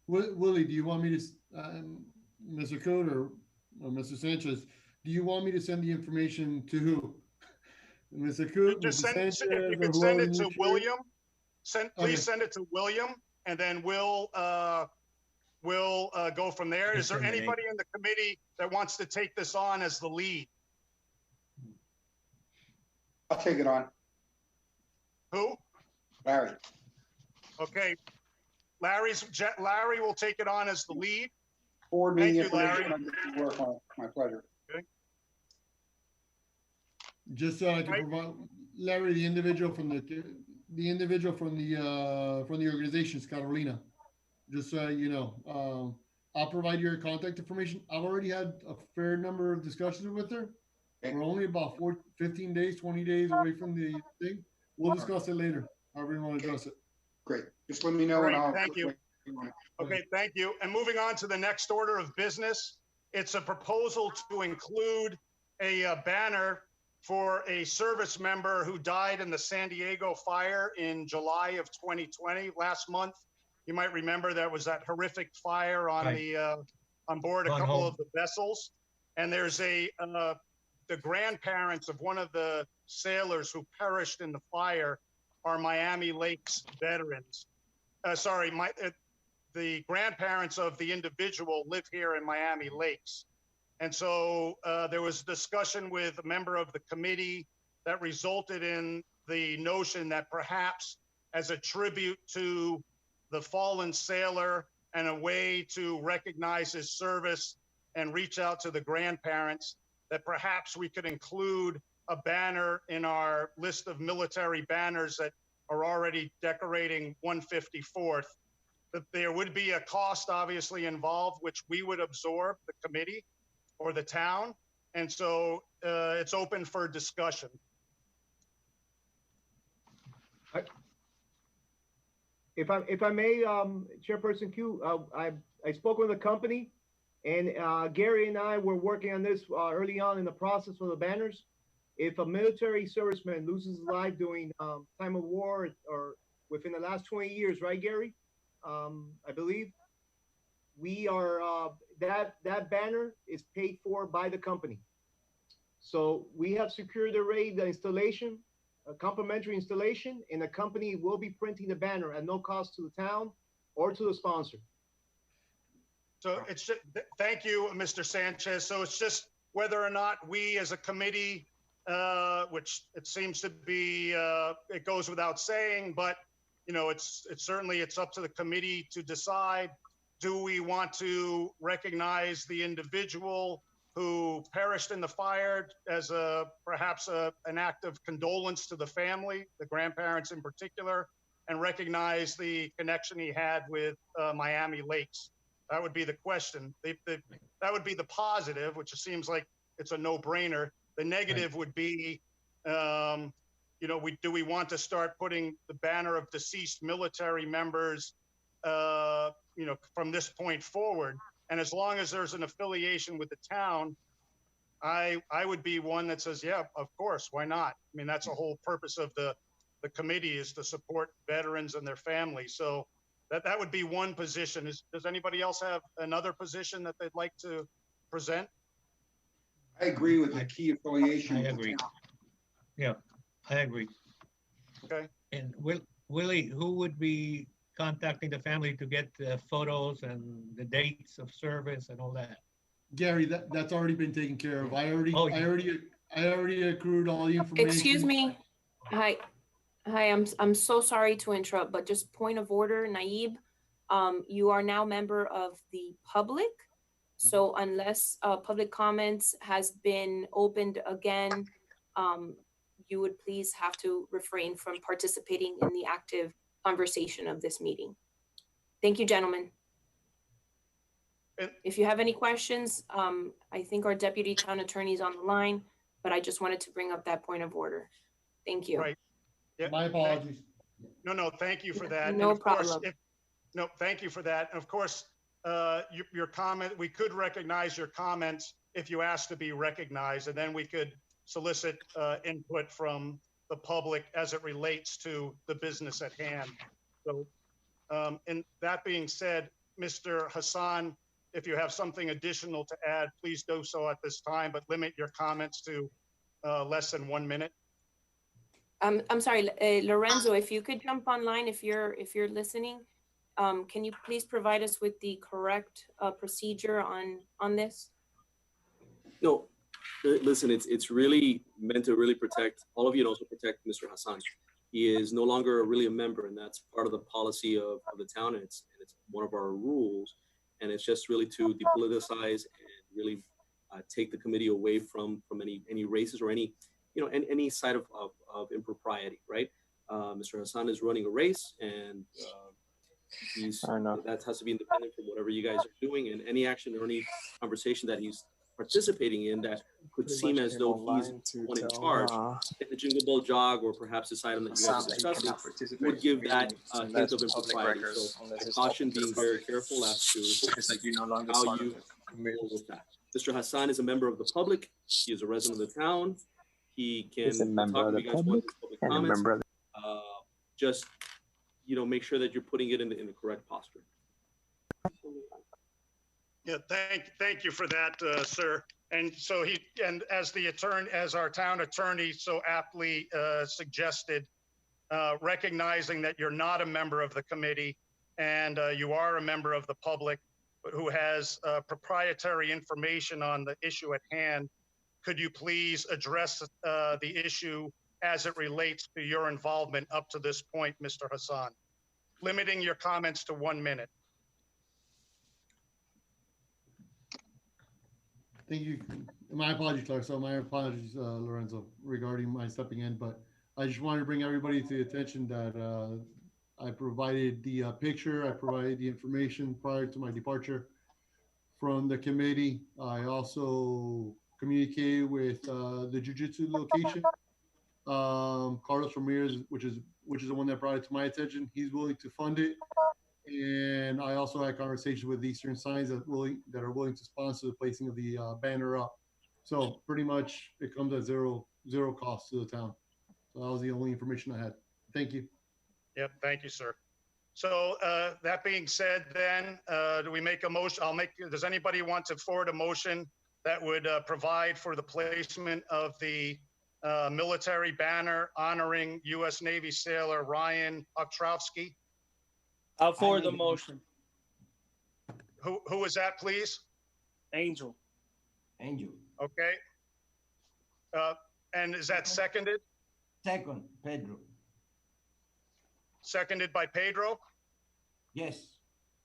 Willie, do you want me to, Mr. Coon or Mr. Sanchez, do you want me to send the information to who? Mr. Coon, Just Mr. send, Sanchez, if you or could send it whoever to you choose? William, please Okay. send it to William, and then we'll go from there. Is there Disseminate. anybody in the committee that wants to take this on as the lead? I'll take it on. Who? Larry. Okay. Larry will take it on as the lead. Forward me the Thank you, Larry. information. I'll get to work on it. My pleasure. Just so I can provide, Larry, the individual from the organization is Carolina. Just so you know, I'll provide your contact information. I've already had a fair number of discussions with her. We're only about 15 days, 20 days away from the thing. We'll discuss it later, however you want to address it. Great. Just let me know Great, and I'll. thank you. Okay, thank you. And moving on to the next order of business, it's a proposal to include a banner for a service member who died in the San Diego fire in July of 2020, last month. You might remember there was that horrific fire on on board a Gone couple home. of the vessels. And there's the grandparents of one of the sailors who perished in the fire are Miami Lakes veterans. The grandparents of the individual live here in Miami Lakes. And so there was discussion with a member of the committee that resulted in the notion that perhaps as a tribute to the fallen sailor and a way to recognize his service and reach out to the grandparents, that perhaps we could include a banner in our list of military banners that are already decorating 154th. That there would be a cost obviously involved, which we would absorb, the committee or the town. And so it's open for discussion. if I may, Chairperson Q, I spoke with the company, and Gary and I were working on this early on in the process for the banners. If a military serviceman loses his life during time of war or within the last 20 years, right, Gary? I believe we are that banner is paid for by the company. So we have secured the installation, a complimentary installation, and the company will be printing the banner at no cost to the town or to the sponsor. So it's just, thank you, Mr. Sanchez. So it's just whether or not we as a committee, which it seems to be, it goes without saying, but you know, it's certainly up to the committee to decide. Do we want to recognize the individual who perished in the fire as perhaps an act of condolence to the family, the grandparents in particular, and recognize the connection he had with Miami Lakes? That would be the question. That would be the positive, which it seems like it's a no-brainer. The negative would be, you know, do we want to start putting the banner of deceased military members, you know, from this point forward? And as long as there's an affiliation with the town, I would be one that says, yeah, of course, why not? I mean, that's the whole purpose of the committee, is to support veterans and their families. So that would be one position. Does anybody else have another position that they'd like to present? I agree with the key affiliation. I agree. Yeah, I agree. Okay. And Willie, who would be contacting the family to get the photos and the dates of service and all that? Gary, that's already been taken care of. I already accrued all the information. Excuse me. Hi, I'm so sorry to interrupt, but just point of order, Naib, you are now member of the public. So unless public comments has been opened again, you would please have to refrain from participating in the active conversation of this meeting. Thank you, gentlemen. If you have any questions, I think our deputy town attorney is on the line, but I just wanted to bring up that point of order. Thank you. Right. Yeah. My apologies. No, thank you for that. No and of course, problem. No, thank you for that. And of course, your comment, we could recognize your comments if you asked to be recognized, and then we could solicit input from the public as it relates to the business at hand. So, and that being said, Mr. Hassan, if you have something additional to add, please do so at this time, but limit your comments to less than 1 minute. I'm sorry, Lorenzo, if you could jump online, if you're listening, can you please provide us with the correct procedure on this? No, listen, it's really meant to really protect all of you and also protect Mr. Hassan. He is no longer really a member, and that's part of the policy of the town, and it's one of our rules, and it's just really to depoliticize and really take the committee away from any races or any any side of impropriety, right? Mr. Hassan is running a race, and that has to be independent from whatever you guys are doing, and any action or any conversation that he's participating in that could seem as though he's one in charge. If the Jingle Ball jog, or perhaps this item that you guys are discussing, would give that hint of impropriety. So I caution being very careful as to how you deal with that. Mr. Hassan is a member of the public. He is a resident of the town. He can talk to you guys about public comments. Just make sure that you're putting it in the correct posture. Yeah, thank you for that, sir. And so as our town attorney so aptly suggested, recognizing that you're not a member of the committee and you are a member of the public, but who has proprietary information on the issue at hand, could you please address the issue as it relates to your involvement up to this point, Mr. Hassan, limiting your comments to 1 minute. Thank you. My apologies, Clark. So my apologies, Lorenzo, regarding my stepping in, but I just wanted to bring everybody to the attention that I provided the picture, I provided the information prior to my departure from the committee. I also communicated with the Jiu-Jitsu location, Carlos Ramirez, which is which is the one that brought it to my attention. He's willing to fund it. And I also had conversations with Eastern Signs that are willing to sponsor the placing of the banner up. So pretty much it comes at zero cost to the town. So that was the only information I had. Thank you. Yep, thank you, sir. So that being said, then, do we make a motion? Does anybody want to forward a motion that would provide for the placement of the military banner honoring U.S. Navy sailor Ryan Ostrowski? I'll forward the motion. Who is that, please? Angel. Angel. Okay. And is that seconded? Second, Pedro. Seconded by Pedro? Yes.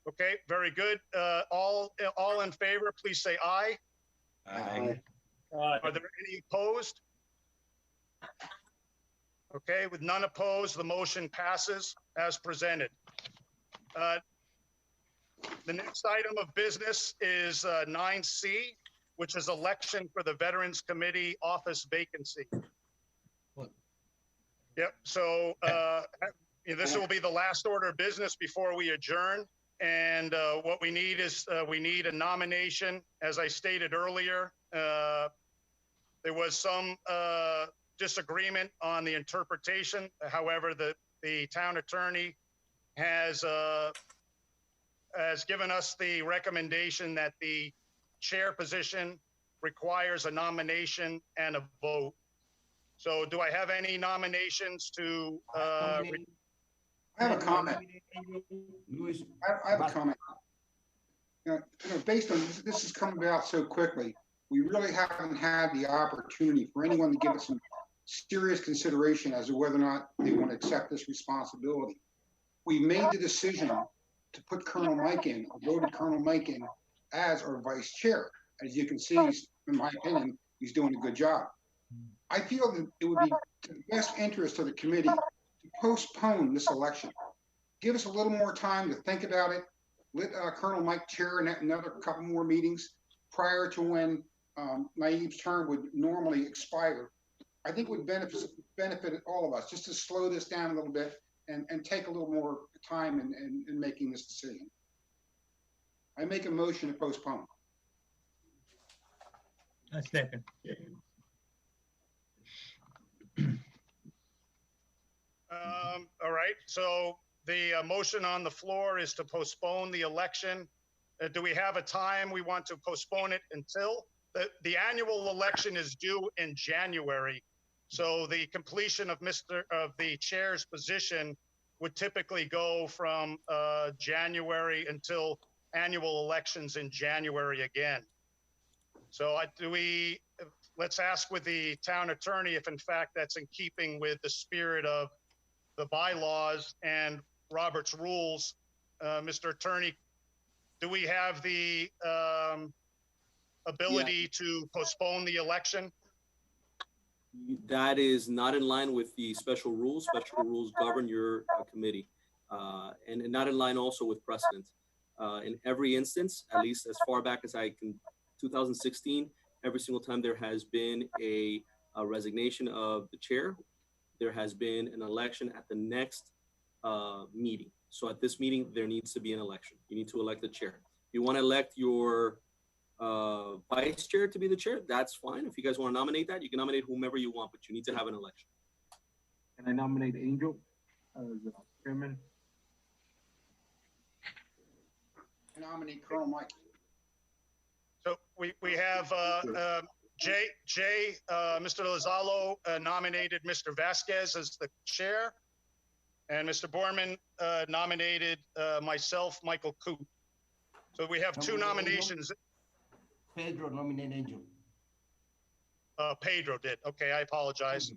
Okay, very good. All in favor, please say aye. Aye. Are there any opposed? Okay, with none opposed, the motion passes as presented. The next item of business is 9C, which is election for the Veterans Committee office vacancy. Yep, so this will be the last order of business before we adjourn. And what we need is we need a nomination. As I stated earlier, there was some disagreement on the interpretation. However, the town attorney has given us the recommendation that the chair position requires a nomination and a vote. So do I have any nominations to? I have a comment. I have a comment. Based on this is coming about so quickly, we really haven't had the opportunity for anyone to give it some serious consideration as to whether or not they want to accept this responsibility. We made the decision to put Colonel Mike in, or voted Colonel Mike in as our vice chair. As you can see, in my opinion, he's doing a good job. I feel that it would be to the best interest of the committee to postpone this election. Give us a little more time to think about it. Let Colonel Mike chair another couple more meetings prior to when Naib's term would normally expire. I think it would benefit all of us just to slow this down a little bit and take a little more time in making this decision. I make a motion to postpone. A second. All right, so the motion on the floor is to postpone the election. Do we have a time we want to postpone it until? The annual election is due in January. So the completion of the chair's position would typically go from January until annual elections in January again. So let's ask with the town attorney if in fact that's in keeping with the spirit of the bylaws and Robert's rules. Mr. Attorney, do we have the ability to postpone the election? That is not in line with the special rules. Special rules govern your committee, and not in line also with precedent. In every instance, at least as far back as I can, 2016, every single time there has been a resignation of the chair, there has been an election at the next meeting. So at this meeting, there needs to be an election. You need to elect the chair. You want to elect your vice chair to be the chair, that's fine. If you guys want to nominate that, you can nominate whomever you want, but you need to have an election. Can I nominate Angel as chairman? Nominate Colonel Mike. So we have Mr. Lozalo nominated Mr. Vasquez as the chair, and Mr. Borman nominated myself, Michael Coop. So we have two nominations. Pedro nominated Angel. Pedro did. Okay, I apologize.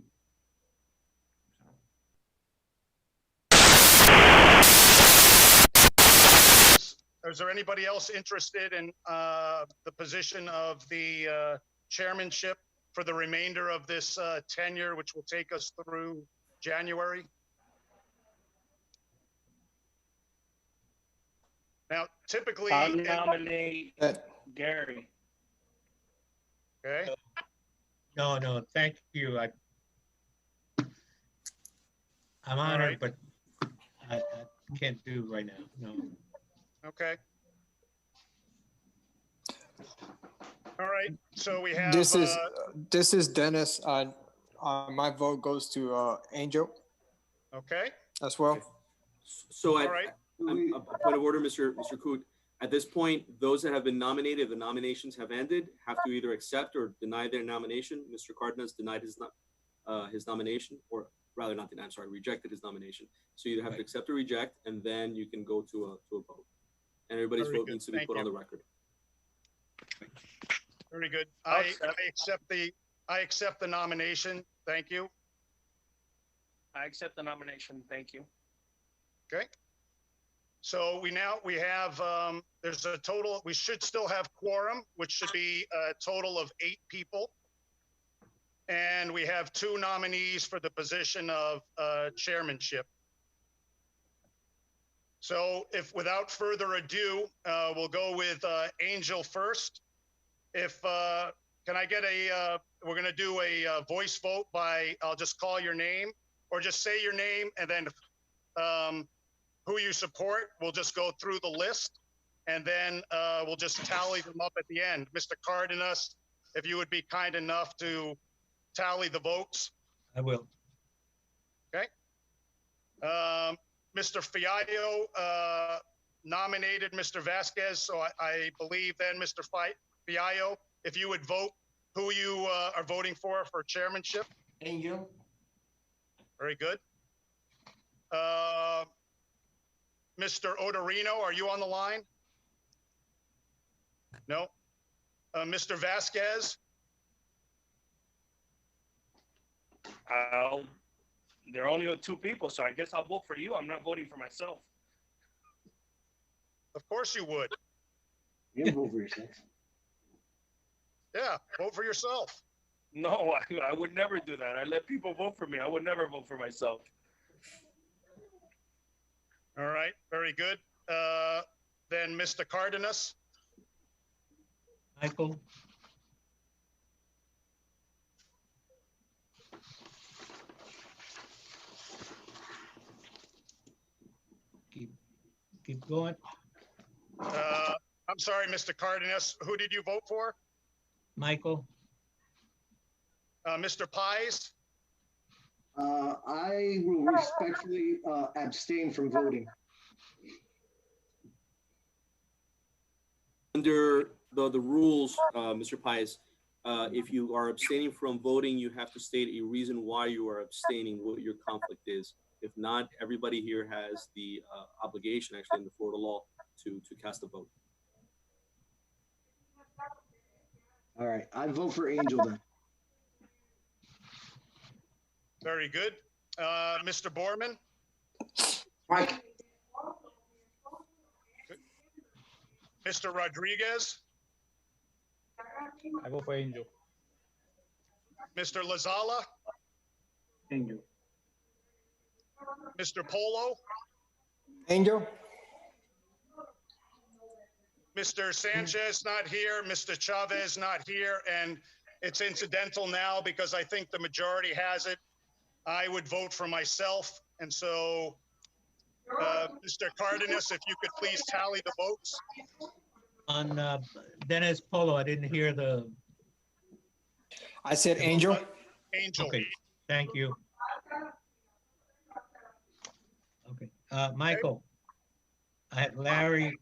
Is there anybody else interested in the position of the chairmanship for the remainder of this tenure, which will take us through January? Now, typically, I'll nominate Gary. Okay. No, thank you. I'm honored, but I can't do right now, no. Okay. All right, so we have. This is Dennis. My vote goes to Angel Okay, as well. So all right. a point of order, Mr. Coote. At this point, those that have been nominated, the nominations have ended, have to either accept or deny their nomination. Mr. Cardenas denied his nomination, or rather not denied, I'm sorry, rejected his nomination. So you either have to accept or reject, and then you can go to a vote. And everybody's Very vote good. needs to be Thank put on you. the record. Very good. I accept the nomination. Thank you. I accept the nomination. Thank you. Okay. So we have, there's a total, we should still have quorum, which should be a total of 8 people. And we have 2 nominees for the position of chairmanship. So if without further ado, we'll go with Angel first. Can I get we're gonna do a voice vote by, I'll just call your name, or just say your name, and then who you support, we'll just go through the list, and then we'll just tally them up at the end. Mr. Cardenas, if you would be kind enough to tally the votes. I will. Okay. Mr. Fiallo nominated Mr. Vasquez, so I believe then, Mr. Fiallo, if you would vote who you are voting for chairmanship. Angel. Very good. Mr. Odorino, are you on the line? No. Mr. Vasquez? There are only 2 people, so I guess I'll vote for you. I'm not voting for myself. Of course you would. You vote for yourself. Yeah, vote for yourself. No, I would never do that. I let people vote for me. I would never vote for myself. All right, very good. Then Mr. Cardenas? Michael? Keep going. I'm sorry, Mr. Cardenas. Who did you vote for? Michael? Mr. Pies? I will respectfully abstain from voting. Under the rules, Mr. Pies, if you are abstaining from voting, you have to state a reason why you are abstaining, what your conflict is. If not, everybody here has the obligation, actually, in the Florida law, to cast a vote. All right, I vote for Angel then. Very good. Mr. Borman? Mike. Mr. Rodriguez? I vote for Angel. Mr. Lazala? Angel. Mr. Polo? Angel. Mr. Sanchez not here, Mr. Chavez not here, and it's incidental now because I think the majority has it. I would vote for myself, and so Mr. Cardenas, if you could please tally the votes. On Dennis Polo, I didn't hear the. I said Angel. Angel. Okay, thank you. Okay, Michael, I had Larry,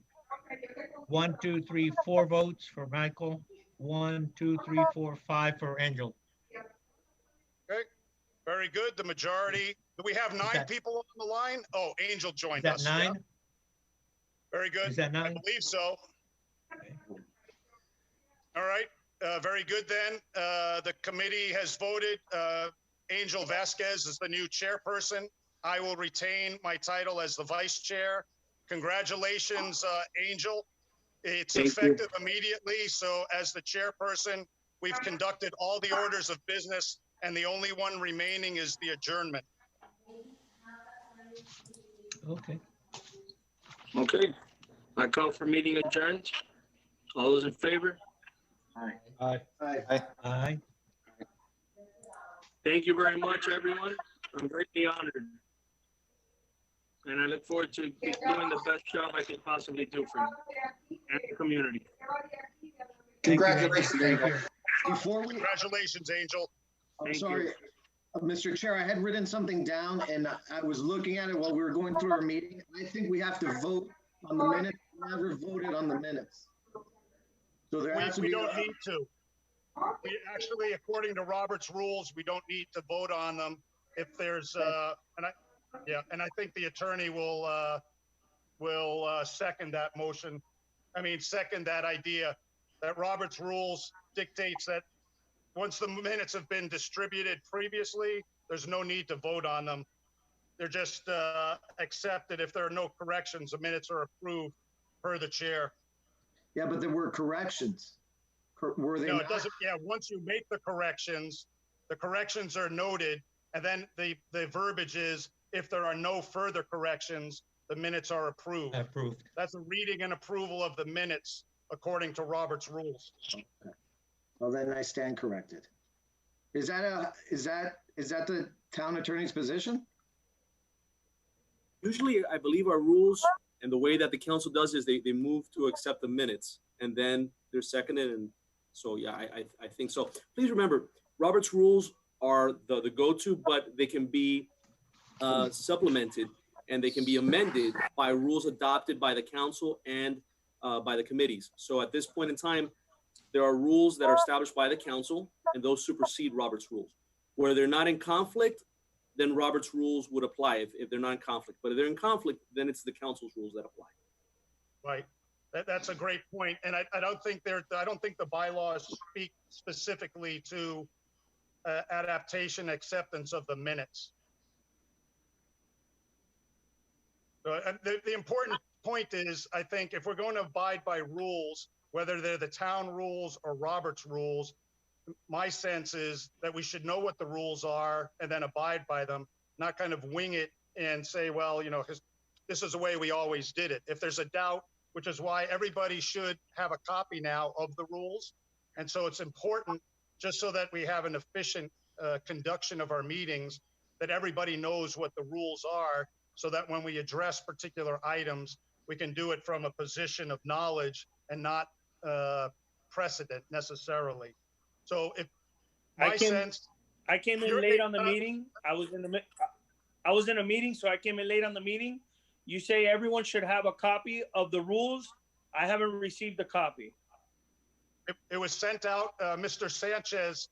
1, 2, 3, 4 votes for Michael, 1, 2, 3, 4, 5 for Angel. Okay, very good. The majority. Do we have 9 people on the line? Oh, Angel joined us. Is that 9? Yeah. Very good. Is that 9? I believe so. Okay. All right, very good then. The committee has voted. Angel Vasquez is the new chairperson. I will retain my title as the vice chair. Congratulations, Angel. It's effective immediately. So as the chairperson, we've conducted all the orders of business, and the only one remaining is the adjournment. Okay. Okay. I call for meeting adjourned. All those in favor? Aye. Aye. Aye. Aye. Thank you very much, everyone. I'm greatly honored. And I look forward to doing the best job I can possibly do for you and the community. Congratulations, Thank Angel. you. Before we, Congratulations, Angel. I'm Thank sorry, Mr. Chair, I had written something down and I was looking at it while we were going through our meeting. I think we have to vote on the minutes. We never voted on the minutes. So there has to We be. don't need to. We actually, according to Robert's rules, we don't need to vote on them if there's, and I think the attorney will second that motion. Second that idea that Robert's rules dictates that once the minutes have been distributed previously, there's no need to vote on them. They're just accepted. If there are no corrections, the minutes are approved per the chair. Yeah, but there were corrections. Were they No, not? it doesn't. Yeah, once you make the corrections are noted, and then the verbiage is, if there are no further corrections, the minutes are approved. Approved. That's a reading and approval of the minutes according to Robert's rules. Well, then I stand corrected. Is that the town attorney's position? Usually, I believe our rules and the way that the council does is they move to accept the minutes and then they're seconded. And so, yeah, I think so. Please remember, Robert's rules are the go-to, but they can be supplemented and they can be amended by rules adopted by the council and by the committees. So at this point in time, there are rules that are established by the council and those supersede Robert's rules. Where they're not in conflict, then Robert's rules would apply if they're not in conflict. But if they're in conflict, then it's the council's rules that apply. Right. That's a great point. And I don't think the bylaws speak specifically to adaptation acceptance of the minutes. So, the important point is, I think if we're going to abide by rules, whether they're the town rules or Robert's rules, my sense is that we should know what the rules are and then abide by them, not kind of wing it and say, well, this is the way we always did it. If there's a doubt, which is why everybody should have a copy now of the rules. And so it's important, just so that we have an efficient conduction of our meetings, that everybody knows what the rules are, so that when we address particular items, we can do it from a position of knowledge and not precedent necessarily. So if I came in late on the meeting. I was in a meeting, so I came in late on the meeting. You say everyone should have a copy of the rules. I haven't received a copy. It was sent out. Mr. Sanchez,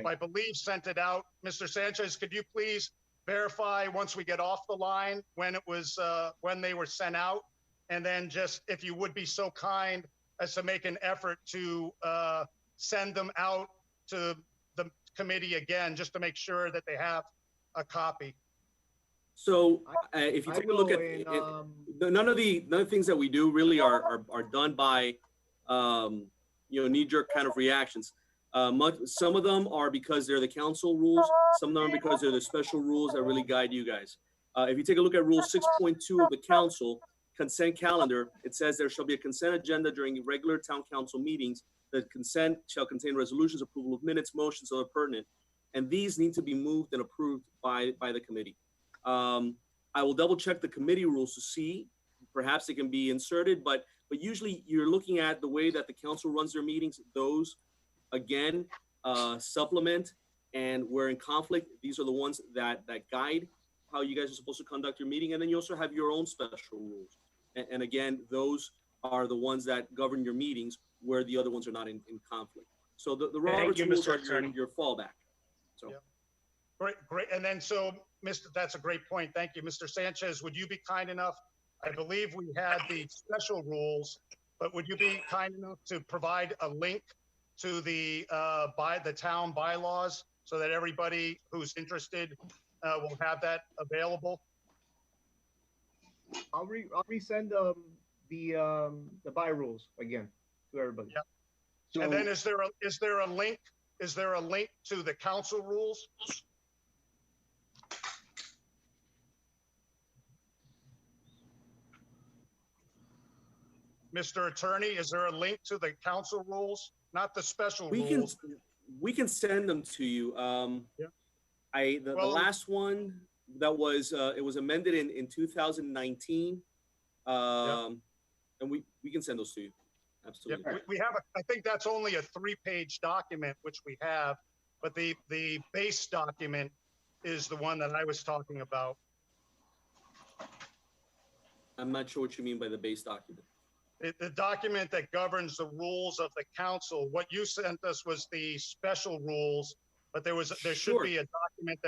I believe, sent it out. Mr. Sanchez, could you please verify once we get off the line when it was when they were sent out, and then just, if you would be so kind as to make an effort to send them out to the committee again, just to make sure that they have a copy. So if you take a look at none of the things that we do really are done by knee-jerk kind of reactions. Some of them are because they're the council rules. Some of them are because they're the special rules that really guide you guys. If you take a look at Rule 6.2 of the council consent calendar, it says there shall be a consent agenda during regular town council meetings. The consent shall contain resolutions, approval of minutes, motions, other pertinent, and these need to be moved and approved by the committee. I will double check the committee rules to see, perhaps they can be inserted, but usually you're looking at the way that the council runs their meetings. Those, again, supplement, and where in conflict, these are the ones that guide how you guys are supposed to conduct your meeting. And then you also have your own special rules. And again, those are the ones that govern your meetings where the other ones are not in conflict. So the Robert's rules are your fallback. So. Yeah. Great. And then, so, that's a great point. Thank you. Mr. Sanchez, would you be kind enough? I believe we had the special rules, but would you be kind enough to provide a link to the town bylaws so that everybody who's interested will have that available? I'll resend the by rules again to everybody. Yeah. So, and then is there a link? Is there a link to the council rules? Mr. Attorney, is there a link to the council rules, not the special rules? We can send them to you. The last one that was, it was amended in 2019. And we can send those to you. Absolutely. We have, I think that's only a 3-page document, which we have, but the base document is the one that I was talking about. I'm not sure what you mean by the base document. The document that governs the rules of the council. What you sent us was the special rules, but there should be a document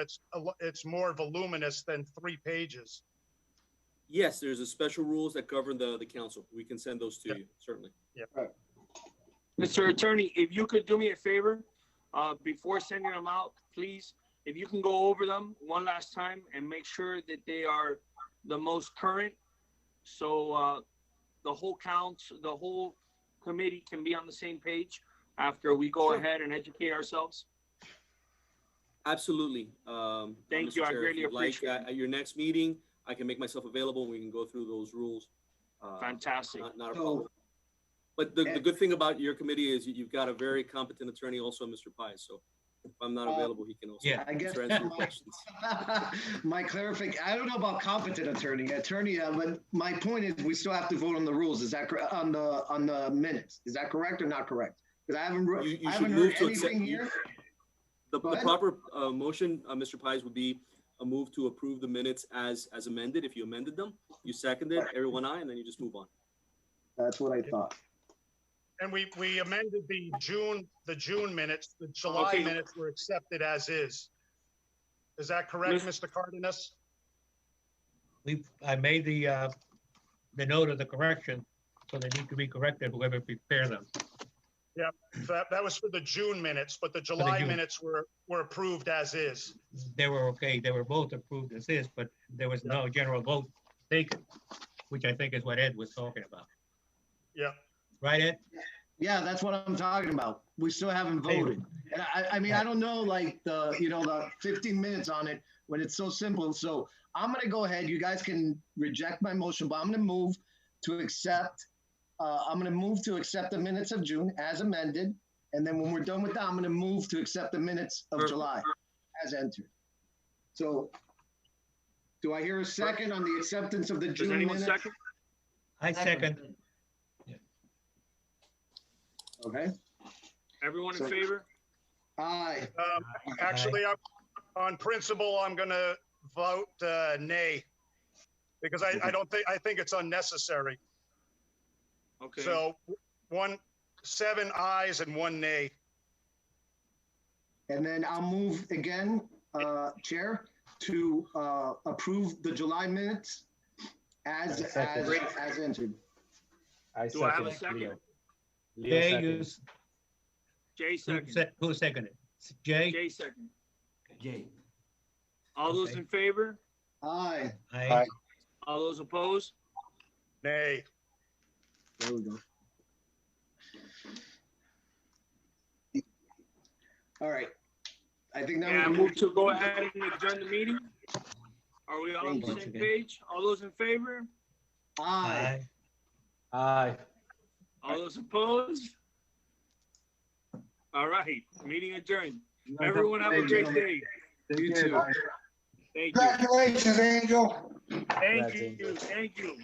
it's more voluminous than 3 pages. Yes, there's a special rules that govern the council. We can send those to you, certainly. Yeah. Mr. Attorney, if you could do me a favor, before sending them out, please, if you can go over them one last time and make sure that they are the most current, so the whole committee can be on the same page after we go ahead and educate ourselves. Absolutely. Thank Mr. you. I Chair, if greatly you'd like, appreciate it. at your next meeting, I can make myself available and we can go through those rules. Fantastic. Not a problem. But the good thing about your committee is you've got a very competent attorney, also Mr. Pies. So if I'm not available, he can also I guess answer your questions. my clarification, I don't know about competent attorney, but my point is we still have to vote on the rules. Is that correct? On the minutes? Is that correct or not correct? Because I haven't heard anything here. The proper motion, Mr. Pies, would be a move to approve the minutes as amended. If you amended them, you seconded, everyone aye, and then you just move on. That's what I thought. And we amended the June minutes. The July minutes were accepted as is. Is that correct, Mr. Cardenas? I made the note of the correction, so they need to be corrected, whoever prepared them. Yeah, that was for the June minutes, but the July minutes were approved as is. They were okay. They were both approved as is, but there was no general vote taken, which I think is what Ed was talking about. Yeah. Right, Ed? Yeah, that's what I'm talking about. We still haven't voted. And I mean, I don't know, like the 15 minutes on it when it's so simple. So I'm going to go ahead. You guys can reject my motion, but I'm going to move to accept. I'm going to move to accept the minutes of June as amended. And then when we're done with that, I'm going to move to accept the minutes of July as entered. So do I hear a second on the acceptance of the June minutes? Second? I second. Okay. Everyone in favor? Aye. Actually, on principle, I'm going to vote nay because I think it's unnecessary. Okay. So 7 ayes and 1 nay. And then I'll move again, Chair, to approve the July minutes as entered. Do I have a second? Jay second. Who seconded? Jay? Jay second. All those in favor? Aye. Aye. All those opposed? Nay. There we go. All right. I think now I move to go ahead and adjourn the meeting. Are we all on the same page? All those in favor? Aye. Aye. All those opposed? All right, meeting adjourned. Everyone have a great day. You too. Thank you. Congratulations, Angel. Thank you. Thank you.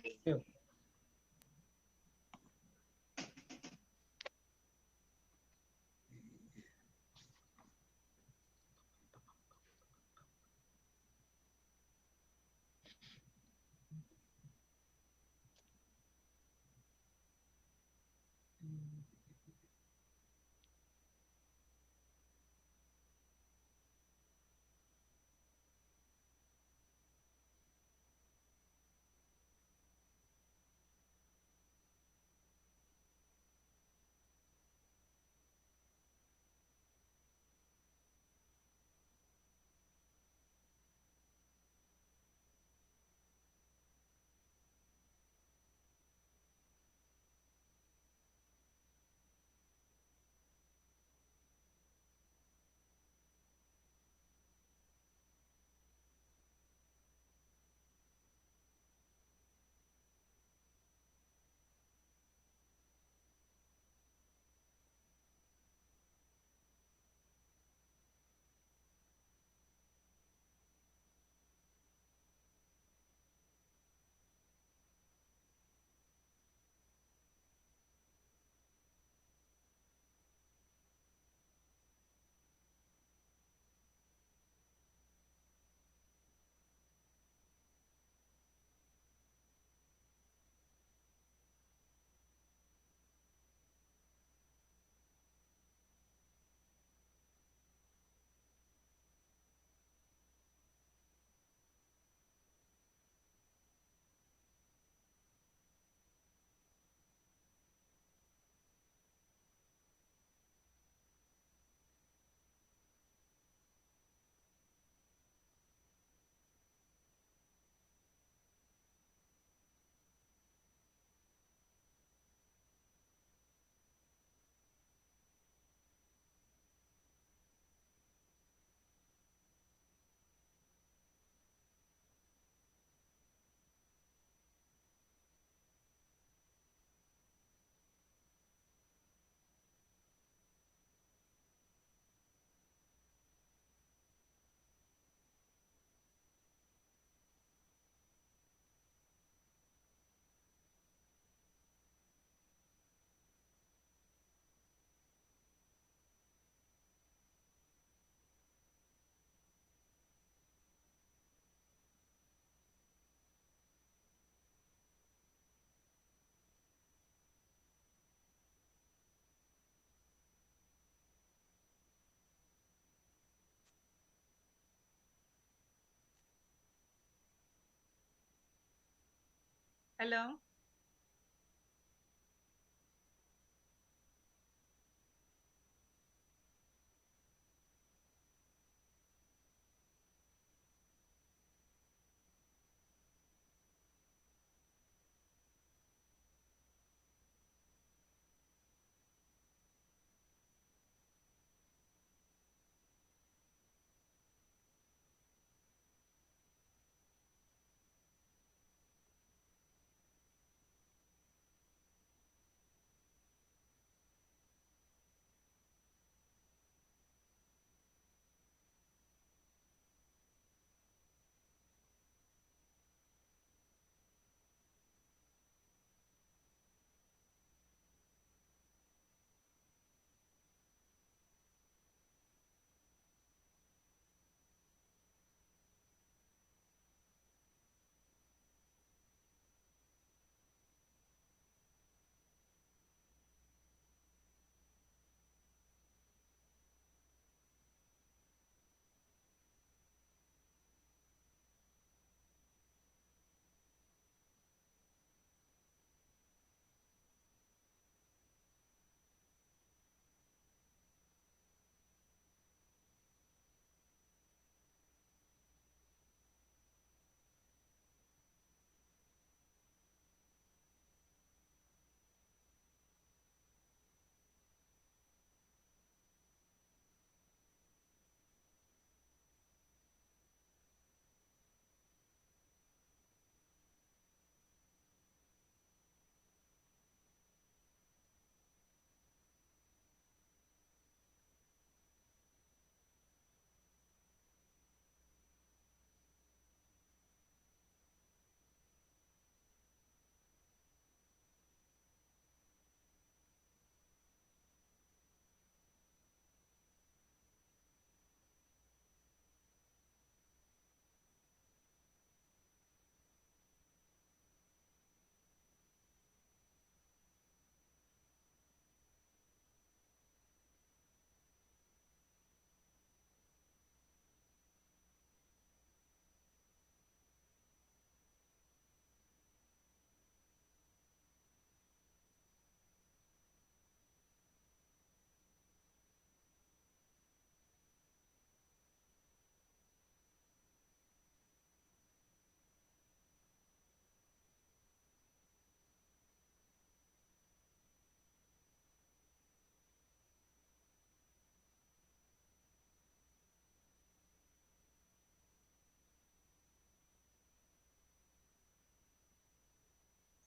Hello.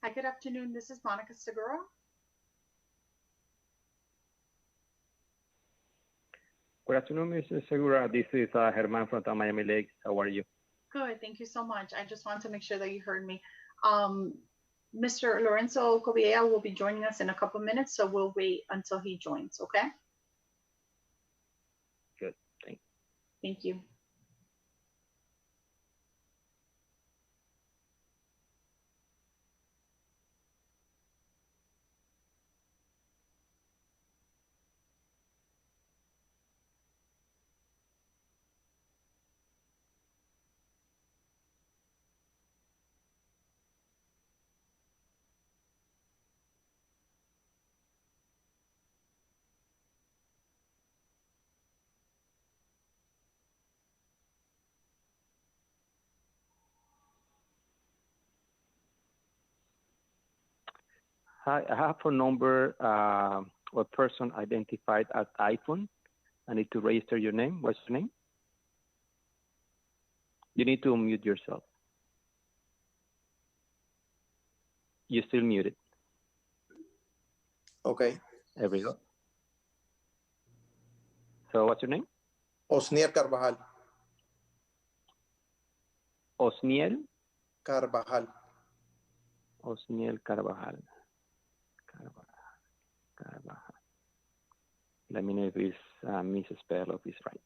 Hi, good afternoon. This is Monica Segura. Good afternoon, Mr. Segura. This is Herman from Miami Lakes. How are you? Good, thank you so much. I just want to make sure that you heard me. Mr. Lorenzo Covilla will be joining us in a couple minutes, so we'll wait until he joins, okay? Good, thanks. Thank you. Hi, I have a number or person identified as iPhone. I need to register your name. What's your name? You need to unmute yourself. You're still muted. Okay. There we go. So what's your name? Osniel Carvajal. Osniel? Carvajal. Osniel Carvajal. Carvajal. Let me know if it's misspelled or if it's right.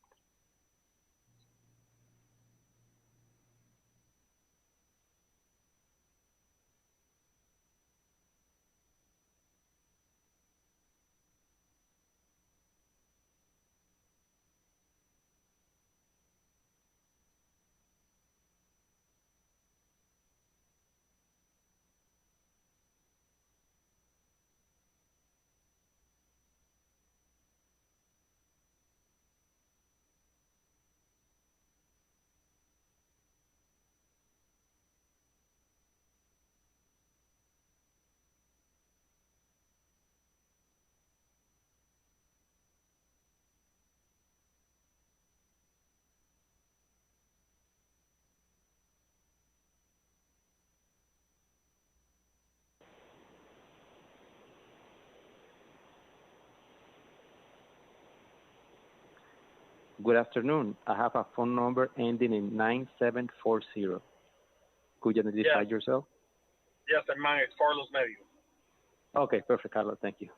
Good afternoon. I have a phone number ending in 9740. Could you identify yourself? Yes, and mine is Carlos Medio. Okay, perfect, Carlos. Thank you.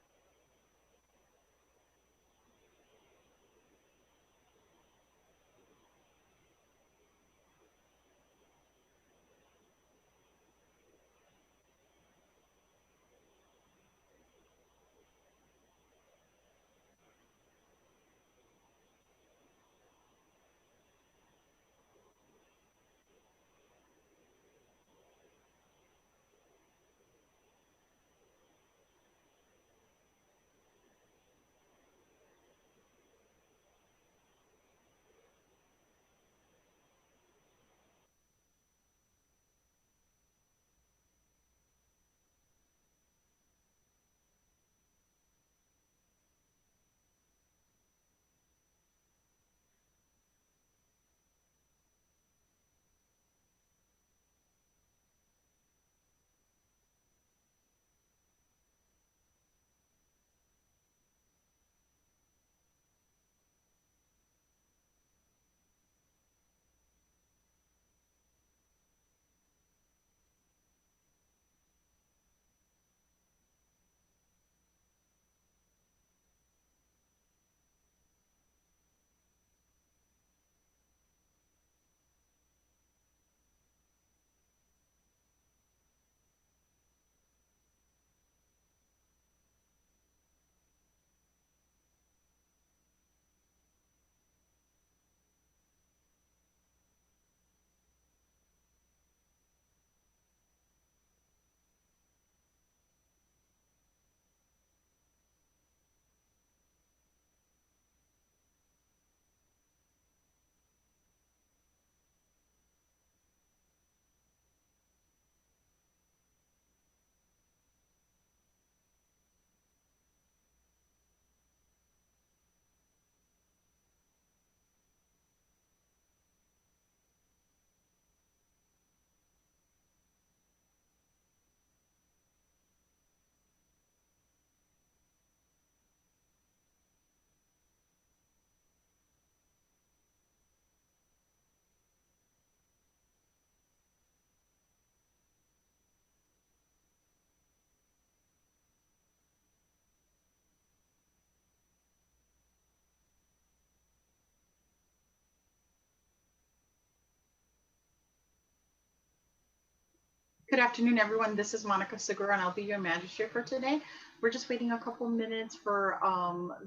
Good afternoon, everyone. This is Monica Segura, and I'll be your magistrate for today. We're just waiting a couple minutes for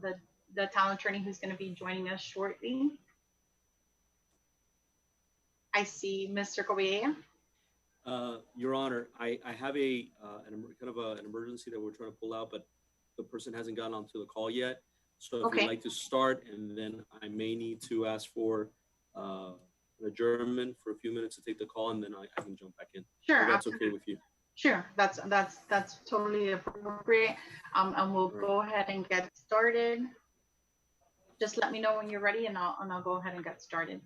the town attorney who's going to be joining us shortly. I see Mr. Covilla. Your Honor, I have an emergency that we're trying to pull out, but the person hasn't gotten onto the call yet. So if you'd like to start, and then I may need to ask for an adjournment for a few minutes to take the call, and then I can jump back in. Sure, if that's okay with you. Sure, that's totally appropriate. And we'll go ahead and get started. Just let me know when you're ready, and I'll go ahead and get started.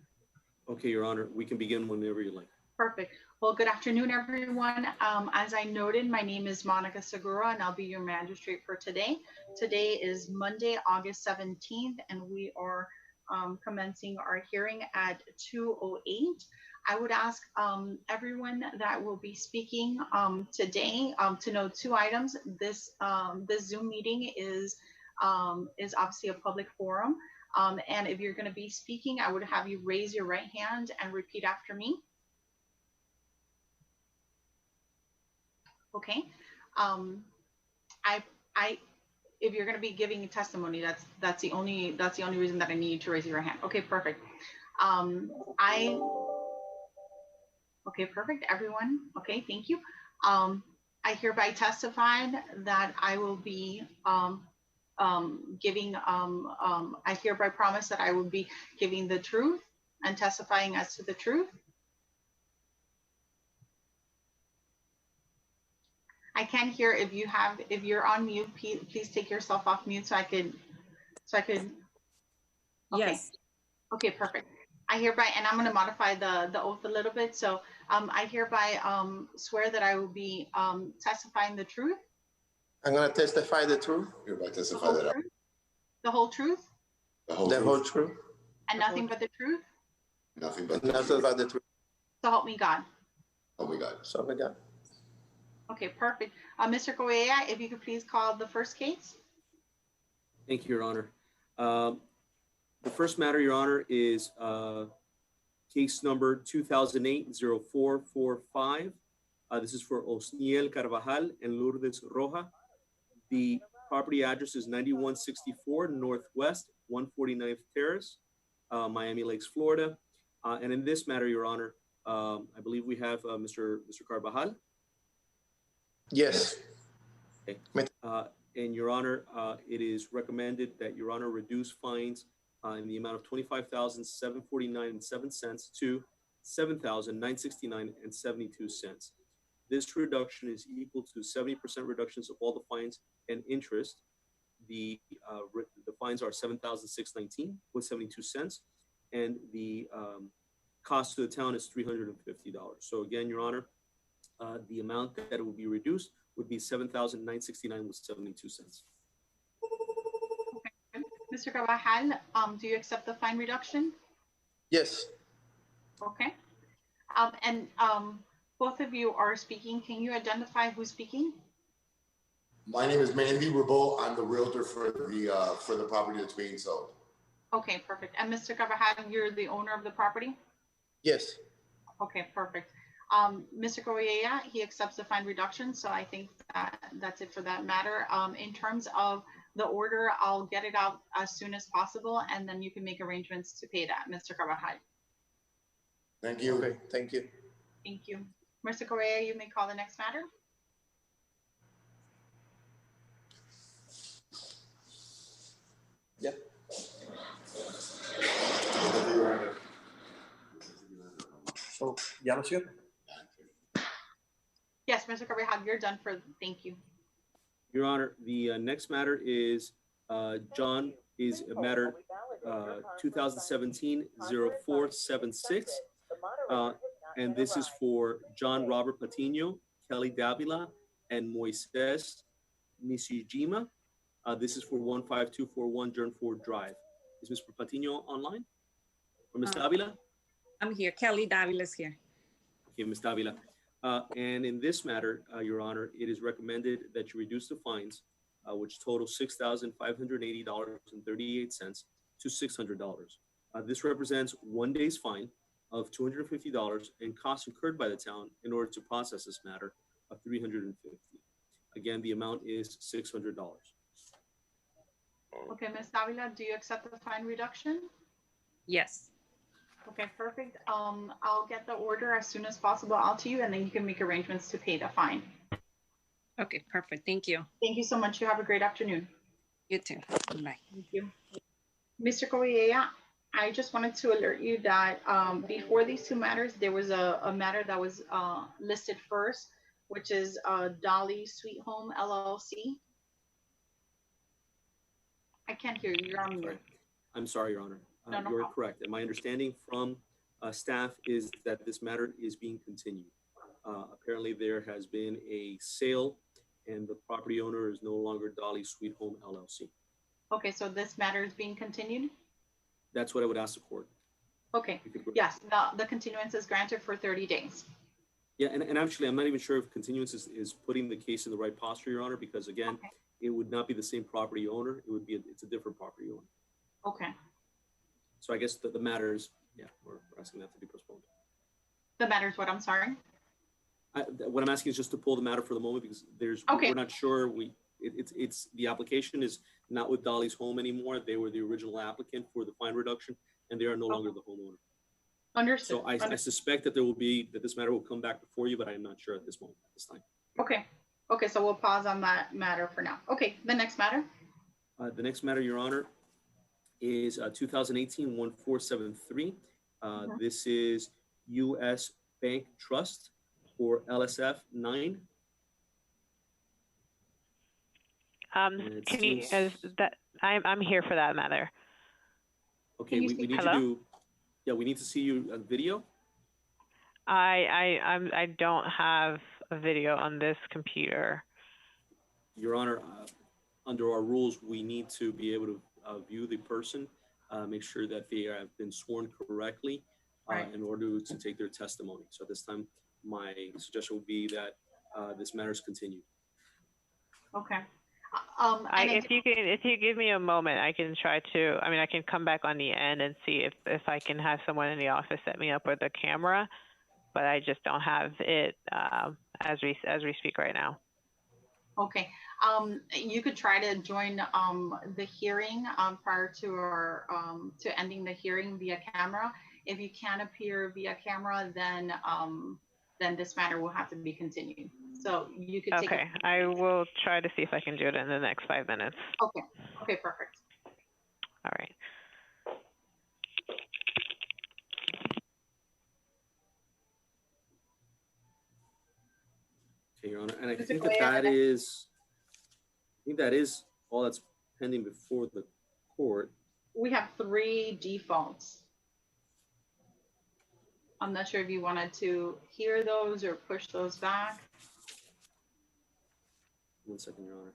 Okay, Your Honor, we can begin whenever you like. Perfect. Well, good afternoon, everyone. As I noted, my name is Monica Segura, and I'll be your magistrate for today. Today is Monday, August 17th, and we are commencing our hearing at 2:08. I would ask everyone that will be speaking today to know two items. This Zoom meeting is obviously a public forum. And if you're going to be speaking, I would have you raise your right hand and repeat after me. Okay. If you're going to be giving testimony, that's the only reason that I need you to raise your hand. Okay, perfect. Okay, perfect, everyone. Okay, thank you. I hereby testify that I will be I hereby promise that I will be giving the truth and testifying as to the truth. I can't hear if you're on mute, please take yourself off mute so I could. Okay. Yes. Okay, perfect. I hereby, and I'm going to modify the oath a little bit. So I hereby swear that I will be testifying the truth. I'm going to testify the truth. The whole truth. The whole truth. The whole truth. and nothing but the truth? Nothing but the truth. So help me God. Oh my God. So my God. Okay, perfect. Mr. Correa, if you could please call the first case. Thank you, Your Honor. The first matter, Your Honor, is case number 2008-0445. This is for Osniel Carvajal and Lourdes Roja. The property address is 9164 Northwest 149th Terrace, Miami Lakes, Florida. And in this matter, Your Honor, I believe we have Mr. Carvajal. Yes. Okay. And Your Honor, it is recommended that Your Honor reduce fines in the amount of $25,749.07 to $7,969.72. This reduction is equal to 70% reductions of all the fines and interest. The fines are $7,619.72, and the cost to the town is $350. So again, Your Honor, the amount that will be reduced would be $7,969.72. Okay. Mr. Carvajal, do you accept the fine reduction? Yes. Okay. Both of you are speaking. Can you identify who's speaking? My name is Mandy Rabeau. I'm the realtor for the property that's being sold. Okay, perfect. And Mr. Carvajal, you're the owner of the property? Yes. Okay, perfect. Mr. Correa, he accepts the fine reduction, so I think that's it for that matter. In terms of the order, I'll get it out as soon as possible, and then you can make arrangements to pay that, Mr. Carvajal. Thank you. Okay, thank you. Thank you. Mr. Correa, you may call the next matter. Yep. So, ya lo cierro. Yes, Mr. Carvajal, you're done for, thank you. Your Honor, the next matter is John is a matter 2017-0476. And this is for John Robert Patino, Kelly Davila, and Moises Nishijima. This is for 15241 Jernford Drive. Is Mr. Patino online? Or Ms. Davila? I'm here. Kelly Davila is here. Okay, Ms. Davila. And in this matter, Your Honor, it is recommended that you reduce the fines, which total $6,580.38 to $600. This represents 1 day's fine of $250 and costs incurred by the town in order to process this matter of $350. Again, the amount is $600. Okay, Ms. Davila, do you accept the fine reduction? Yes. Okay, perfect. I'll get the order as soon as possible out to you, and then you can make arrangements to pay the fine. Okay, perfect. Thank you. Thank you so much. You have a great afternoon. You too. Bye. Thank you. Mr. Correa, I just wanted to alert you that before these two matters, there was a matter that was listed first, which is Dolly Sweet Home LLC. I can't hear you. You're on mute. I'm sorry, Your Honor. No You're problem. correct. And my understanding from staff is that this matter is being continued. Apparently, there has been a sale, and the property owner is no longer Dolly Sweet Home LLC. Okay, so this matter is being continued? That's what I would ask the court. Okay, yes, the continuance is granted for 30 days. Yeah, and actually, I'm not even sure if continuance is putting the case in the right posture, Your Honor, because again, it would not be the same property owner. It would be, it's a different property owner. Okay, So I guess the matter is, yeah, we're asking that to be postponed. the matter is what, I'm sorry? What I'm asking is just to pull the matter for the moment because we're not sure. It's the application is not with Dolly's Home anymore. They were the original applicant for the fine reduction, and they are no longer the homeowner. Understood. So I suspect that this matter will come back before you, but I'm not sure at this moment, at this time. Okay, okay, so we'll pause on that matter for now. Okay, the next matter? The next matter, Your Honor, is 2018-1473. This is U.S. Bank Trust for LSF 9. Can you, I'm here for that matter. Okay, we need to do, yeah, we need to see you on video. I don't have a video on this computer. Your Honor, under our rules, we need to be able to view the person make sure that they have been sworn correctly in order to take their testimony. So at this time, my suggestion would be that this matter is continued. Okay. If you give me a moment, I can try to. I mean, I can come back on the end and see if I can have someone in the office set me up with a camera, but I just don't have it as we speak right now. Okay. You could try to join the hearing prior to our to ending the hearing via camera. If you can't appear via camera, then this matter will have to be continued. So you could take. Okay, I will try to see if I can do it in the next 5 minutes. Okay. Okay. Perfect. All right. Okay, Your Honor, and I think that is all that's pending before the court. We have 3 defaults. I'm not sure if you wanted to hear those or push those back. 1 second, Your Honor.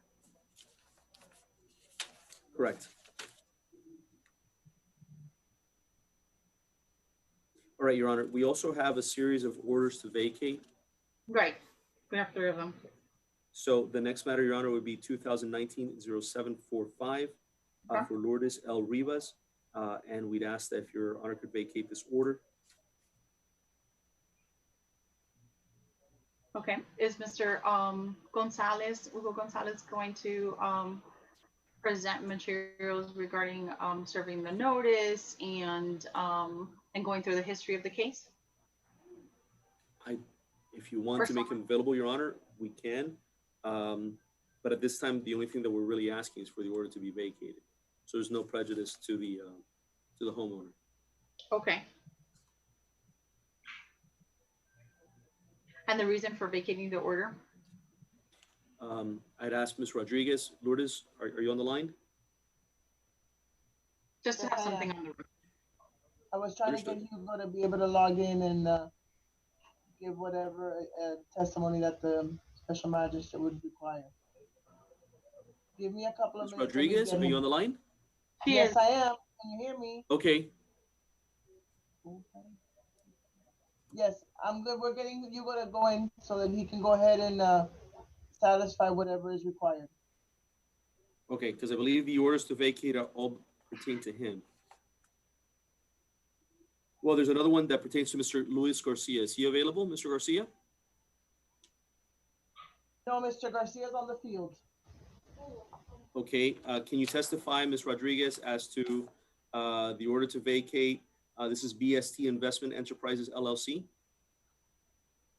Correct. All right, Your Honor. We also have a series of orders to vacate. Right. We have 3 of them. So the next matter, Your Honor, would be 2019-0745 for Lourdes L. Rivas. And we'd ask that if Your Honor could vacate this order. Okay. Is Mr. Hugo Gonzalez going to present materials regarding serving the notice and going through the history of the case? If you want to make him available, Your Honor, we can. But at this time, the only thing that we're really asking is for the order to be vacated. So there's no prejudice to the homeowner. Okay. And the reason for vacating the order? I'd ask Ms. Rodriguez. Lourdes, are you on the line? Just to have something on the room. I was trying to get Hugo to be able to log in and give whatever testimony that the special magistrate would require. Give me a couple of Ms. minutes. Rodriguez, are you on the line? Yes, I am. Can you hear me? Okay. Yes, I'm good. We're getting Hugo to go in so that he can go ahead and satisfy whatever is required. Okay, because I believe the orders to vacate are all pertain to him. Well, there's another one that pertains to Mr. Luis Garcia. Is he available, Mr. Garcia? No, Mr. Garcia's on the field. Okay, can you testify, Ms. Rodriguez, as to the order to vacate? This is BST Investment Enterprises, LLC.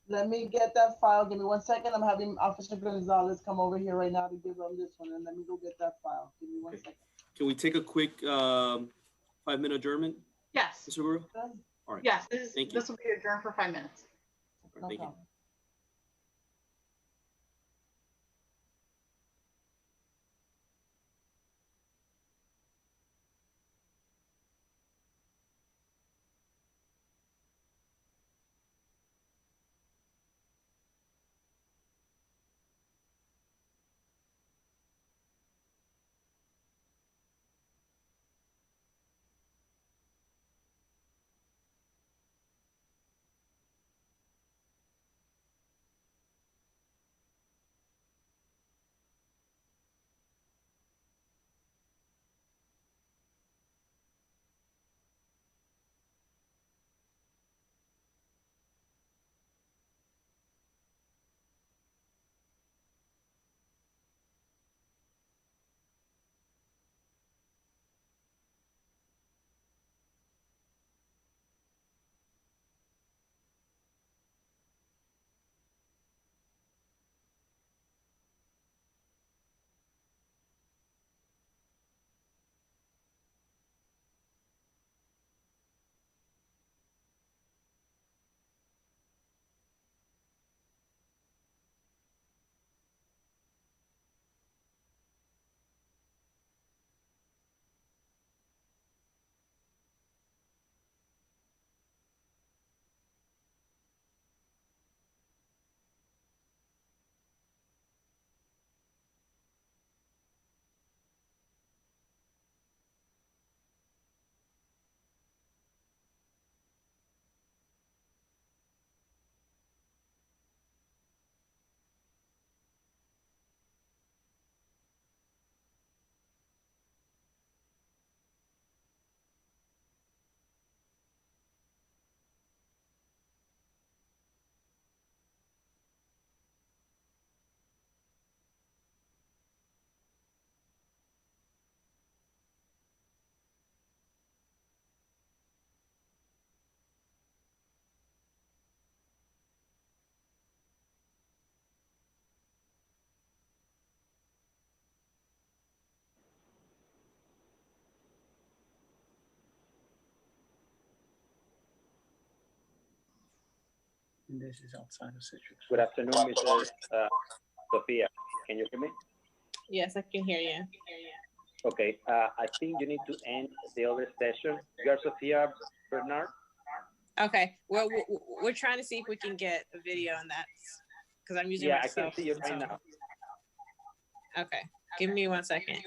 Let me get that file. Give me 1 second. I'm having Officer Gonzalez come over here right now to give him this one, and let me go get that file. Give me 1 second. Can we take a quick 5-minute adjournment? Yes. Mr. Guru? All right. Yes, Thank you. this will be adjourned for 5 minutes. Thank you. And this is outside of Citrus. Good afternoon, Mrs. Sophia. Can you hear me? Yes, I can hear you. Okay, I think you need to end the other session. You are Sophia Bernard? Okay, well, we're trying to see if we can get a video on that because I'm using Yeah, my I can cell see you phone, right so- now. Okay, give me 1 second.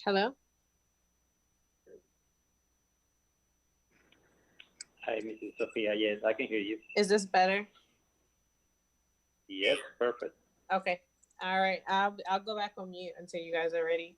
Hello? Hi, Mrs. Sophia. Yes, I can hear you. Is this better? Yes, perfect. Okay, all right, I'll go back on mute until you guys are ready.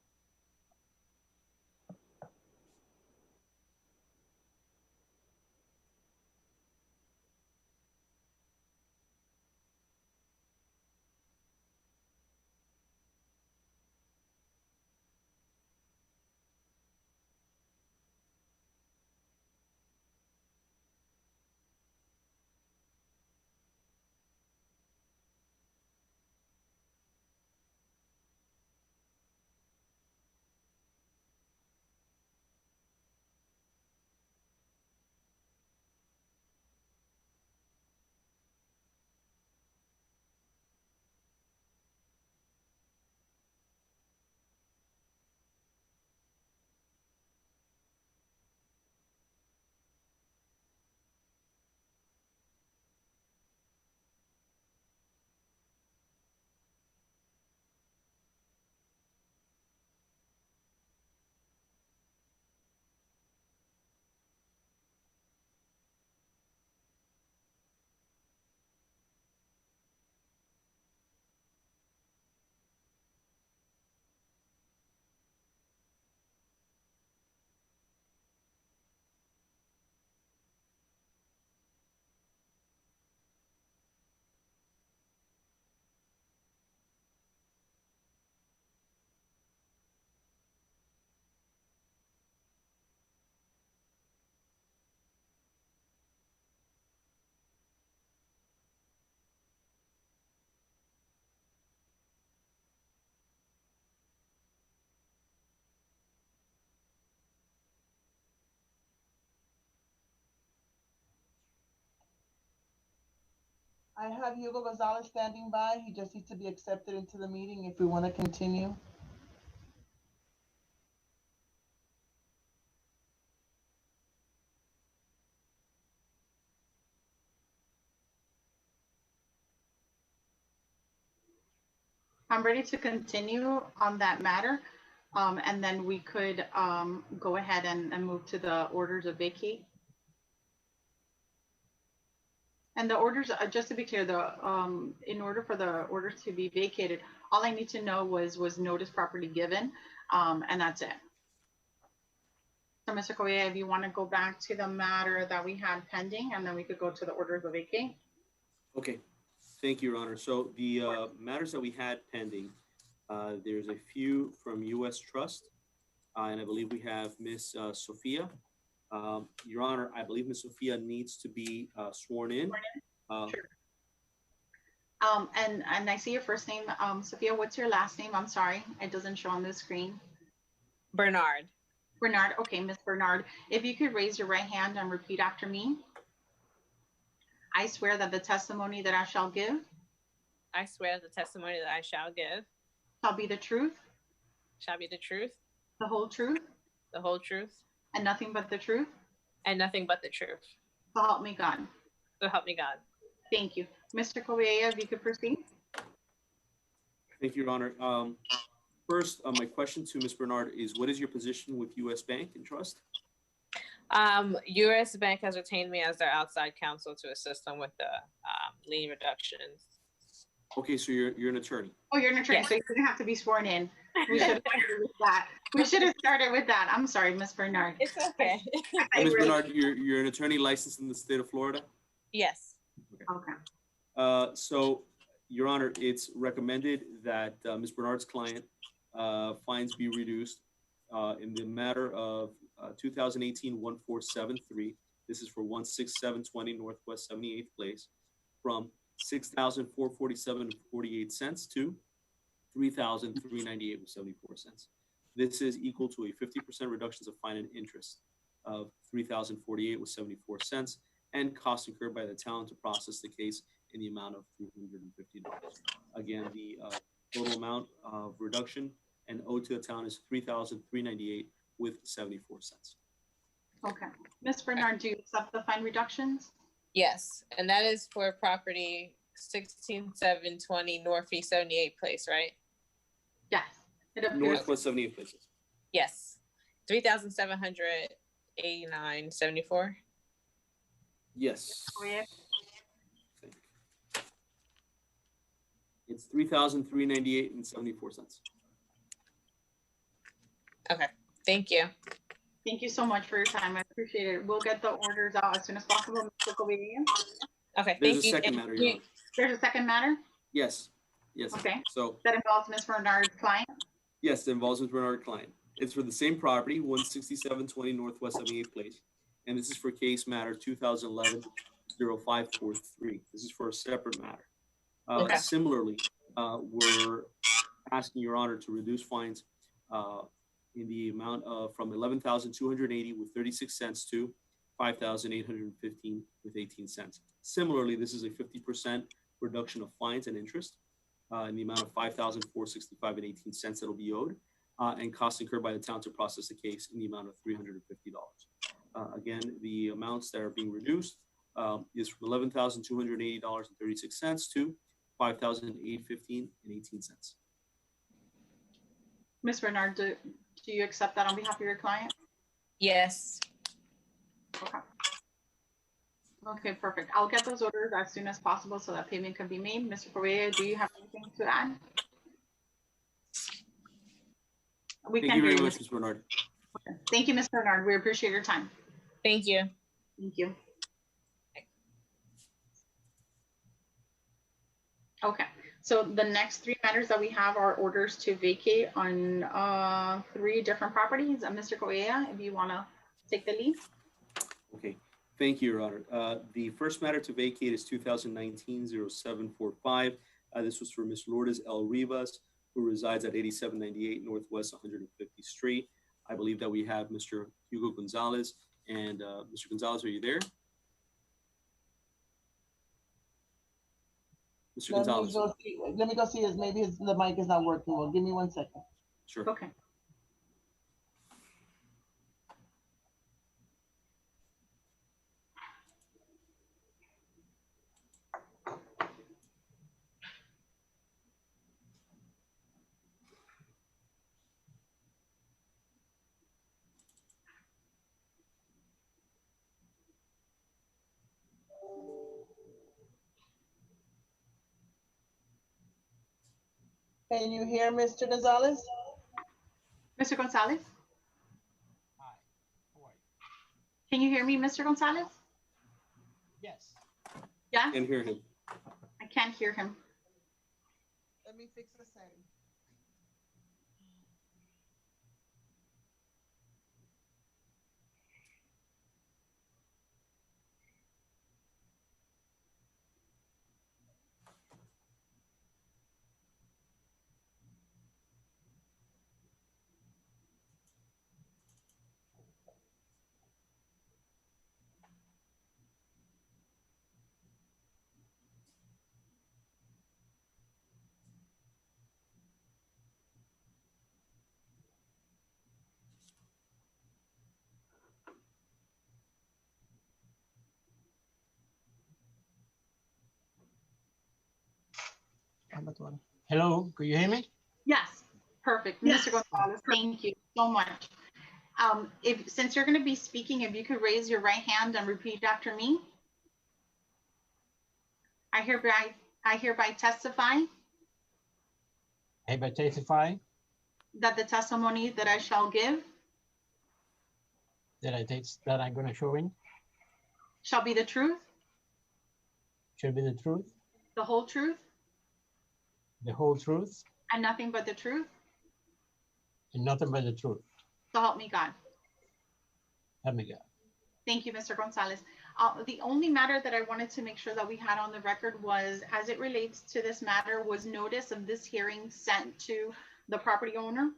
I have Hugo Gonzalez standing by. He just needs to be accepted into the meeting if we want to continue. I'm ready to continue on that matter. And then we could go ahead and move to the orders of vacate. And the orders, just to be clear, in order for the orders to be vacated, all I need to know was notice properly given, and that's it. So Mr. Correa, if you want to go back to the matter that we had pending, and then we could go to the orders of vacate. Okay, thank you, Your Honor. So the matters that we had pending, there's a few from U.S. Trust, and I believe we have Ms. Sophia. Your Honor, I believe Ms. Sophia needs to be sworn in. Sure. And I see your first name, Sophia. What's your last name? I'm sorry, it doesn't show on the screen. Bernard. Bernard. Okay, Miss Bernard. If you could raise your right hand and repeat after me. I swear that the testimony that I shall give. I swear the testimony that I shall give. Shall be the truth. Shall be the truth. The whole truth. The whole truth. And nothing but the truth. And nothing but the truth. So help me God. So help me God. Thank you. Mr. Correa, if you could proceed. Thank you, Your Honor. First, my question to Ms. Bernard is, what is your position with U.S. Bank and Trust? U.S. Bank has retained me as their outside counsel to assist them with the lien reductions. Okay, so you're an attorney. Oh, you're an attorney, so you didn't have to be sworn in. We should have started with that. We should have started with that. I'm sorry, Ms. Bernard. It's okay. Ms. Bernard, you're an attorney licensed in the state of Florida? Yes. Okay. So, Your Honor, it's recommended that Ms. Bernard's client fines be reduced in the matter of 2018-1473. This is for 16720 Northwest 78th Place, from $6,447.48 to $3,398.74. This is equal to a 50% reduction of fine and interest of $3,048.74 and costs incurred by the town to process the case in the amount of $350. Again, the total amount of reduction and owed to the town is $3,398.74. Okay. Ms. Bernard, do you accept the fine reductions? Yes, and that is for property 16720 Northeast 78th Place, right? Yes. It appears. Northwest 78th Places. Yes. 3,789.74. Yes. Correct. It's $3,398.74. Okay. Thank you. Thank you so much for your time. I appreciate it. We'll get the orders out as soon as possible. Mr. Covidian. Okay. There's Thank a you. second matter, Your Honor. There's a second matter? Yes. Yes. Okay. So That involves Ms. Bernard's client? yes, it involves Ms. Bernard client. It's for the same property, 16720 Northwest 78th Place, and this is for case matter 2011-0543. This is for a separate matter. Okay. Similarly, we're asking Your Honor to reduce fines in the amount of from $11,280.36 to $5,815.18. Similarly, this is a 50% reduction of fines and interest in the amount of $5,465.18 that will be owed, and costs incurred by the town to process the case in the amount of $350. Again, the amounts that are being reduced is from $11,280.36 to $5,815.18. Ms. Bernard, do you accept that on behalf of your client? Yes. Okay. Okay, perfect. I'll get those orders as soon as possible so that payment can be made. Mr. Correa, do you have anything to add? We Thank can you hear very much, Ms. Bernard. Okay. Thank you, Ms. Bernard. We appreciate your time. Thank you. Thank you. Okay, so the next three matters that we have are orders to vacate on 3 different properties. Mr. Correa, if you want to take the lead. Okay, thank you, Your Honor. The first matter to vacate is 2019-0745. This was for Ms. Lourdes L. Rivas, who resides at 8798 Northwest 150th Street. I believe that we have Mr. Hugo Gonzalez. And Mr. Gonzalez, are you there? Mr. Gonzalez. Let me go see his, maybe the mic is not working well. Give me 1 second. Sure. Okay. Can you hear Mr. Gonzalez? Mr. Gonzalez? Hi, how are you? Can you hear me, Mr. Gonzalez? Yes. Yeah? I can hear him. I can't hear him. Let me fix the setting. Hello, can you hear me? Yes, perfect. Yes. Mr. Gonzalez, thank you so much. Since you're going to be speaking, if you could raise your right hand and repeat after me. I hereby I hereby testify I hereby testify that the testimony that I shall give that I'm gonna show in shall be the truth, should be the truth, the whole truth, the whole truth, and nothing but the truth. and nothing but the truth. So help me God. Help me God. Thank you, Mr. Gonzalez. The only matter that I wanted to make sure that we had on the record was, as it relates to this matter, was notice of this hearing sent to the property owner.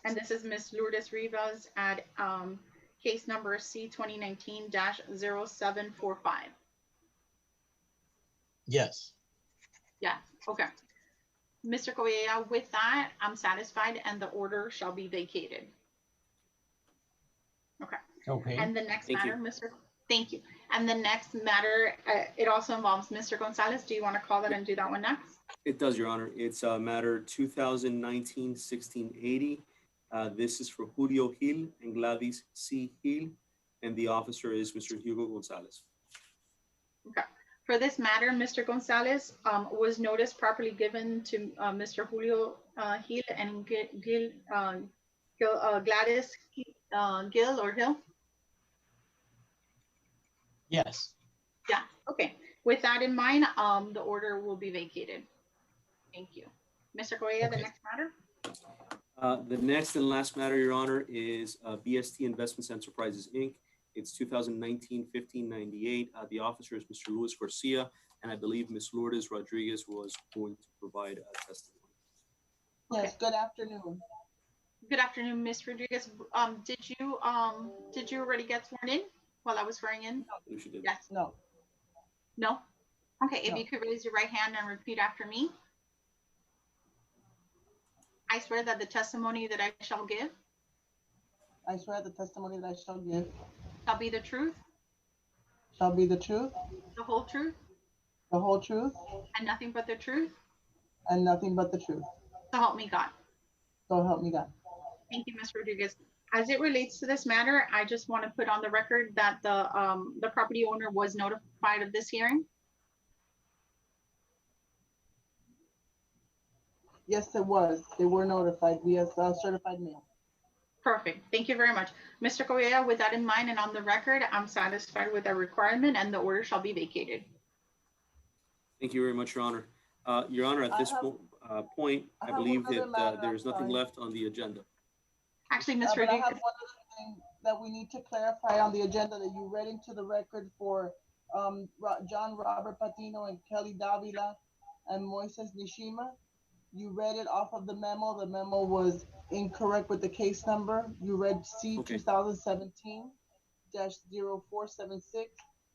And this is Ms. Lourdes Rivas at case number C 2019-0745. Yes. Yeah, okay. Mr. Correa, with that, I'm satisfied and the order shall be vacated. Okay. Okay. And the next Thank matter, you. Thank you. And the next matter, it also involves Mr. Gonzalez. Do you want to call that and do that one next? It does, Your Honor. It's matter 2019-1680. This is for Julio Gil and Gladys C. Gil, and the officer is Mr. Hugo Gonzalez. Okay. For this matter, Mr. Gonzalez, was notice properly given to Mr. Julio Gil and Gladys Gil or Hill? Yes. Yeah, okay. With that in mind, the order will be vacated. Thank you. Mr. Correa, the next matter? The next and last matter, Your Honor, is BST Investments Enterprises, Inc. It's 2019-1598. The officer is Mr. Luis Garcia, and I believe Ms. Lourdes Rodriguez was going to provide testimony. Yes, good afternoon. Good afternoon, Ms. Rodriguez. Did you already get sworn in while I was swearing in? No, she did. Yes. No. No? Okay, if No. you could raise your right hand and repeat after me. I swear that the testimony that I shall give I swear the testimony that I shall give shall be the truth, shall be the truth, the whole truth, the whole truth, and nothing but the truth. and nothing but the truth. So help me God. So help me God. Thank you, Ms. Rodriguez. As it relates to this matter, I just want to put on the record that the property owner was notified of this hearing. Yes, it was. They were notified via certified mail. Perfect. Thank you very much. Mr. Correa, with that in mind and on the record, I'm satisfied with the requirement and the order shall be vacated. Thank you very much, Your Honor. Your Honor, at this point, I believe that there is nothing left on the agenda. Actually, Ms. But I Rodriguez. have one other thing that we need to clarify on the agenda that you read into the record for John Robert Patino and Kelly Davila and Moises Nishima. You read it off of the memo. The memo was incorrect with the case number. You read C 2017-0476.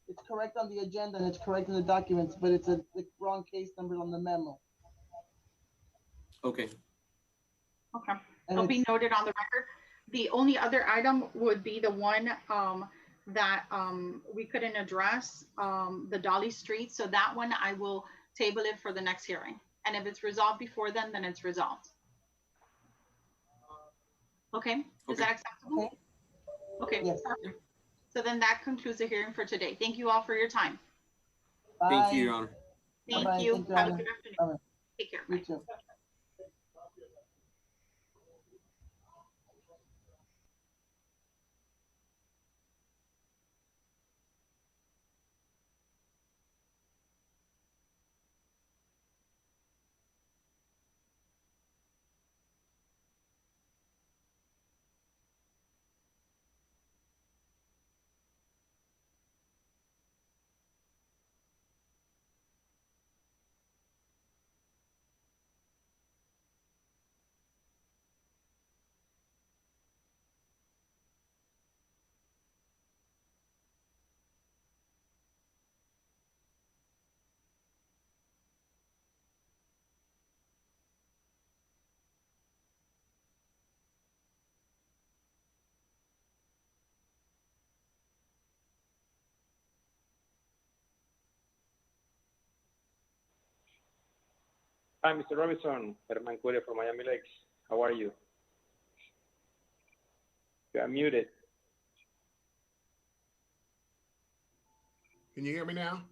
It's correct on the agenda and it's correct in the documents, but it's the wrong case number on the memo. Okay. Okay. It'll be noted on the record. The only other item would be the one that we couldn't address, the Dolly Street. So that one I will table it for the next hearing. And if it's resolved before then it's resolved. Okay, is that acceptable? Okay, yes. Perfect. So then that concludes the hearing for today. Thank you all for your time. Thank you, Your Honor. Thank Bye-bye. you. Thank you, Have a Honor. good afternoon. Bye-bye. Take care. You too. Hi, Mr. Robinson. Herman Curia from Miami Lakes. How are you? You are muted. Can you hear me now?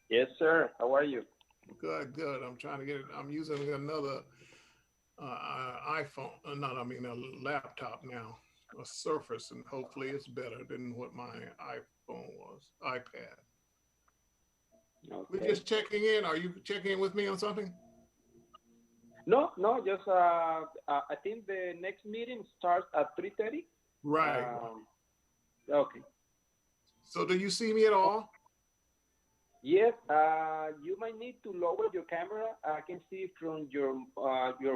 Yes, sir. How are you? Good, good. I'm trying to get it. I'm using another iPhone, a laptop now, a Surface, and hopefully it's better than what my iPhone was, iPad. We're just checking in. Are you checking in with me on something? No, just I think the next meeting starts at 3:30. Right. Okay. So do you see me at all? Yes. You might need to lower your camera. I can see from your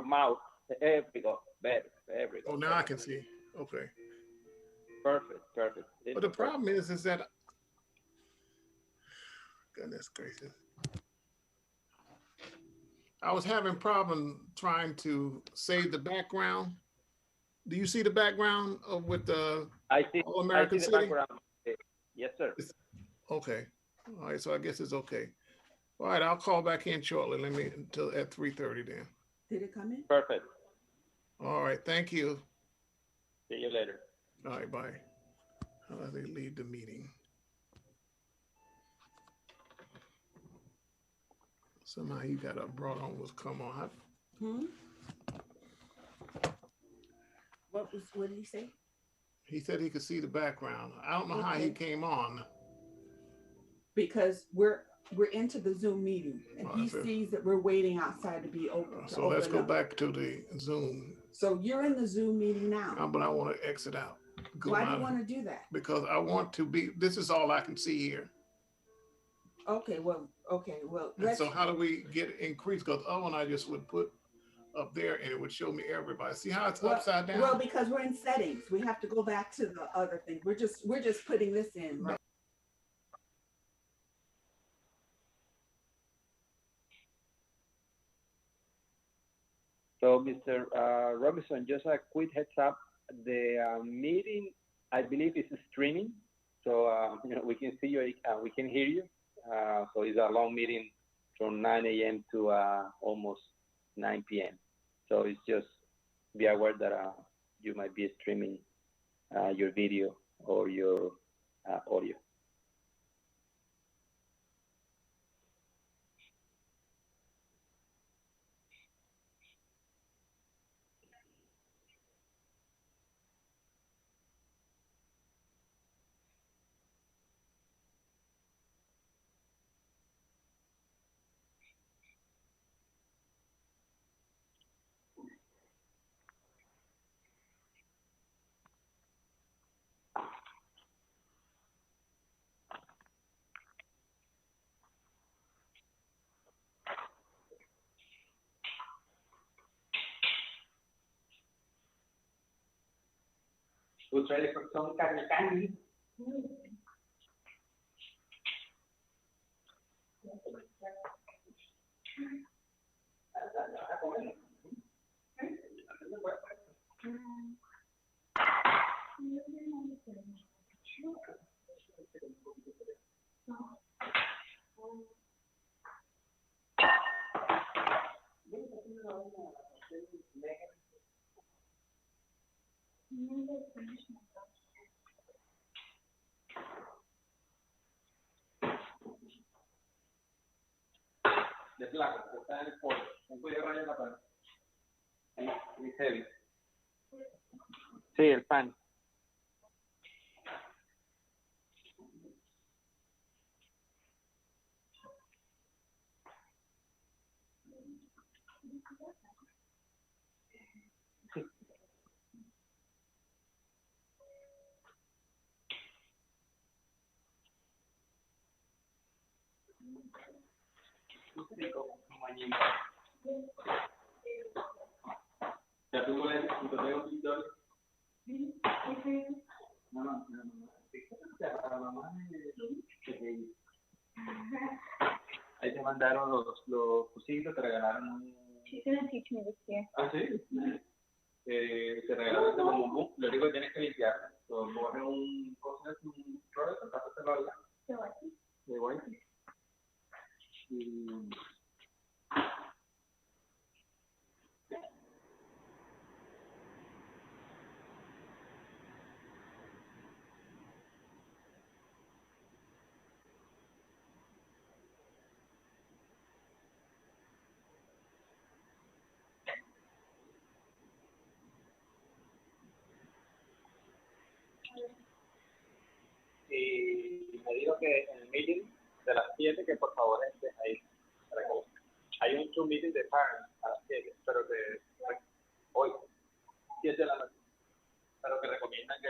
mouth. There we go. Better. There we go. Oh, now I can see. Okay. Perfect. But the problem is that, goodness gracious, I was having problem trying to save the background. Do you see the background with the All American the City? background. Yes, sir. Okay. All right. So I guess it's okay. All right. I'll call back in shortly. Let me until at 3:30 then. Did it come in? Perfect. All right. Thank you. See you later. All right. Bye. How do they leave the meeting? Somehow you got a brought on was come on. What did he say? He said he could see the background. I don't know how he came on. Because we're into the Zoom meeting and he sees that we're waiting outside to be open. So let's go back to the Zoom. So you're in the Zoom meeting now. But I want to exit out. Why do you want to do that? Because I want to be, this is all I can see here. Okay, well. And so how do we get increased? Because other one I just would put up there and it would show me everybody. See how it's upside down? Well, because we're in settings. We have to go back to the other thing. We're just putting this in, right? So, Mr. Robinson, just a quick heads up. The meeting, I believe, is streaming. So, we can see you, we can hear you. So it's a long meeting from 9 a.m. to almost 9 p.m. So it's just be aware that you might be streaming your video or your audio. Who's ready for some candy? De placa, que está en el pollo. Ten cuidado raya en la pan. Muy heavy. Sí, el pan. ¿Ya tú puedes encontrar un tutorial? No. Para mamá ahí te mandaron los fusiles, te regalaron un... She's gonna teach me this year. Ah, sí. Te regalaron este bombón. Lo único que tienes que limpiar. Coges un rollo, pásatelo allá. De white. De white. Y... que en el meeting de las 7, que por favor ahí, para que hay un Zoom meeting de parents a las 7, pero que hoy, 7 de la noche, pero que recomiendan que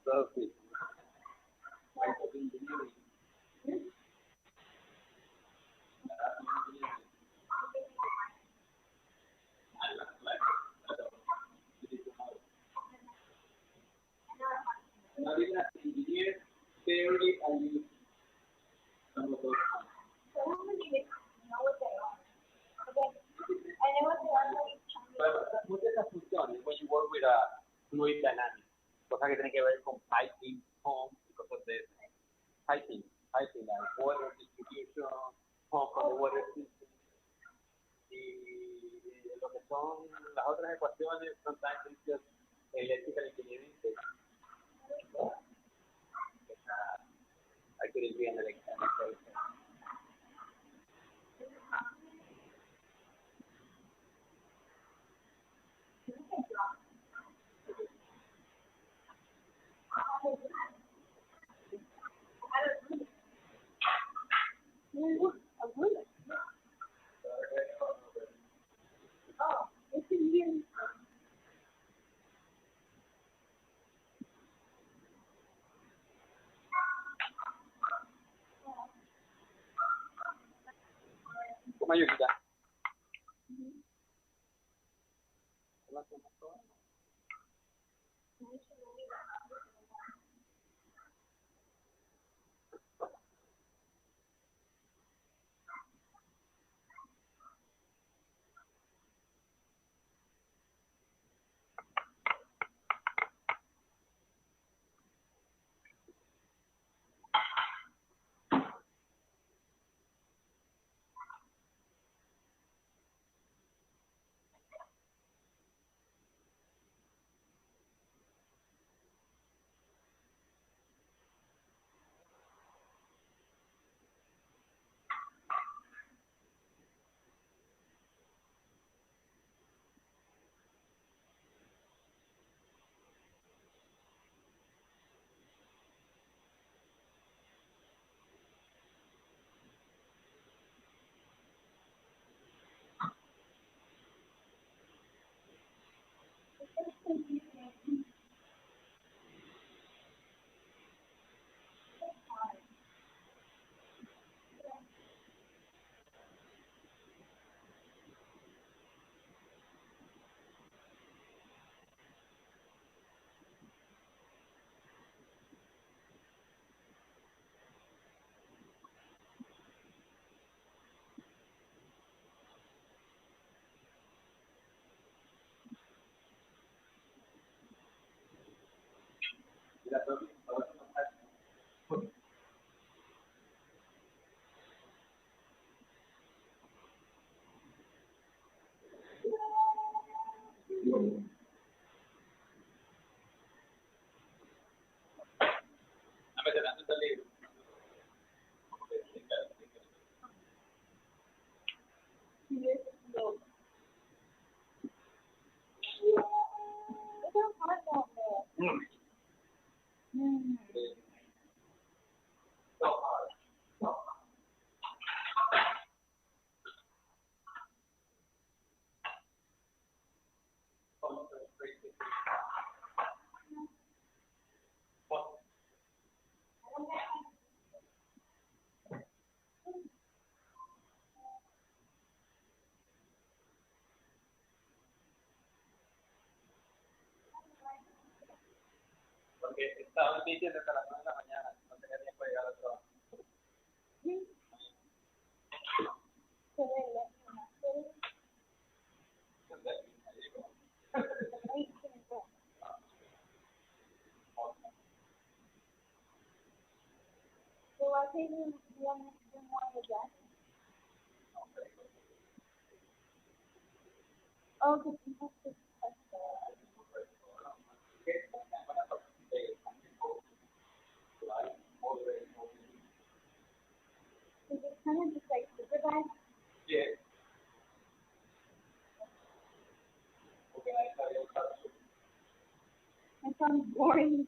Sophie. Engineer, theory, and some of those. But muchas de estas funciones, when you work with a fluid dynamics, cosas que tienen que ver con piping, pump, y cosas de piping, like water distribution, pump on the water system, y lo que son las otras ecuaciones, sometimes it's just electrical engineering. I couldn't be an electrician. Estaba en meeting desde las 9 de la mañana, no tenía tiempo de llegar al trabajo. Kind of just like supervise. Yeah. That sounds boring.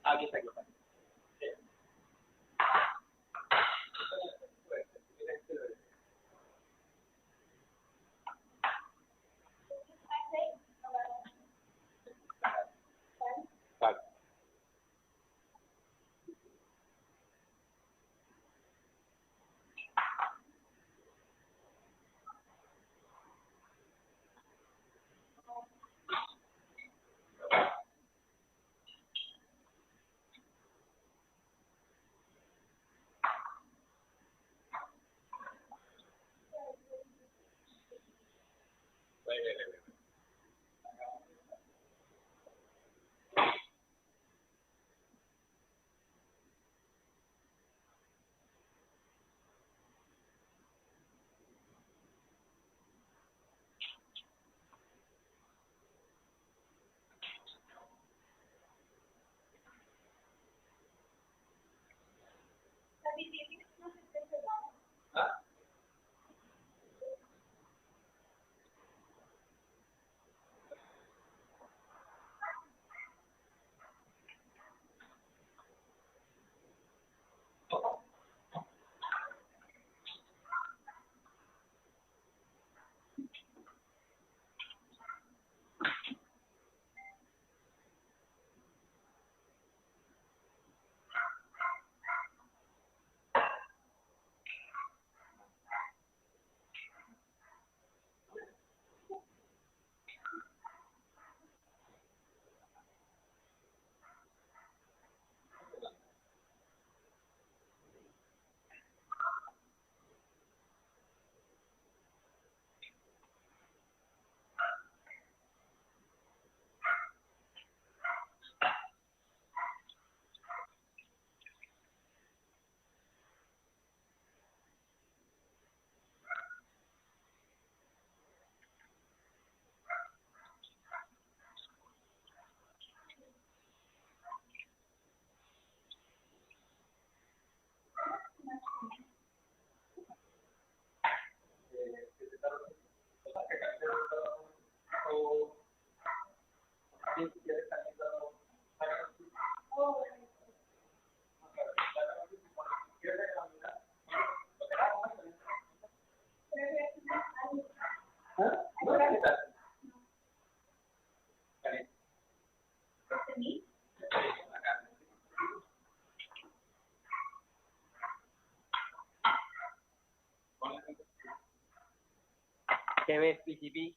Aquí está. ¿Qué ves, PCB?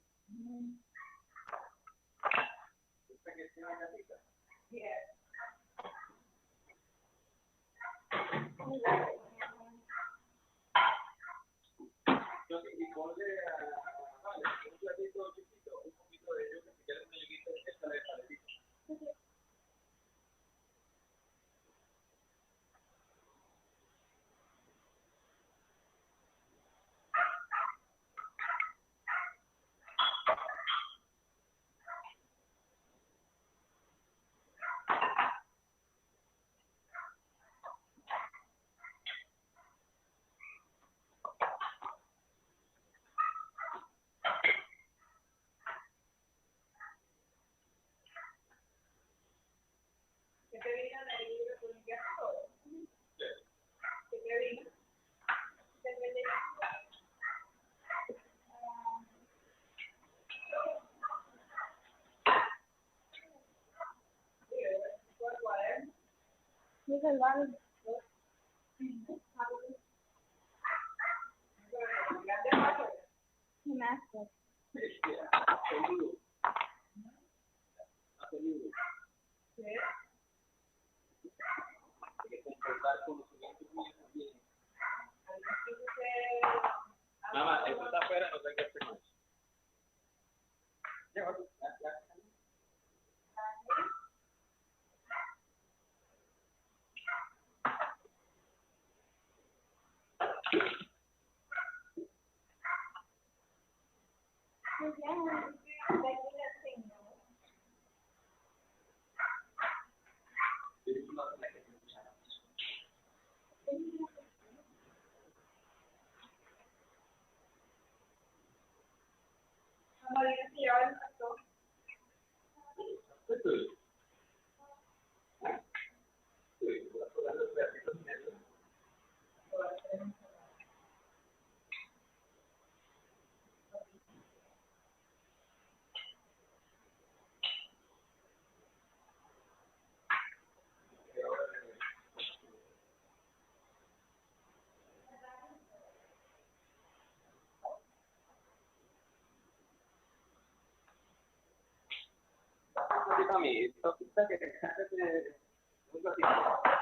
Mamá, esto está afuera, no sé qué hacer más. Mami, topita que te un ratito.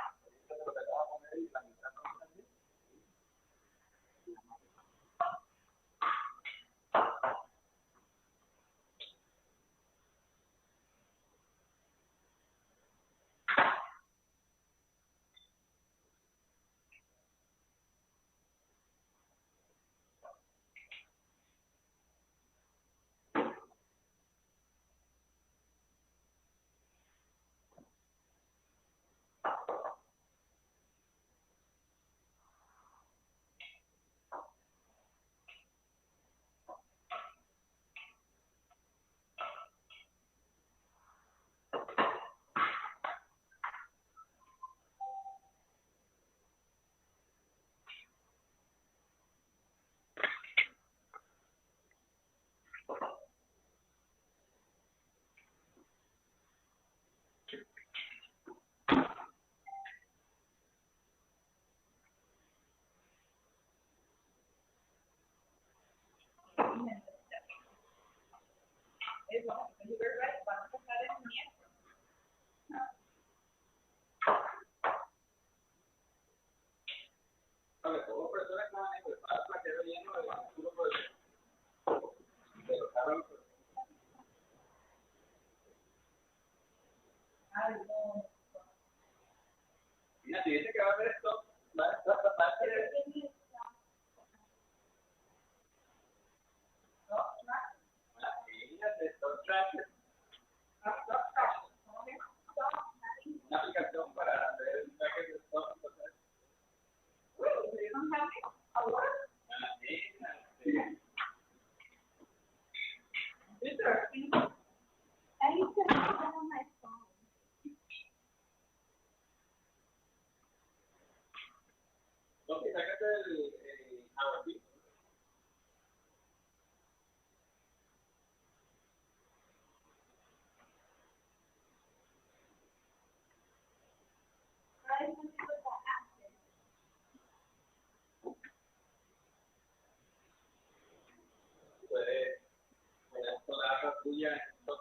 What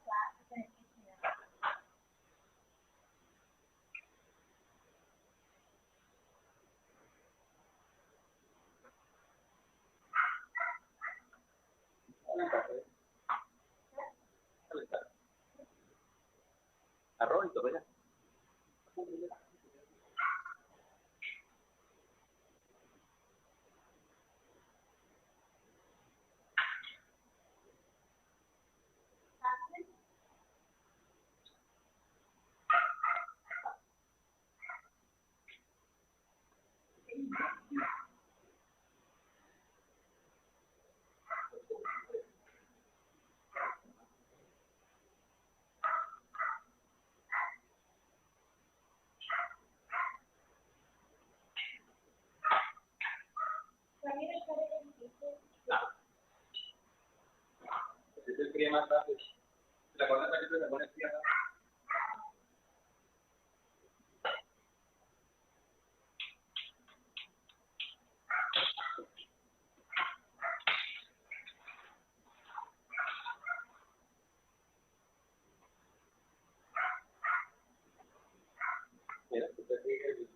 class? Arroz y todo ya. Se fría más rápido. La cosa es que se pone fría. Mira, usted sigue.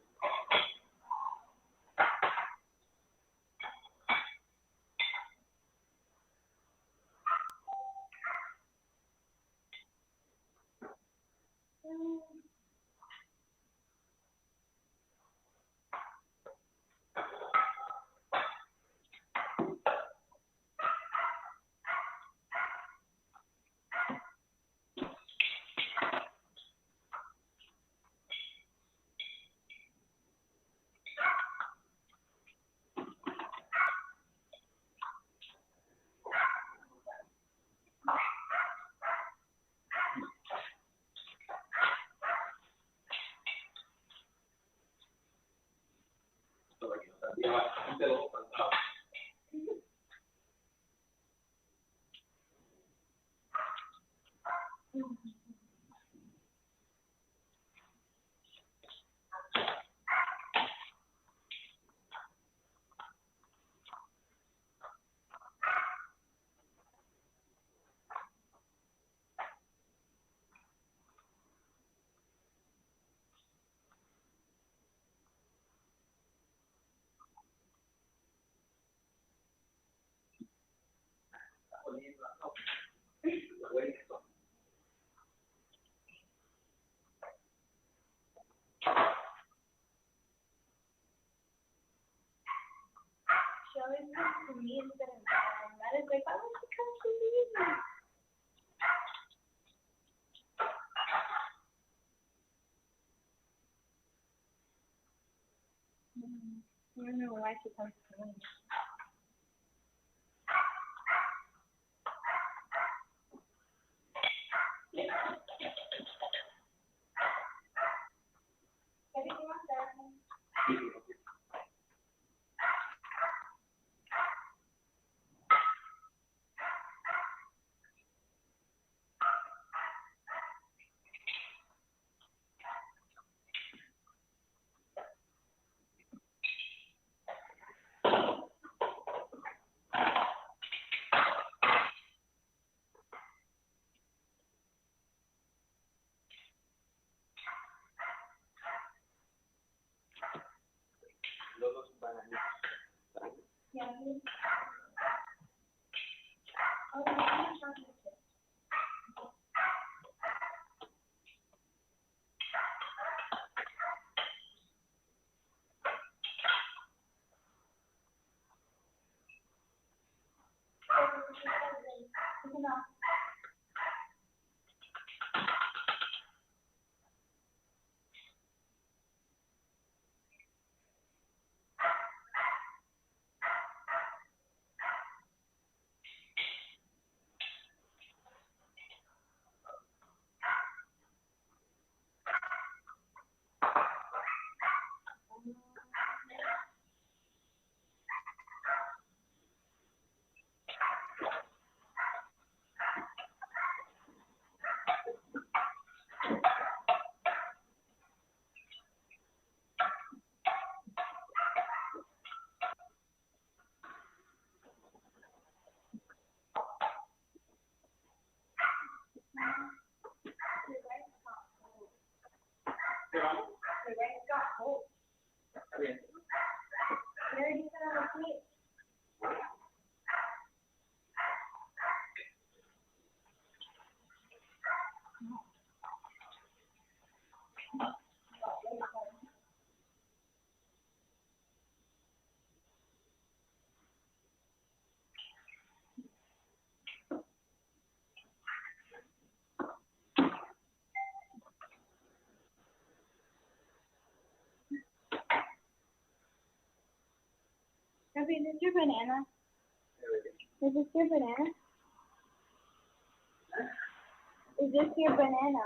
She always comes to me instead of mom. That is like, why would she come to me? I don't know why she comes to me. Everything was there. Yeah. Ruby, is this your banana? Is this your banana? Is this your banana?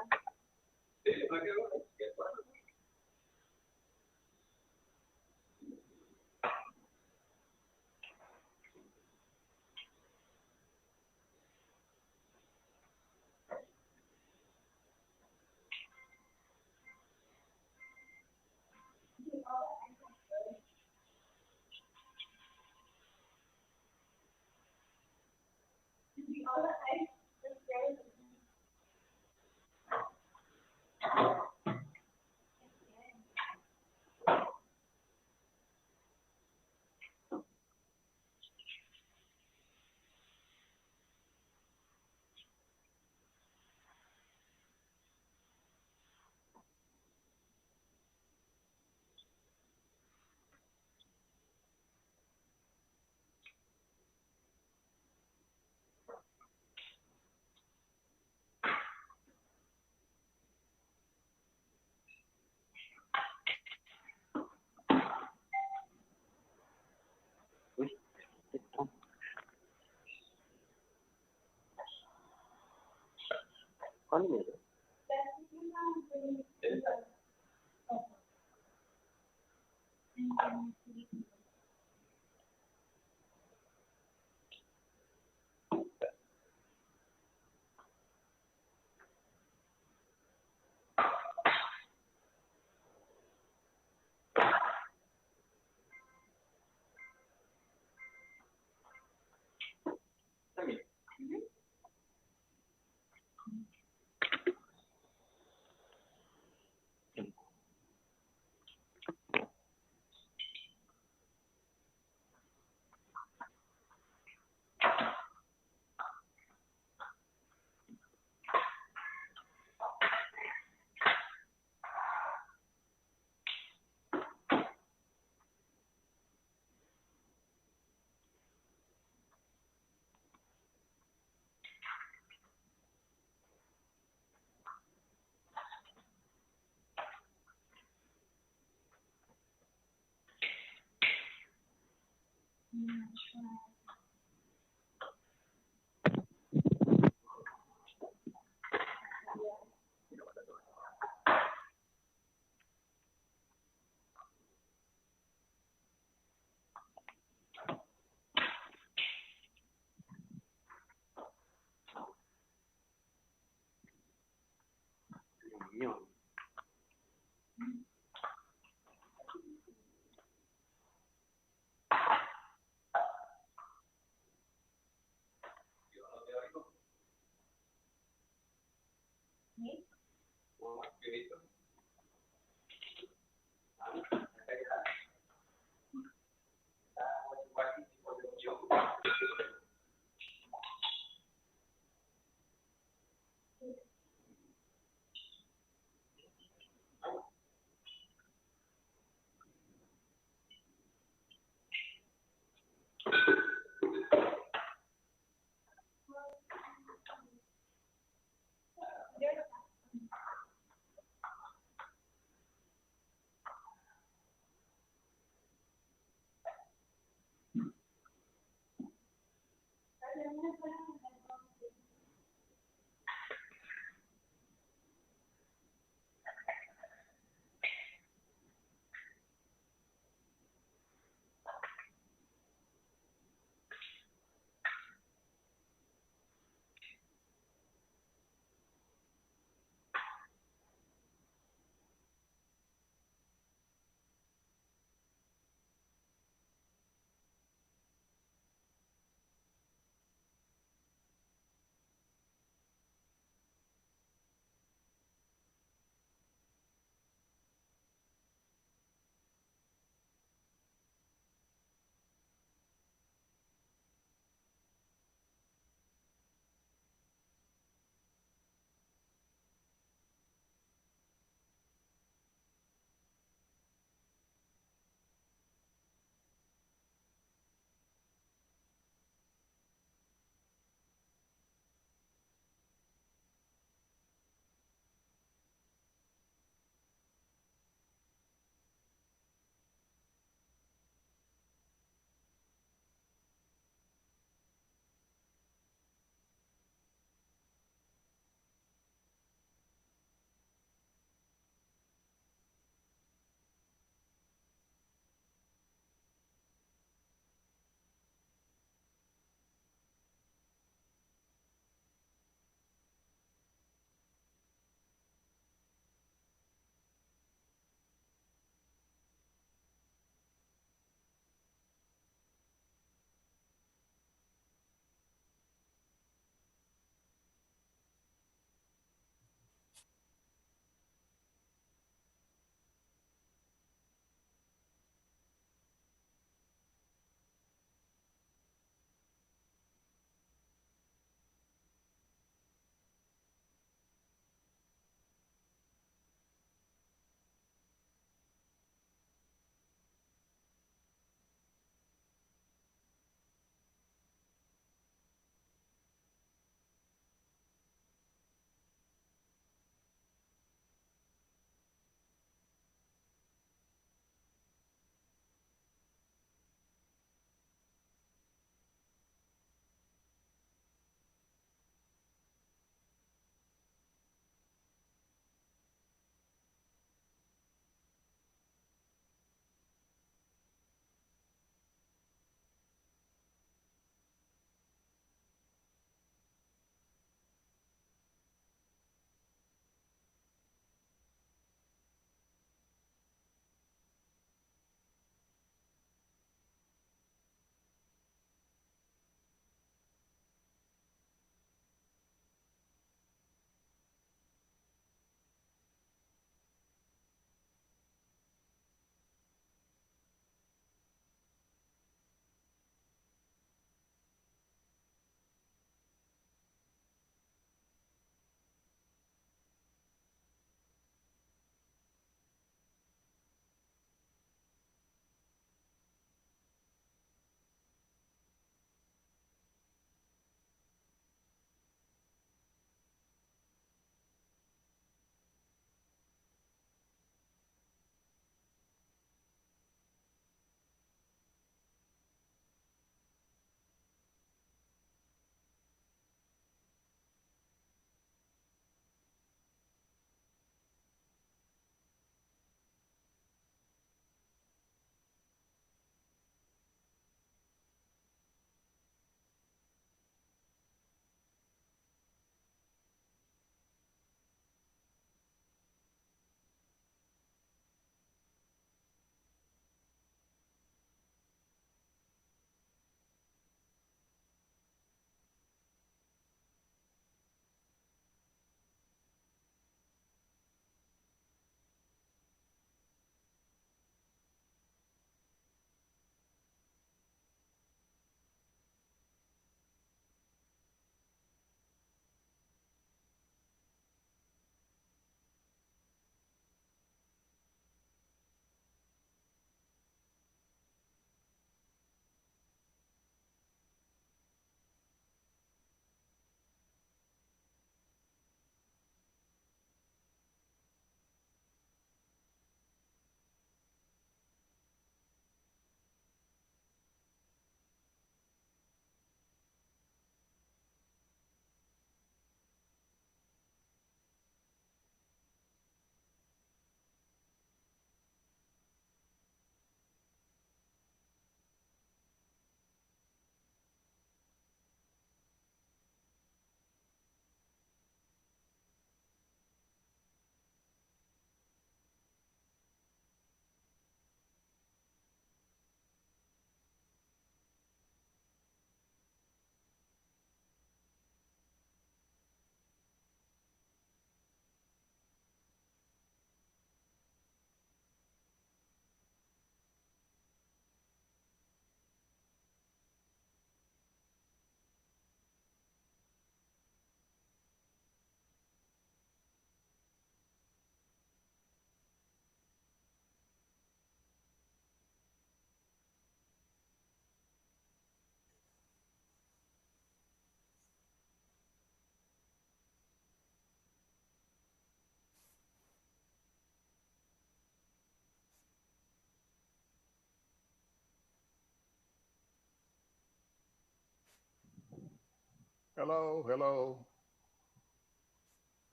Hello, hello.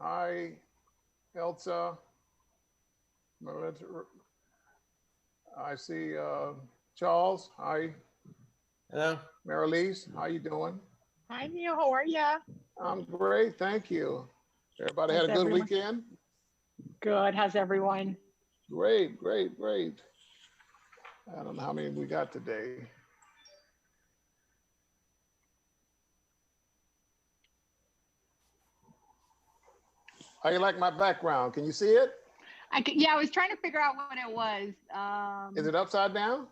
Hi, Elsa. I see Charles. Hi. Hello. Marilise, how you doing? Hi, Neil. How are ya? I'm great, thank you. Everybody had a How's good everyone? weekend? Good. How's everyone? Great, great, great. I don't know how many we got today. How you like my background? Can you see it? Yeah, I was trying to figure out what it was. Is it upside down?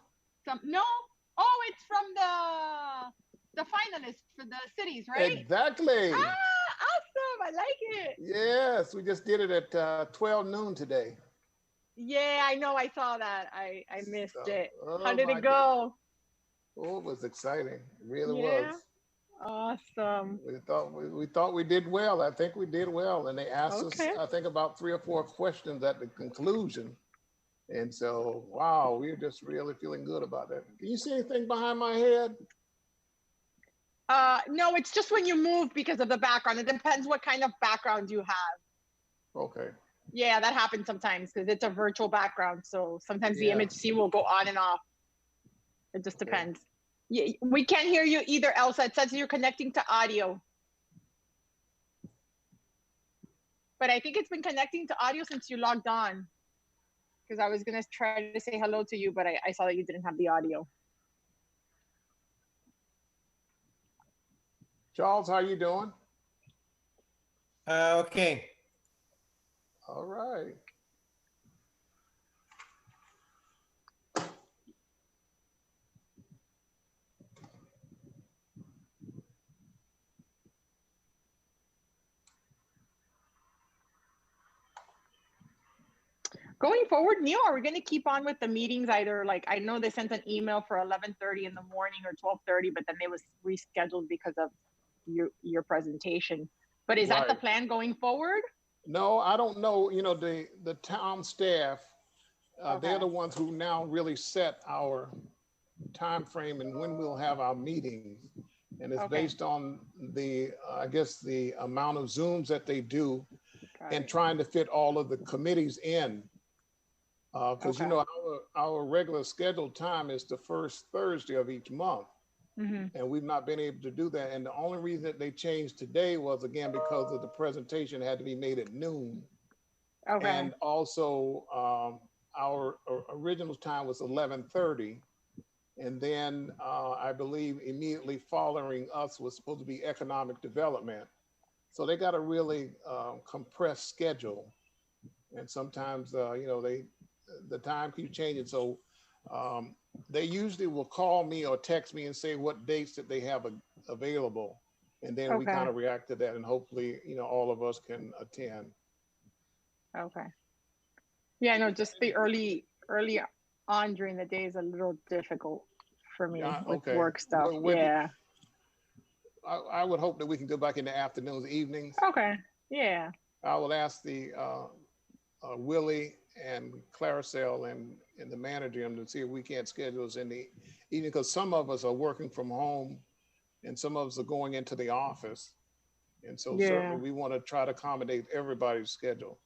No. Oh, it's from the finalists for the cities, right? Exactly. Ah, awesome. I like it. Yes, we just did it at 12 noon today. Yeah, I know. I saw that. I missed it. Oh How did my it go? Oh, it was exciting. It really Yeah. was. Awesome. We thought we did well. I think we did well. And they asked us, Okay. I think, about 3 or 4 questions at the conclusion. And so, wow, we're just really feeling good about that. Can you see anything behind my head? No, it's just when you move because of the background. It depends what kind of background you have. Okay. Yeah, that happens sometimes because it's a virtual background. So sometimes the Yeah. image C will go on and off. It just depends. Yeah, we can't hear you either, Elsa. It says you're connecting to audio. But I think it's been connecting to audio since you logged on. Because I was going to try to say hello to you, but I saw that you didn't have the audio. Charles, how you doing? Okay. All right. Going forward, Neil, are we going to keep on with the meetings? Either like I know they sent an email for 11:30 in the morning or 12:30, but then it was rescheduled because of your presentation. But is that the Right. plan going forward? No, I don't know. You know, the town staff, they're Okay. the ones who now really set our time frame and when we'll have our meetings. And it's Okay. based on the, I guess, the amount of Zooms that they do Got and it. trying to fit all of the committees in. Because, you Okay. know, our regular scheduled time is the first Thursday of each month. Mhm. And we've not been able to do that. And the only reason that they changed today was, again, because of the presentation had to be made at noon. Okay. And also, our original time was 11:30. And then I believe immediately following us was supposed to be economic development. So they got a really compressed schedule. And sometimes, you know, the time keeps changing. So they usually will call me or text me and say what dates that they have available. And then we Okay. kind of react to that and hopefully, you know, all of us can attend. Okay. Yeah, no, just the early on during the day is a little difficult for me with Okay. work stuff. Well, Yeah. I would hope that we can go back in the afternoons, evenings. Okay. Yeah. I will ask the Willie and Claricel and the manager to see if we can't schedule us in the evening, because some of us are working from home and some of us are going into the office. And so Yeah. certainly we want to try to accommodate everybody's schedule.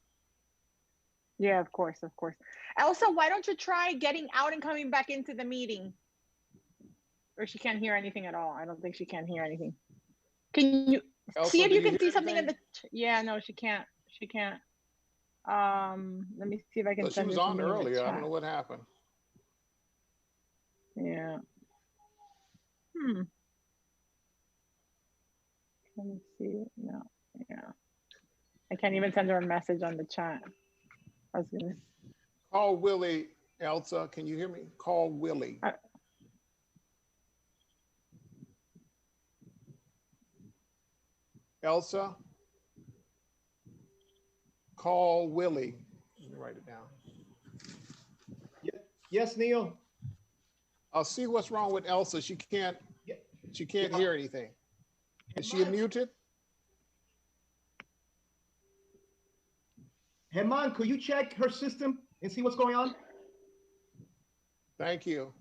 Yeah, of course, of course. Elsa, why don't you try getting out and coming back into the meeting? Or she can't hear anything at all. I don't think she can hear anything. Can you Elsa, see if do you you can hear see something in anything? the yeah, no, she can't. She can't. Let me see if I can So she send was her on something in the earlier. I chat. don't know what happened. Yeah. Let me see. No. Yeah. I can't even send her a message on the chat. I was gonna. Call Willie, Elsa. Can you hear me? Call Willie. Elsa, call Willie. Let me write it down. Yes, Neil. I'll see what's wrong with Elsa. She can't hear anything. Is she muted? Herman, could you check her system and see what's going on? Thank you.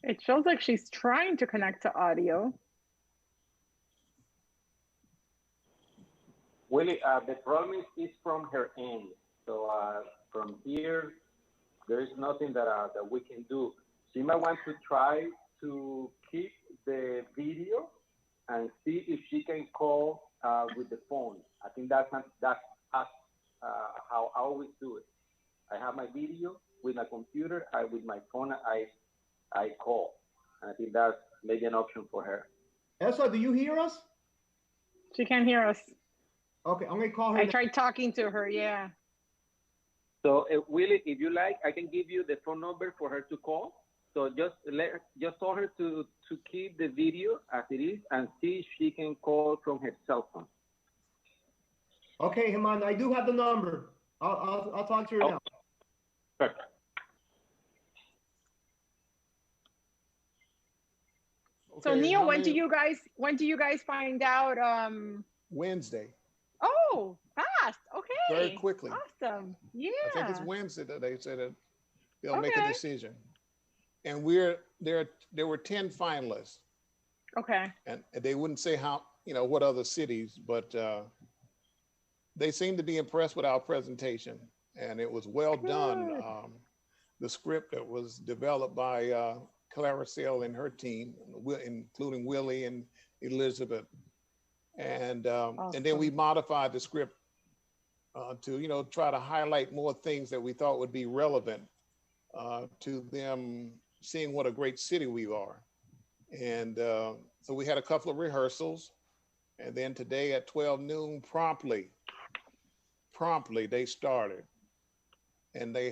It shows like she's trying to connect to audio. Willie, the problem is from her end. So from here, there is nothing that we can do. She might want to try to keep the video and see if she can call with the phone. I think that's how I always do it. I have my video with my computer. With my phone, I call. And I think that's maybe an option for her. Elsa, do you hear us? She can't hear us. Okay, I'm gonna call her. I tried talking to her, yeah. So Willie, if you like, I can give you the phone number for her to call. So just tell her to keep the video as it is and see if she can call from her cell phone. Okay, Herman, I do have the number. I'll talk to her now. Perfect. So Okay, Neil, how when many- do you guys find out? Wednesday. Oh, fast. Okay. Very quickly. Awesome. Yeah. I think it's Wednesday that they said that they'll make a Okay. decision. And there were 10 finalists, Okay. and they wouldn't say what other cities, but they seemed to be impressed with our presentation, and it was well done. Good. The script that was developed by Claricel and her team, including Willie and Elizabeth, and then we modified the script to try to highlight more things that we thought would be relevant to them seeing what a great city we are. And so we had a couple of rehearsals, and then today at 12 noon promptly they started. And they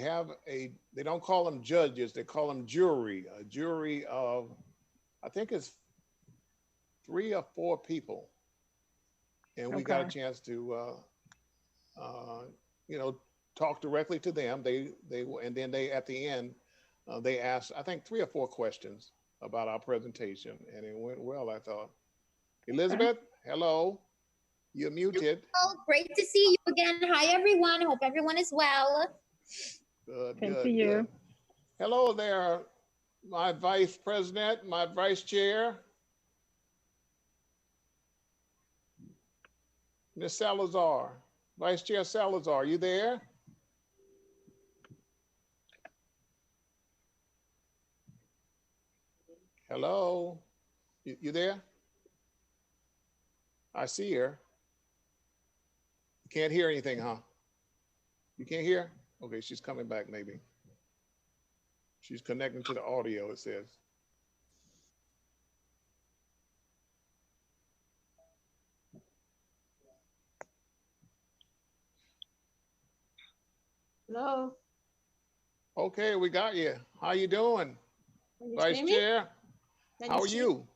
don't call them judges, they call them jury, a jury of, I think it's 3 or 4 people. And we got a chance to, talk directly to them. And then at the end, they asked, I think 3 or 4 questions about our presentation, and it went well, I thought. Elizabeth, hello, you're muted. Oh, great to see you again. Hi, everyone. Hope everyone is well. Good, Thank good, you. good. Hello there, my vice president, my vice chair. Ms. Salazar, Vice Chair Salazar, you there? Hello, you there? I see her. Can't hear anything, huh? You can't hear? Okay, she's coming back maybe. She's connecting to the audio, it says. Hello. Okay, we got you. How you doing? Can you Vice see me? Chair, Can how are see- you?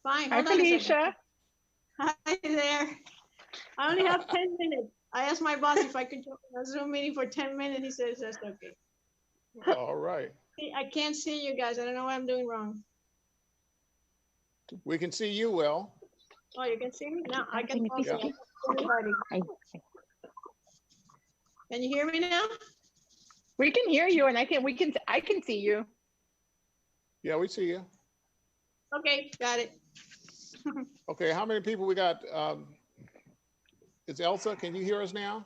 Fine. Hi, Hold on a second. Felicia. Hi there. I only have 10 minutes. I asked my boss if I could join a Zoom meeting for 10 minutes. He says that's okay. All right. I can't see you guys. I don't know what I'm doing wrong. We can see you well. Oh, you can see me? No, I can Can you please also speak? everybody. Can you hear me now? We can hear you, and I can see you. Yeah, we see you. Okay, got it. Okay, how many people we got? Is Elsa, can you hear us now?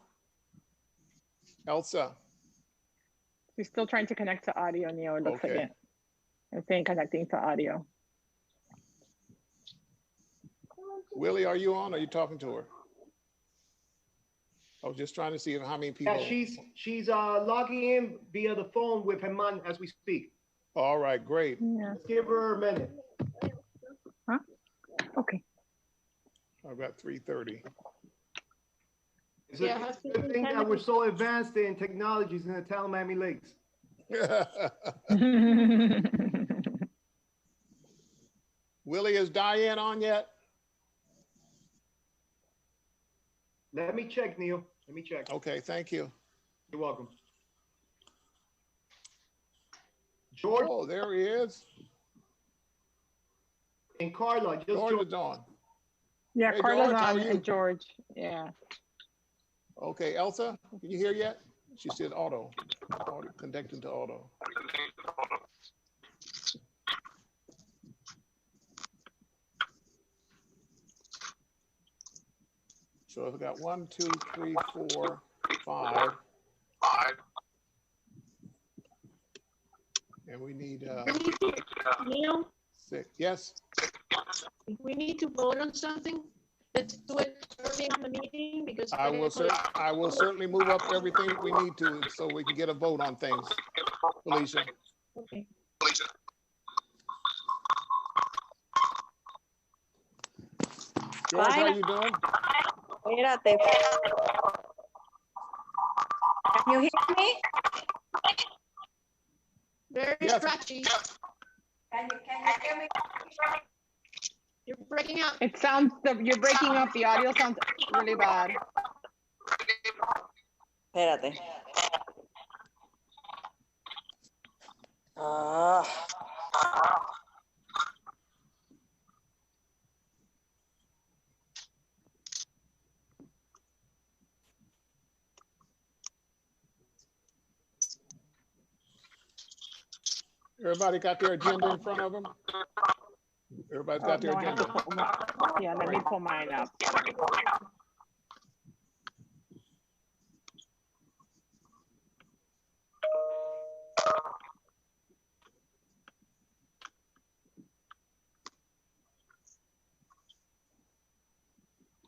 Elsa, We're still trying to connect to audio, Neil. It looks Okay. like it. I'm saying connecting to audio. Willie, are you on? Are you talking to her? I was just trying to see how many people. Yeah, she's logging in via the phone with Herman as we speak. All right, great. Yeah. Let's give her a minute. Huh? Okay. I've got 3:30. It's Yeah, a has to good be thing 10 that we're so advanced in technologies in the Miami Lakes. Willie, is Diane on yet? Let me check, Neil. Let me check. Okay, thank you. You're welcome. George Oh, there he is. and Carla just George joined. is on. Yeah, Hey, Carla's George, how on are you? and George. Yeah. Okay, Elsa, can you hear yet? She said auto, connecting to auto. So I've got 1, 2, 3, 4, 5. And we need Neil, 6. Yes. we need to vote on something. Let's do it early on the meeting because I will certainly move up everything we need to so we can get a vote on things. Felicia. Okay. George, how you doing? Espérate. Can you hear me? Very scratchy. Can you hear me? You're breaking up. It sounds, you're breaking up. The audio sounds really bad. Espérate. Everybody got their agenda in front of them? Everybody's got their No, I have agenda. to pull yeah, let me pull mine up.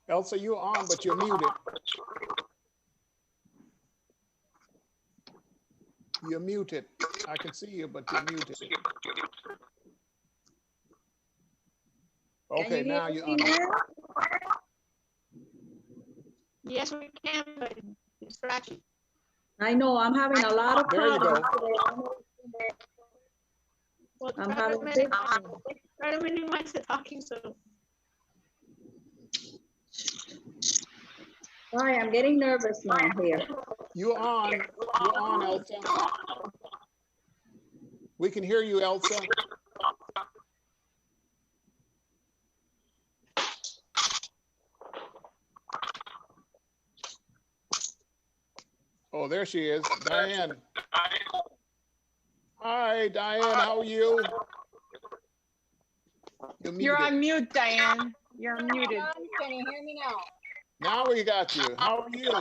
Elsa, you're on, but you're muted. You're muted. I can see you, but you're muted. Okay, now you're on. Yes, we can, but it's scratchy. I know, I'm having a lot of There you problems go. today. Well, I'm try to having minimize- big- try to minimize the talking, so. Sorry, I'm getting nervous now here. You're on, Elsa. We can hear you, Elsa. Oh, there she is, Diane. Hi, Diane, how are you? You're on mute, Diane. You're muted. Can you hear me now? Now we got you. How are you?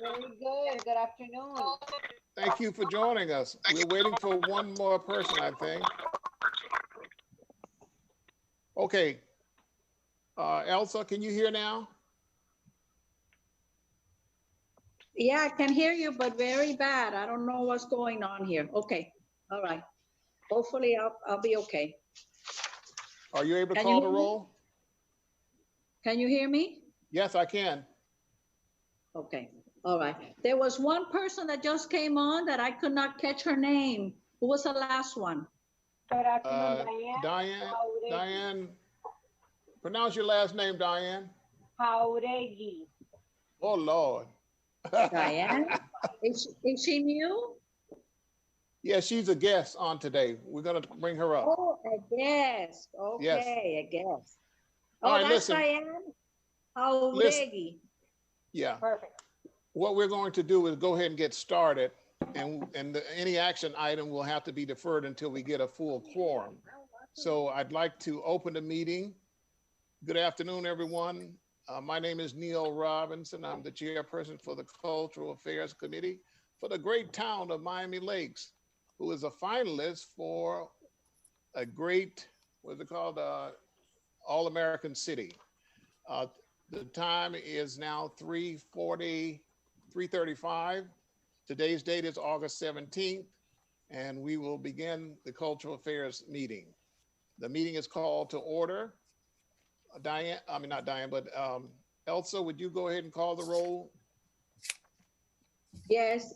Very good. Good afternoon. Thank you for joining us. We're waiting for one more person, I think. Okay. Elsa, can you hear now? Yeah, I can hear you, but very bad. I don't know what's going on here. Okay, all right. Hopefully I'll be okay. Are you able to Can you call the hear me? roll? Can you hear me? Yes, I can. Okay, all right. There was one person that just came on that I could not catch her name. Who was the last one? Good afternoon, Diane, pronounce your last name, Diane. Jauregui. Oh, Lord. Diane? Is she new? Yeah, she's a guest on today. We're going to bring her up. Oh, a guest. Okay, a guest. Oh, All right, that's listen. Diane Listen. Jauregui. Yeah. Perfect. What we're going to do is go ahead and get started, and any action item will have to be deferred until we get a full quorum. So I'd like to open the meeting. Good afternoon, everyone. My name is Neil Robinson. I'm the chairperson for the Cultural Affairs Committee for the great town of Miami Lakes, who is a finalist for a great, what's it called, All-American City. The time is now 3:35. Today's date is August 17th, and we will begin the Cultural Affairs meeting. The meeting is called to order. Diane, I mean, not Diane, but Elsa, would you go ahead and call the roll? Yes,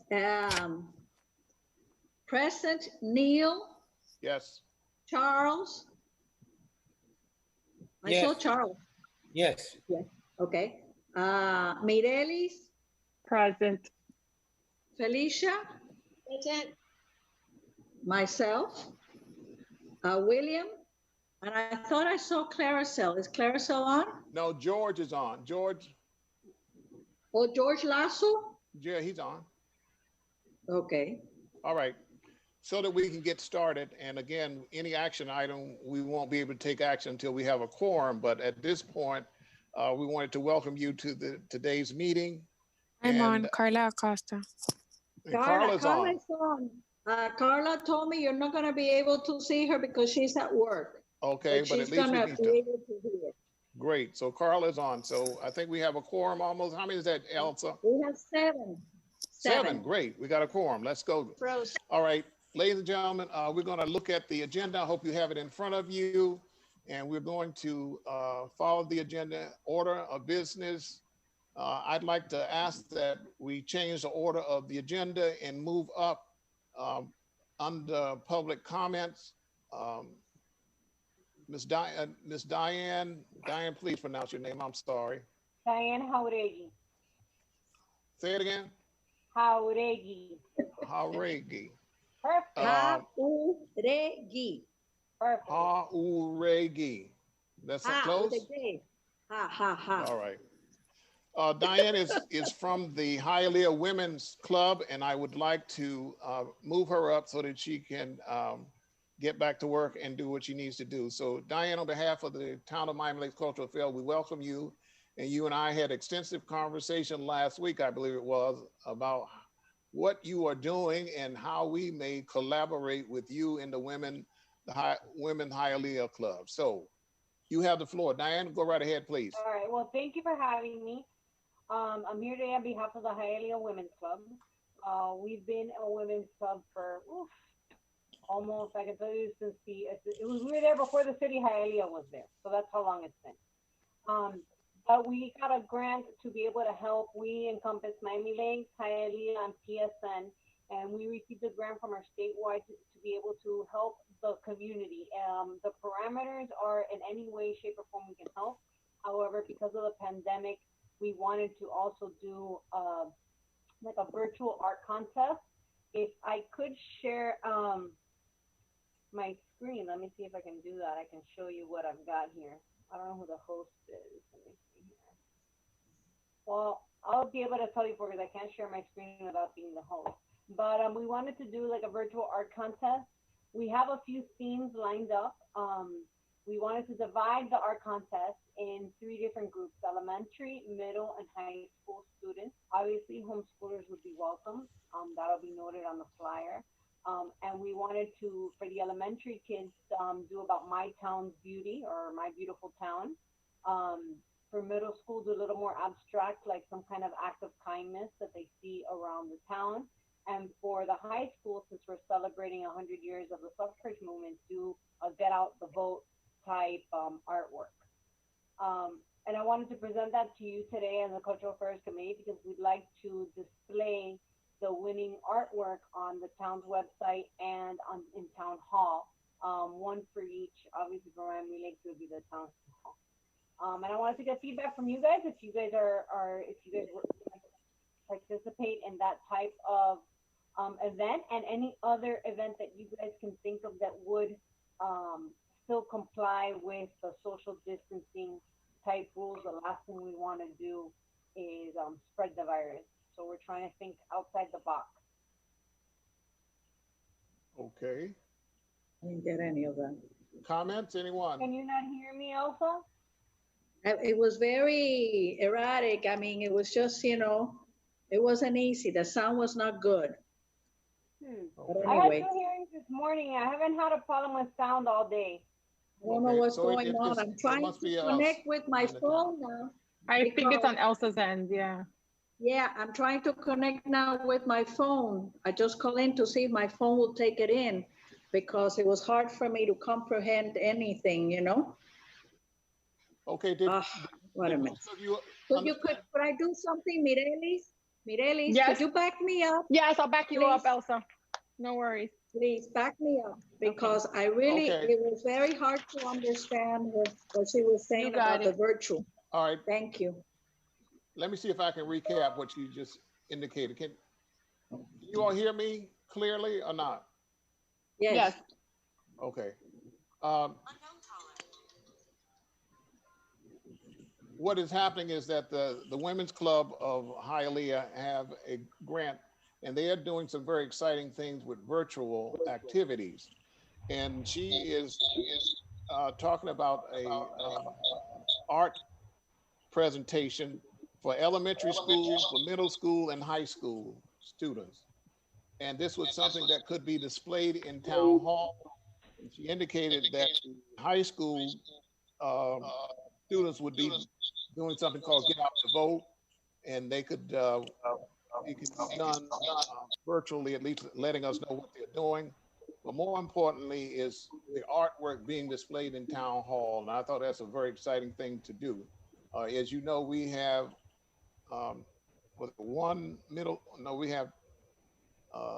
Present Neil, Yes. Charles. I saw Yes. Charles. Yes. Yes, okay. Mirelis, Present. Felicia, Present. myself, William, and I thought I saw Claricel. Is Claricel on? No, George is on. George, Or George Lasso? yeah, he's on. Okay. All right. So that we can get started. And again, any action item, we won't be able to take action until we have a quorum. But at this point, We wanted to welcome you to today's meeting. I'm on And- Carla Acosta. and Carla's on. Carla's on. Carla told me you're not gonna be able to see her because she's at work. Okay, but at she's least we gonna need be to. able to hear. Great. So Carla's on. So I think we have a quorum almost. How many is that, Elsa? We have seven. Seven. Great. We got a quorum. Let's go. Frozen. All right, ladies and gentlemen, we're going to look at the agenda. I hope you have it in front of you. And we're going to follow the agenda order of business. I'd like to ask that we change the order of the agenda and move up under public comments. Miss Diane, please pronounce your name. I'm sorry. Diane Jauregui. Say it again. Jauregui. Jauregui. Perfect. Jauregui. Perfect. Jauregui. That's close? With a J. Ha, ha, ha. All right. Diane is from the Hialeah Women's Club, and I would like to move her up so that she can get back to work and do what she needs to do. So Diane, on behalf of the Town of Miami Lakes Cultural Affairs, we welcome you. And you and I had extensive conversation last week, I believe it was, about what you are doing and how we may collaborate with you in the Women Hialeah Club. So you have the floor. Diane, go right ahead, please. All right. Well, thank you for having me. I'm here today on behalf of the Hialeah Women's Club. We've been a women's club for almost, I can tell you, since we were there before the city Hialeah was there. So that's how long it's been. But we got a grant to be able to help. We encompass Miami Lakes, Hialeah, and PSN. And we received a grant from our statewide to be able to help the community. The parameters are in any way, shape, or form we can help. However, because of the pandemic, we wanted to also do like a virtual art contest. If I could share my screen, let me see if I can do that. I can show you what I've got here. I don't know who the host is. Let me see here. Well, I'll be able to tell you because I can't share my screen without being the host. But we wanted to do like a virtual art contest. We have a few themes lined up. We wanted to divide the art contest in 3 different groups: elementary, middle, and high school students. Obviously, homeschoolers would be welcome. That'll be noted on the flyer. And we wanted to, for the elementary kids, do about my town's beauty or my beautiful town. For middle school, do a little more abstract, like some kind of act of kindness that they see around the town. And for the high school, since we're celebrating 100 years of the suffrage movement, do a get out the vote type artwork. And I wanted to present that to you today in the Cultural Affairs Committee because we'd like to display the winning artwork on the town's website and in town hall. One for each. Obviously, for Miami Lakes would be the town hall. And I wanted to get feedback from you guys if you guys participate in that type of event and any other event that you guys can think of that would still comply with the social distancing type rules. The last thing we want to do is spread the virus. So we're trying to think outside the box. Okay. I didn't get any of that. Comments, anyone? Can you not hear me, Elsa? It was very erratic. I mean, it was just, it wasn't easy. The sound was not good. But I had anyway, 2 hearings this morning. I haven't had a problem with sound all day. I don't know what's going on. I'm trying to connect with my phone now. I think it's on Elsa's end, yeah. Yeah, I'm trying to connect now with my phone. I just called in to see if my phone will take it in because it was hard for me to comprehend anything, Okay, what a mess. Could I do something, Mireles? Mireles, could you back me up? Yes, I'll back you up, Please? Elsa. No worries. Please back me up because I really, it was very hard to understand what she was saying about the virtual. All right. Thank you. Let me see if I can recap what you just indicated. Can you all hear me clearly or not? Yes. Okay. What is happening is that the Women's Club of Hialeah have a grant, and they are doing some very exciting things with virtual activities. And she is talking about a art presentation for elementary school, for middle school, and high school students. And this was something that could be displayed in town hall. And she indicated that the high school students would be doing something called Get Out to Vote, and they could it could be done virtually, at least letting us know what they're doing. But more importantly is the artwork being displayed in town hall. And I thought that's a very exciting thing to do. As you know, we have we have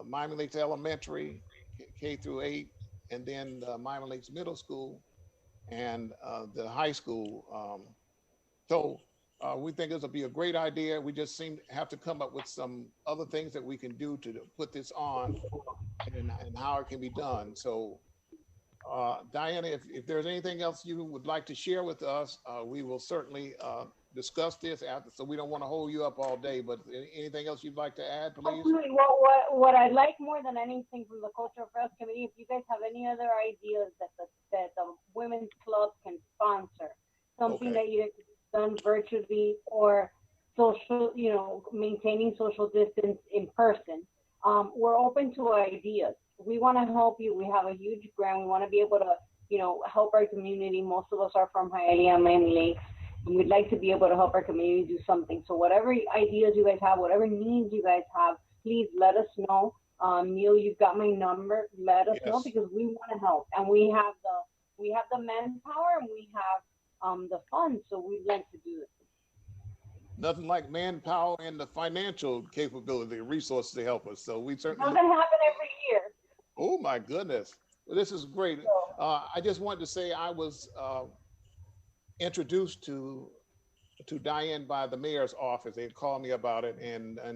Miami Lakes Elementary, K through 8, and then Miami Lakes Middle School and the high school. We think this will be a great idea. We just have to come up with some other things that we can do to put this on and how it can be done. So Diana, if there's anything else you would like to share with us, we will certainly discuss this after, so we don't want to hold you up all day, but anything else you'd like to add, please? Absolutely. What I'd like more than anything from the Cultural Affairs Committee, if you guys have any other ideas that the women's club can sponsor, something that either can be done virtually or social, maintaining social distance in person. We're open to ideas. We want to help you. We have a huge grant. We want to be able to, help our community. Most of us are from Hialeah, Miami Lakes, and we'd like to be able to help our community do something. So whatever ideas you guys have, whatever needs you guys have, please let us know. Neil, you've got my number. Let us know, because we want to help, and we have the manpower and we have the funds. So we'd like to do it. Nothing like manpower and the financial capability, resources to help us. So we certainly. Doesn't happen every year. Oh my goodness, well, this is great. I just wanted to say I was introduced to Diane by the mayor's office. They called me about it, and